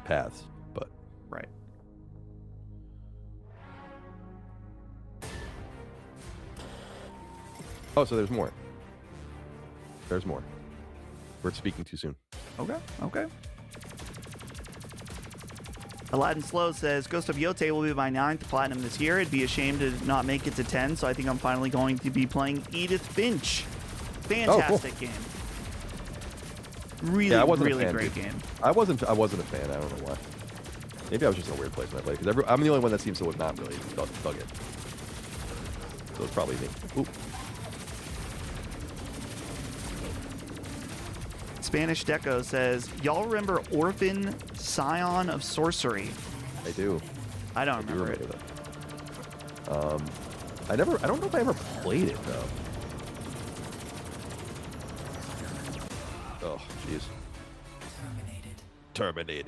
paths, but Right. oh, so there's more. There's more. We're speaking too soon. Okay. Okay. Aladdin Slow says, Ghost of Yote will be my 9th platinum this year. It'd be a shame to not make it to 10, so I think I'm finally going to be playing Edith Finch. Fantastic game. Really, I wasn't a really fan, great dude. game. I wasn't a fan. I don't know why. Maybe I was just in a weird place when I played. Because I'm the only one that seems to have not really dug it. So it's probably me. Oop. Spanish Deco says, y'all remember Orphan Scion of Sorcery? I do. I don't I do remember it. remember that. I don't know if I ever played it though. Oh, jeez. Terminated.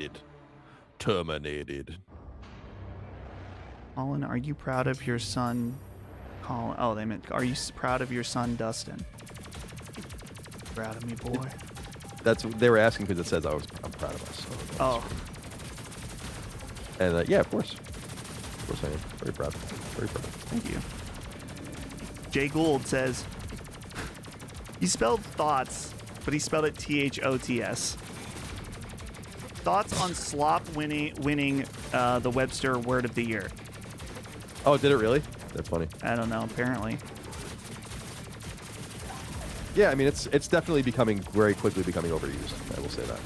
Colin, are you proud of your son, Colin? Oh, they meant, are you proud of your son, Dustin? Proud of me, boy. They were asking because it says I'm proud of us. Oh, And yeah, of course. Of course I am. Very proud. Very proud. thank you. Jay Gould says, he spelled thoughts, but he spelled it THOTS. Thoughts on Slop winning the Webster Word of the Year? Oh, did it really? That's funny. I don't know, apparently. Yeah, I mean it's definitely very quickly becoming overused. I will say that.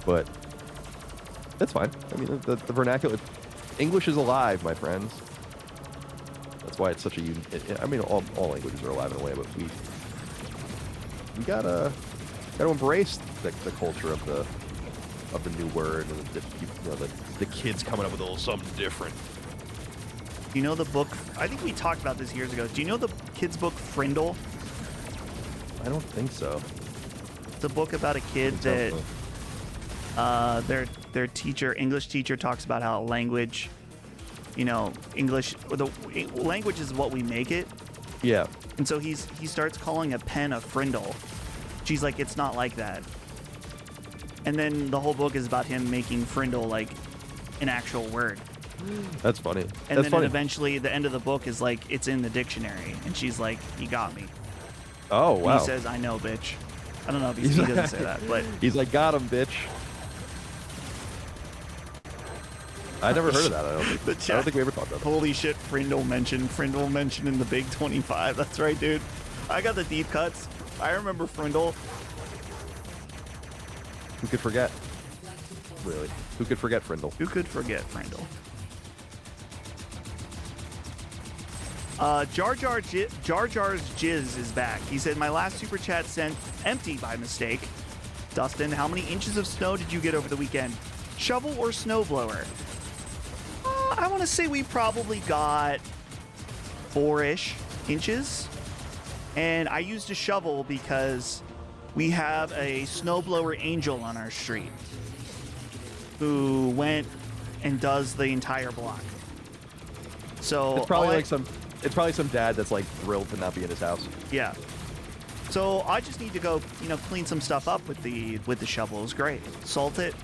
But that's fine. I mean the vernacular, English is alive, my friends. That's why it's such a I mean all languages are alive in a way, but we gotta embrace the culture of the new word and the kids coming up with a little something different. You know the book, I think we talked about this years ago. Do you know the kids' book Frindle? I don't think so. It's a book about a kid that their teacher, English teacher, talks about how language, English, language is what we make it. Yeah. And so he starts calling a pen a Frindle. She's like, it's not like that. And then the whole book is about him making Frindle like an actual word. That's funny. And That's then funny. eventually the end of the book is like, it's in the dictionary. And she's like, you got me. Oh, wow. And he says, I know, bitch. I don't know if he doesn't say that, but he's like, got him, bitch. I never heard of that. I don't think we ever talked about that. holy shit, Frindle mentioned in the Big 25. That's right, dude. I got the deep cuts. I remember Frindle. Who could forget? Really? Who could forget Frindle? Who could forget Frindle? Jar Jar's Jizz is back. He said, my last super chat sent empty by mistake. Dustin, how many inches of snow did you get over the weekend? Shovel or snowblower? I want to say we probably got 4-ish inches. And I used a shovel because we have a snowblower angel on our street who went and does the entire block. So It's probably some dad that's like thrilled to not be in his house. Yeah. So I just need to go, clean some stuff up with the shovel. It was great. Salt it.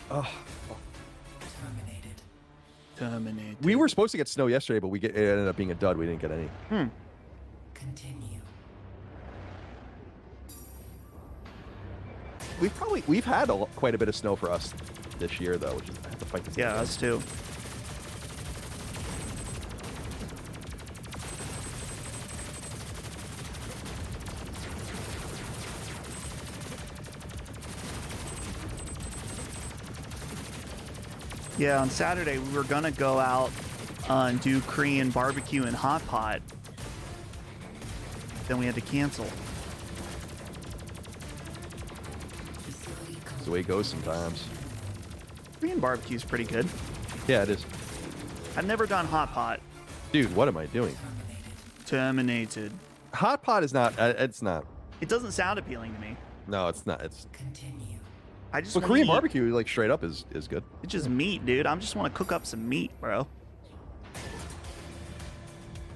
Oh. Terminated. We were supposed to get snow yesterday, but it ended up being a dud. We didn't get any. Continue. We've had quite a bit of snow for us this year, though, which is I have to fight this. Yeah, us too. Yeah, on Saturday we were gonna go out and do Korean barbecue and hot pot. Then we had to cancel. That's the way it goes sometimes. Korean barbecue's pretty good. Yeah, it is. I've never done hot pot. Dude, what am I doing? Terminated. Hot pot is not. It's not. It doesn't sound appealing to me. No, it's not. It's. Continue. I just But want Korean to eat. barbecue, like straight up, is good. It's just meat, dude. I just want to cook up some meat, bro.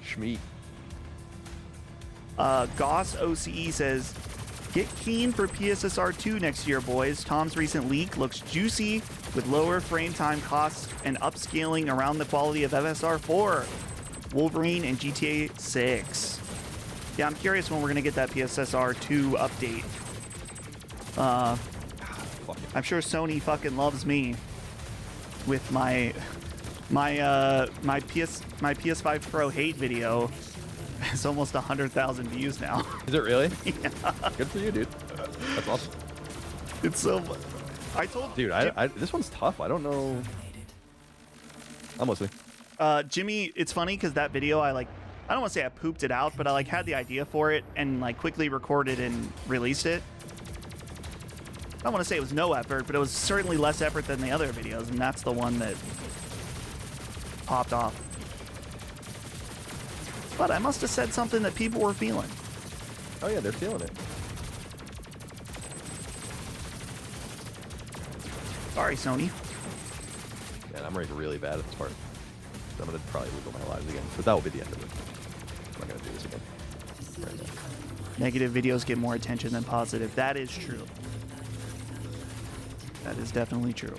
Schmeat. Goss OCE says, get keen for PSSR 2 next year, boys. Tom's recent leak looks juicy with lower frame time costs and upscaling around the quality of FSR 4, Wolverine, and GTA 6. Yeah, I'm curious when we're going to get that PSSR 2 update. I'm sure Sony fucking loves me with my PS5 Pro hate video. It's almost 100,000 views now. Is it really? Yeah. Good for you, dude. That's awesome. It's so. I told Dude, this one's tough. I don't know. I'm listening. Jimmy. It's funny because that video I don't want to say I pooped it out, but I had the idea for it and quickly recorded and released it. I don't want to say it was no effort, but it was certainly less effort than the other videos, and that's the one that popped off. But I must have said something that people were feeling. Oh yeah, they're feeling it. Sorry, Sony. Man, I'm rated really bad at this part. So I'm gonna probably lose all my lives again, but that will be the end of it. I'm not gonna do this again. Right now. Negative videos get more attention than positive. That is true. That is definitely true.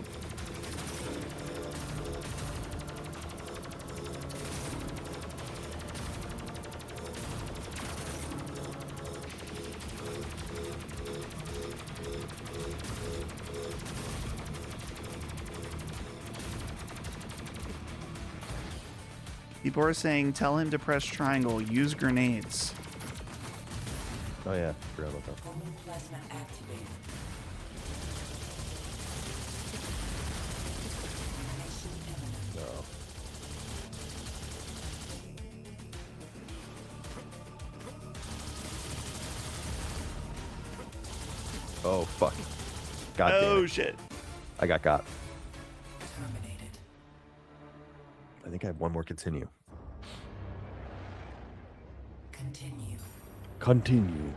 People are saying, tell him to press triangle, use grenades. Oh yeah, forgot about that. Plasma activated. No. Oh fuck. God damn Oh it. shit. I got. Terminated. I think I have one more continue. Continue.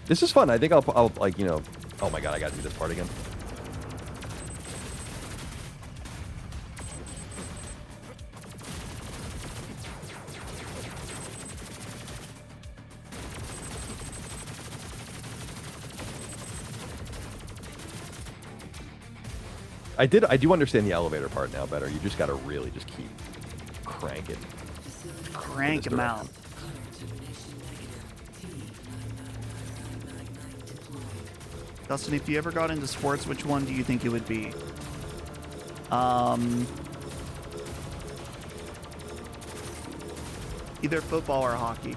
This is fun. I think I'll like, you know, oh my god, I gotta do this part again. I do understand the elevator part now better. You just gotta really just keep cranking. Crank him out. Dustin, if you ever got into sports, which one do you think it would be? Either football or hockey.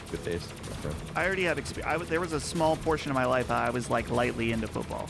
Good taste. Okay. I already have experience. There was a small portion of my life I was lightly into football.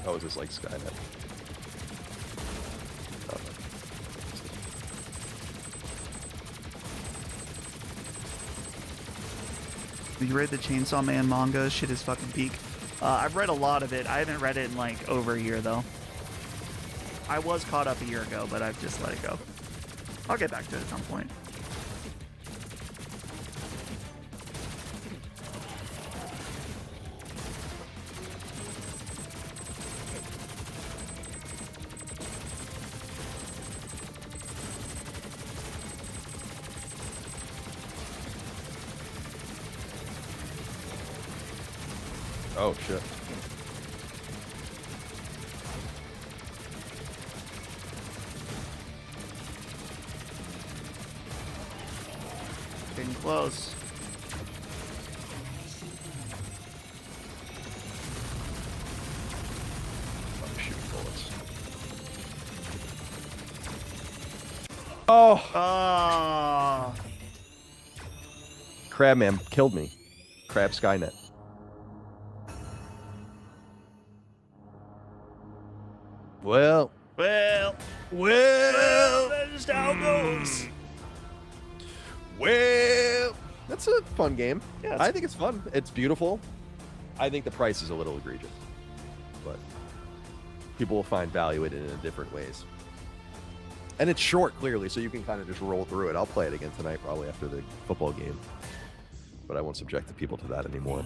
Oh, is this like Skynet? Oh. You read the Chainsaw Man manga? Shit is fucking peak. I've read a lot of it. I haven't read it in over a year though. I was caught up a year ago, but I've just let it go. I'll get back to it at some point. Oh shit. Getting close. I'm shooting bullets. Oh! Ah. Crabman killed me. Crab Skynet. Well, That's just how it goes. well, that's a fun game. Yeah, I think it's fun. It's beautiful. I think the price is a little egregious, but people will find value in it in different ways. And it's short, clearly, so you can kind of just roll through it. I'll play it again tonight, probably after the football game, but I won't subject the people to that anymore.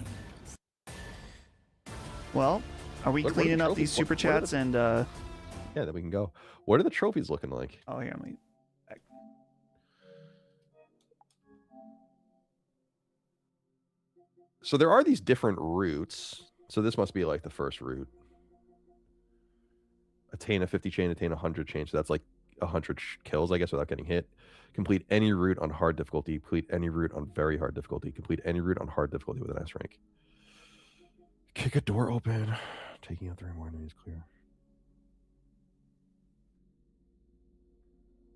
Well, are we Look, what are the cleaning up these trophies? super What are chats and Yeah, then we can go. What are the trophies looking like? Oh, here, let me. So there are these different routes. So this must be like the first route. Attain a 50 chain, attain a 100 chain. So that's like 100 kills, I guess, without getting hit. Complete any route on hard difficulty. Complete any route on very hard difficulty. Complete any route on hard difficulty with an S rank. Kick a door open. Taking out 3 more enemies clear.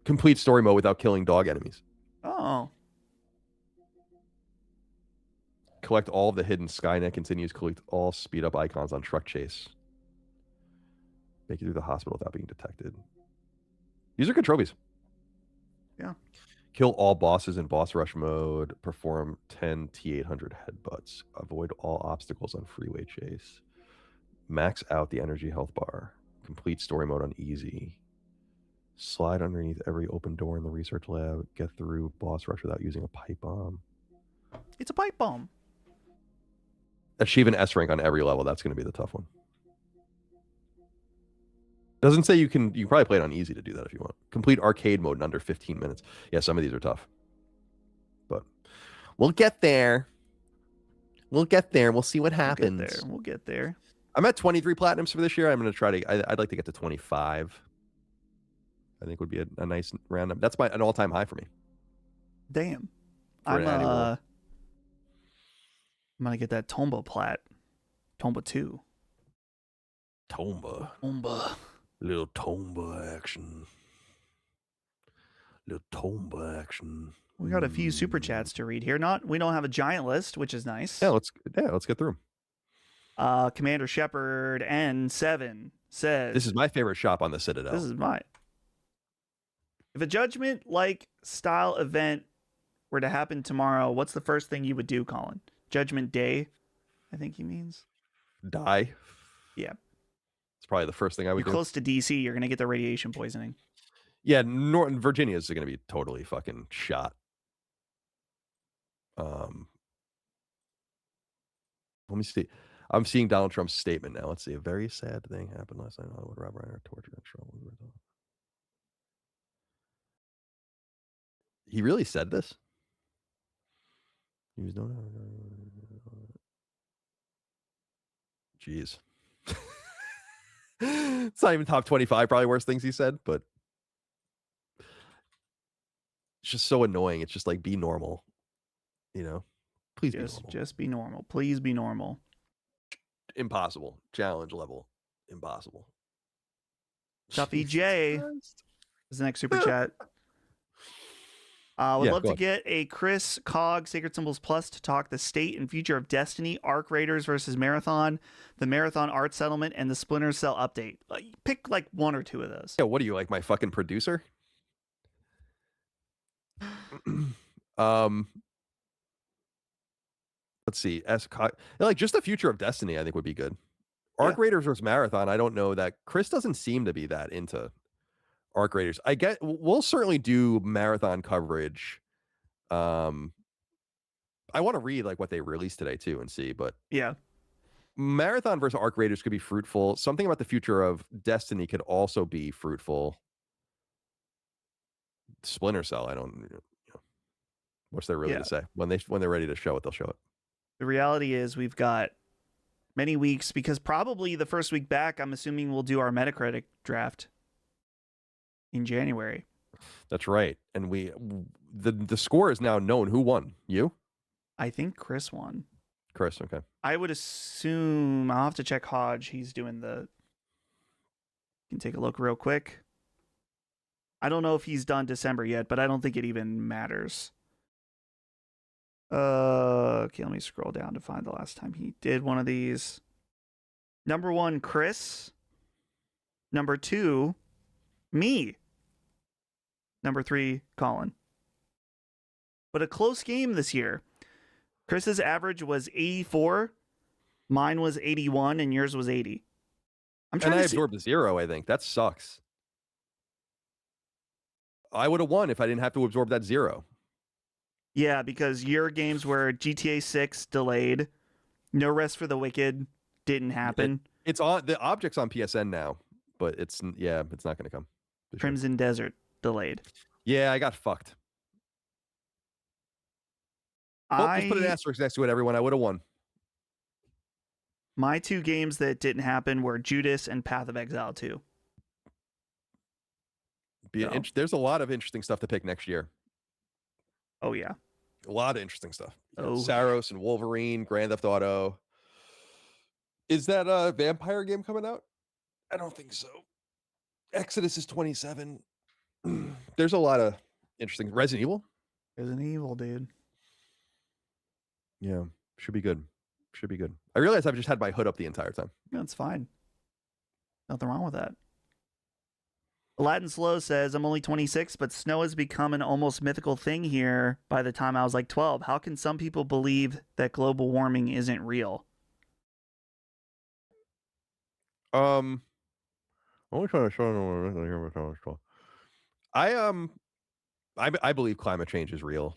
Complete story mode without killing dog enemies. Oh. Collect all of the hidden Skynet continues. Collect all speed up icons on truck chase. Make it through the hospital without being detected. These are good trophies. Yeah. Kill all bosses in boss rush mode. Perform 10 T800 headbutts. Avoid all obstacles on freeway chase. Max out the energy health bar. Complete story mode on easy. Slide underneath every open door in the research lab. Get through boss rush without using a pipe bomb. It's a pipe bomb. Achieve an S rank on every level. That's going to be the tough one. Doesn't say you can probably play it on easy to do that if you want. Complete arcade mode in under 15 minutes. Yeah, some of these are tough. But we'll get there. We'll get there. We'll see what happens. We'll get there. I'm at 23 platinums for this year. I'm going to try to, I'd like to get to 25. I think would be a nice round up. That's an all-time high for me. Damn. For an annual. I'm going to get that Tomba plat. Tomba 2. Tomba. Tomba. Little Tomba action. Little Tomba action. We got a few super chats to read here. We don't have a giant list, which is nice. Yeah, let's get through them. Commander Shepard N7 says, "This is my favorite shop on the Citadel. This is mine. If a Judgment-like style event were to happen tomorrow, what's the first thing you would do, Colin? Judgment Day, I think he means. Die. Yeah. It's probably the first thing I would do. You're close to DC, you're going to get the radiation poisoning. Yeah, Northern Virginia is going to be totally fucking shot. Let me see. I'm seeing Donald Trump's statement now. Let's see. A very sad thing happened last night. Hollywood Rob Reiner tortured and trouble. He really said this? He was no. Jeez. It's not even top 25, probably worst things he said, but it's just so annoying. It's just like, be normal. You know? Please be normal. Just be normal. Please be normal. Impossible. Challenge level. Impossible. Duffy J is the next super chat. Would love to get a Chris Cog Sacred Symbols Plus to talk the state and future of Destiny, Arc Raiders versus Marathon, the Marathon Art Settlement, and the Splinter Cell update. Pick like one or two of those. Yeah, what are you, like my fucking producer? Let's see. Like just the future of Destiny, I think would be good. Arc Raiders versus Marathon. I don't know that Chris doesn't seem to be that into Arc Raiders. We'll certainly do Marathon coverage. I want to read like what they released today too and see, but yeah, Marathon versus Arc Raiders could be fruitful. Something about the future of Destiny could also be fruitful. Splinter Cell, I don't. What's there really to say? When they're ready to show it, they'll show it. The reality is we've got many weeks because probably the first week back, I'm assuming we'll do our Metacritic draft in January. That's right. And the score is now known. Who won? You? I think Chris won. Chris, okay. I would assume I'll have to check Hodge. He's doing you can take a look real quick. I don't know if he's done December yet, but I don't think it even matters. Okay, let me scroll down to find the last time he did one of these. Number 1, Chris. Number 2, me. Number 3, Colin. But a close game this year. Chris's average was 84, mine was 81, and yours was 80. I absorbed a 0, I think. That sucks. I would have won if I didn't have to absorb that 0. Yeah, because your games were GTA 6 delayed, No Rest for the Wicked didn't happen. It's on the objects on PSN now. but it's not going to come. For sure. Crimson Desert delayed. Yeah, I got fucked. Well, just put an asterisk next to it, everyone. I would have won. My 2 games that didn't happen were Judas and Path of Exile 2. There's a lot of interesting stuff to pick next year. Oh, yeah. A lot of interesting stuff. Oh. Saros and Wolverine, Grand Theft Auto. Is that a vampire game coming out? I don't think so. Exodus is 27. There's a lot of interesting. Resident Evil? Resident Evil, dude. Yeah, should be good. Should be good. I realize I've just had my hood up the entire time. That's fine. Nothing wrong with that. Aladdin Slow says, I'm only 26, but snow has become an almost mythical thing here by the time I was like 12. How can some people believe that global warming isn't real? Only trying to show I believe climate change is real.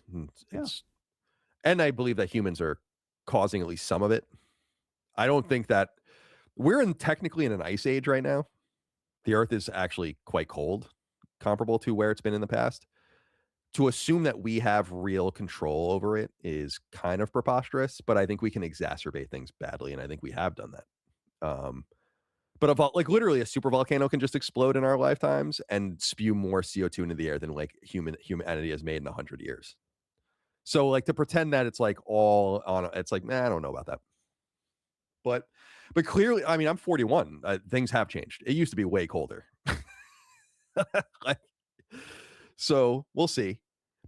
And I believe that humans are causing at least some of it. I don't think that we're technically in an ice age right now. The Earth is actually quite cold, comparable to where it's been in the past. To assume that we have real control over it is kind of preposterous, but I think we can exacerbate things badly, and I think we have done that. But literally a super volcano can just explode in our lifetimes and spew more CO2 into the air than humanity has made in 100 years. So to pretend that it's all on, it's I don't know about that. But clearly, I mean, I'm 41. Things have changed. It used to be way colder. So we'll see.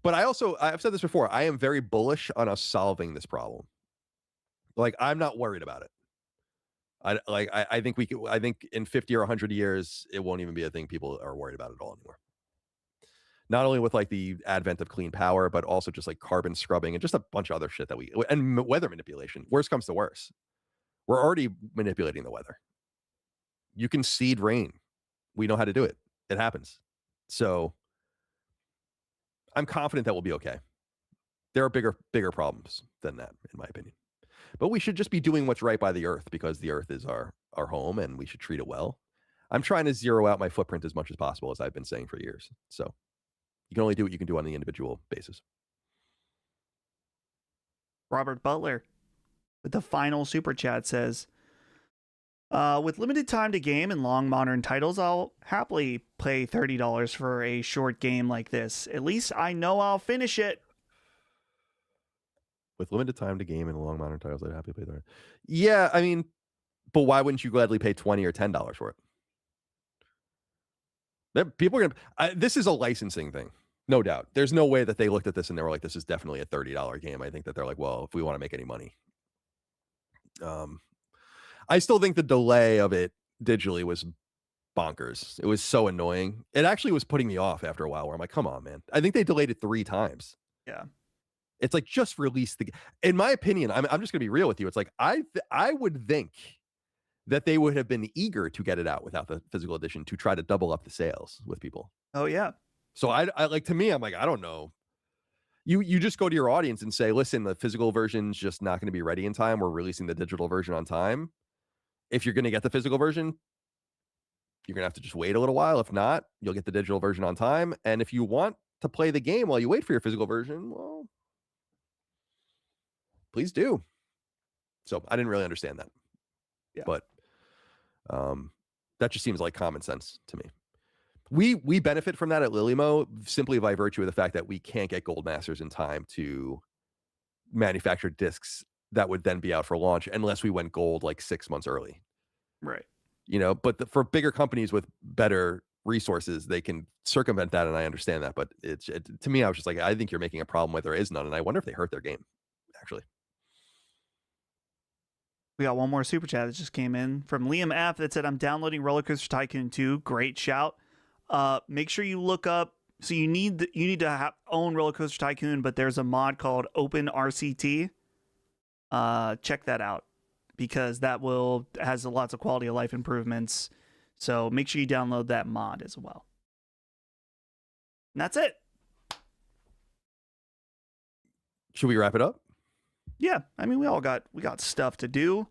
But I've said this before. I am very bullish on us solving this problem. I'm not worried about it. I think I think in 50 or 100 years, it won't even be a thing people are worried about at all anymore. Not only with the advent of clean power, but also just carbon scrubbing and just a bunch of other shit and weather manipulation. Worst comes to worse. We're already manipulating the weather. You can seed rain. We know how to do it. It happens. So I'm confident that we'll be okay. There are bigger problems than that, in my opinion. But we should just be doing what's right by the Earth because the Earth is our home and we should treat it well. I'm trying to zero out my footprint as much as possible, as I've been saying for years. So you can only do what you can do on the individual basis. Robert Butler with the final super chat says, with limited time to game and long modern titles, I'll happily pay $30 for a short game like this. At least I know I'll finish it. With limited time to game and long modern titles, I'd happily pay $30. Yeah, I mean, but why wouldn't you gladly pay $20 or $10 for it? People are gonna. This is a licensing thing, no doubt. There's no way that they looked at this and they were like, "This is definitely a $30 game." I think that they're like, "Well, if we want to make any money." I still think the delay of it digitally was bonkers. It was so annoying. It actually was putting me off after a while. Where I'm like, "Come on, man!" I think they delayed it 3 times. Yeah. It's just release the. In my opinion, I'm just gonna be real with you. It's I would think that they would have been eager to get it out without the physical edition to try to double up the sales with people. Oh yeah. So I to me, I'm like, I don't know. You just go to your audience and say, listen, the physical version's just not going to be ready in time. We're releasing the digital version on time. If you're going to get the physical version, you're going to have to just wait a little while. If not, you'll get the digital version on time. And if you want to play the game while you wait for your physical version, well, please do. So I didn't really understand that. Yeah. But that just seems like common sense to me. We benefit from that at Lilymo simply by virtue of the fact that we can't get Gold Masters in time to manufacture discs that would then be out for launch unless we went gold 6 months early. Right. But for bigger companies with better resources, they can circumvent that, and I understand that. But to me, I was just like, I think you're making a problem where there is none, and I wonder if they hurt their game, actually. We got one more super chat that just came in from Liam F. that said, I'm downloading Roller Coaster Tycoon 2. Great shout. Make sure you look up. So you need to own Roller Coaster Tycoon, but there's a mod called Open RCT. Check that out because that has lots of quality of life improvements. So make sure you download that mod as well. And that's it. Should we wrap it up? Yeah, I mean we got stuff to do.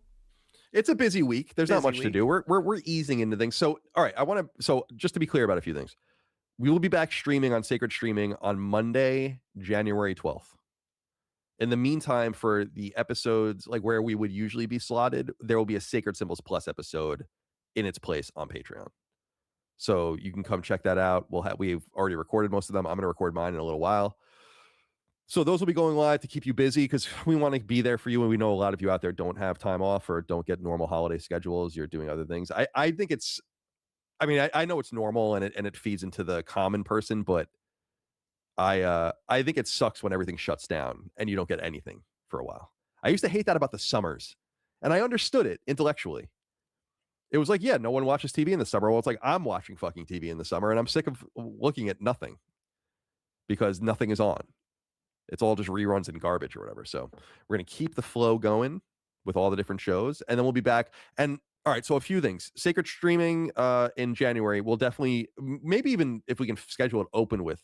It's a busy week. There's not Busy much to week. do. We're easing into things. So, all right, so just to be clear about a few things. We will be back streaming on Sacred Streaming on Monday, January 12th. In the meantime, for the episodes like where we would usually be slotted, there will be a Sacred Symbols Plus episode in its place on Patreon. So you can come check that out. We've already recorded most of them. I'm going to record mine in a little while. So those will be going live to keep you busy because we want to be there for you. And we know a lot of you out there don't have time off or don't get normal holiday schedules. You're doing other things. I think I know it's normal and it feeds into the common person, but I think it sucks when everything shuts down and you don't get anything for a while. I used to hate that about the summers, and I understood it intellectually. It was like, yeah, no one watches TV in the summer. Well, it's like I'm watching fucking TV in the summer, and I'm sick of looking at nothing because nothing is on. It's all just reruns and garbage or whatever. So we're going to keep the flow going with all the different shows, and then we'll be back. And all right, so a few things. Sacred Streaming in January. We'll definitely, maybe even if we can schedule it open with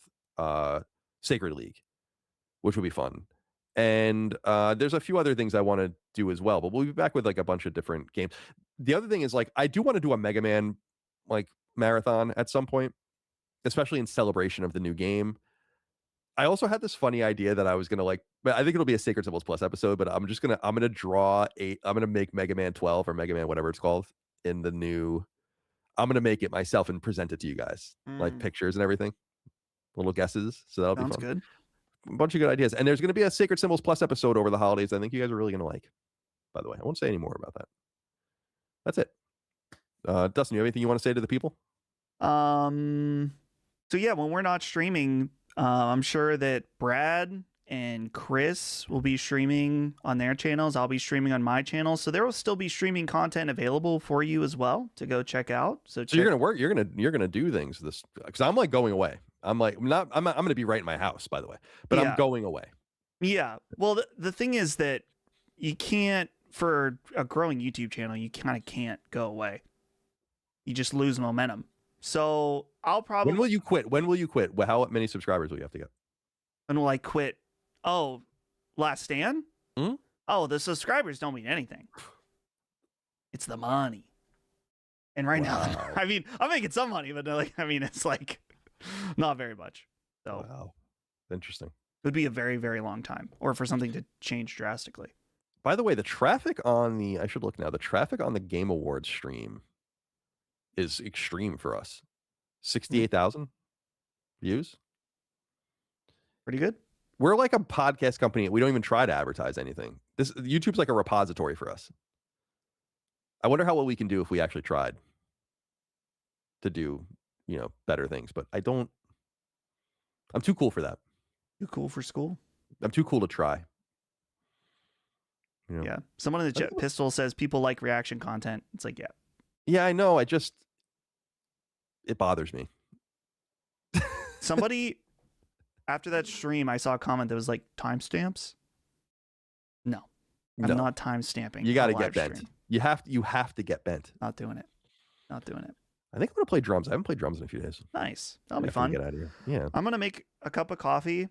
Sacred League, which will be fun. And there's a few other things I want to do as well, but we'll be back with like a bunch of different games. The other thing is like I do want to do a Mega Man like marathon at some point, especially in celebration of the new game. I also had this funny idea that I was gonna like, but I think it'll be a Sacred Symbols Plus episode. But I'm gonna make Mega Man 12 or Mega Man whatever it's called in the new. I'm gonna make it myself and present it to you guys, like pictures and everything, little guesses. So that'll be fun. Good. A bunch of good ideas, and there's gonna be a Sacred Symbols Plus episode over the holidays. I think you guys are really gonna like. By the way, I won't say any more about that. That's it. Dustin, you have anything you want to say to the people? So yeah, when we're not streaming, I'm sure that Brad and Chris will be streaming on their channels. I'll be streaming on my channel, so there will still be streaming content available for you as well to go check out. So you're gonna work. You're gonna do things this because I'm like going away. I'm gonna be right in my house, by the way, but I'm going away. Yeah. Well, the thing is that you can't, for a growing YouTube channel, you kind of can't go away. You just lose momentum. So I'll probably. When will you quit? How many subscribers will you have to get? When will I quit? Oh, Last Stand? Hmm? Oh, the subscribers don't mean anything. It's the money. And right now, I mean, I'm making some money, but it's like not very much. So wow, interesting. It would be a very, very long time, or for something to change drastically. By the way, the traffic on the The traffic on the Game Awards stream is extreme for us. 68,000 views. Pretty good. We're like a podcast company. We don't even try to advertise anything. YouTube's like a repository for us. I wonder how well we can do if we actually tried to do, better things. But I'm too cool for that. Too cool for school? I'm too cool to try. Yeah. Someone in the chat, Pistol, says people like reaction content. It's like, yeah. Yeah, I know. It bothers me. Somebody, after that stream, I saw a comment that was like, timestamps? No. I'm not timestamping. You got to get bent. Stream. You have to get bent. Not doing it. I think I'm going to play drums. I haven't played drums in a few days. Nice. That'll be fun. Get out of here. Yeah. I'm going to make a cup of coffee.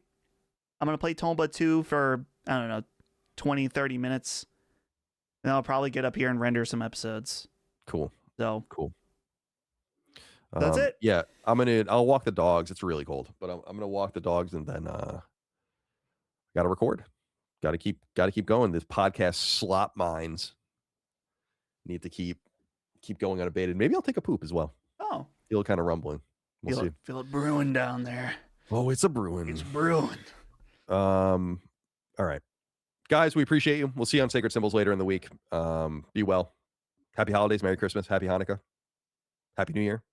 I'm going to play Tomba 2 for, 20, 30 minutes. And I'll probably get up here and render some episodes. Cool. So cool. That's it. Yeah. I'll walk the dogs. It's really cold, but I'm going to walk the dogs and then got to record. Got to keep going. This podcast slop mines need to keep going unabated. Maybe I'll take a poop as well. Oh. Feel kind of rumbling. We'll see. Feel it brewing down there. Oh, it's a brewing. It's brewing. All right. Guys, we appreciate you. We'll see you on Sacred Symbols later in the week. Be well. Happy holidays. Merry Christmas. Happy Hanukkah. Happy New Year.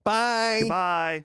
Bye. Goodbye.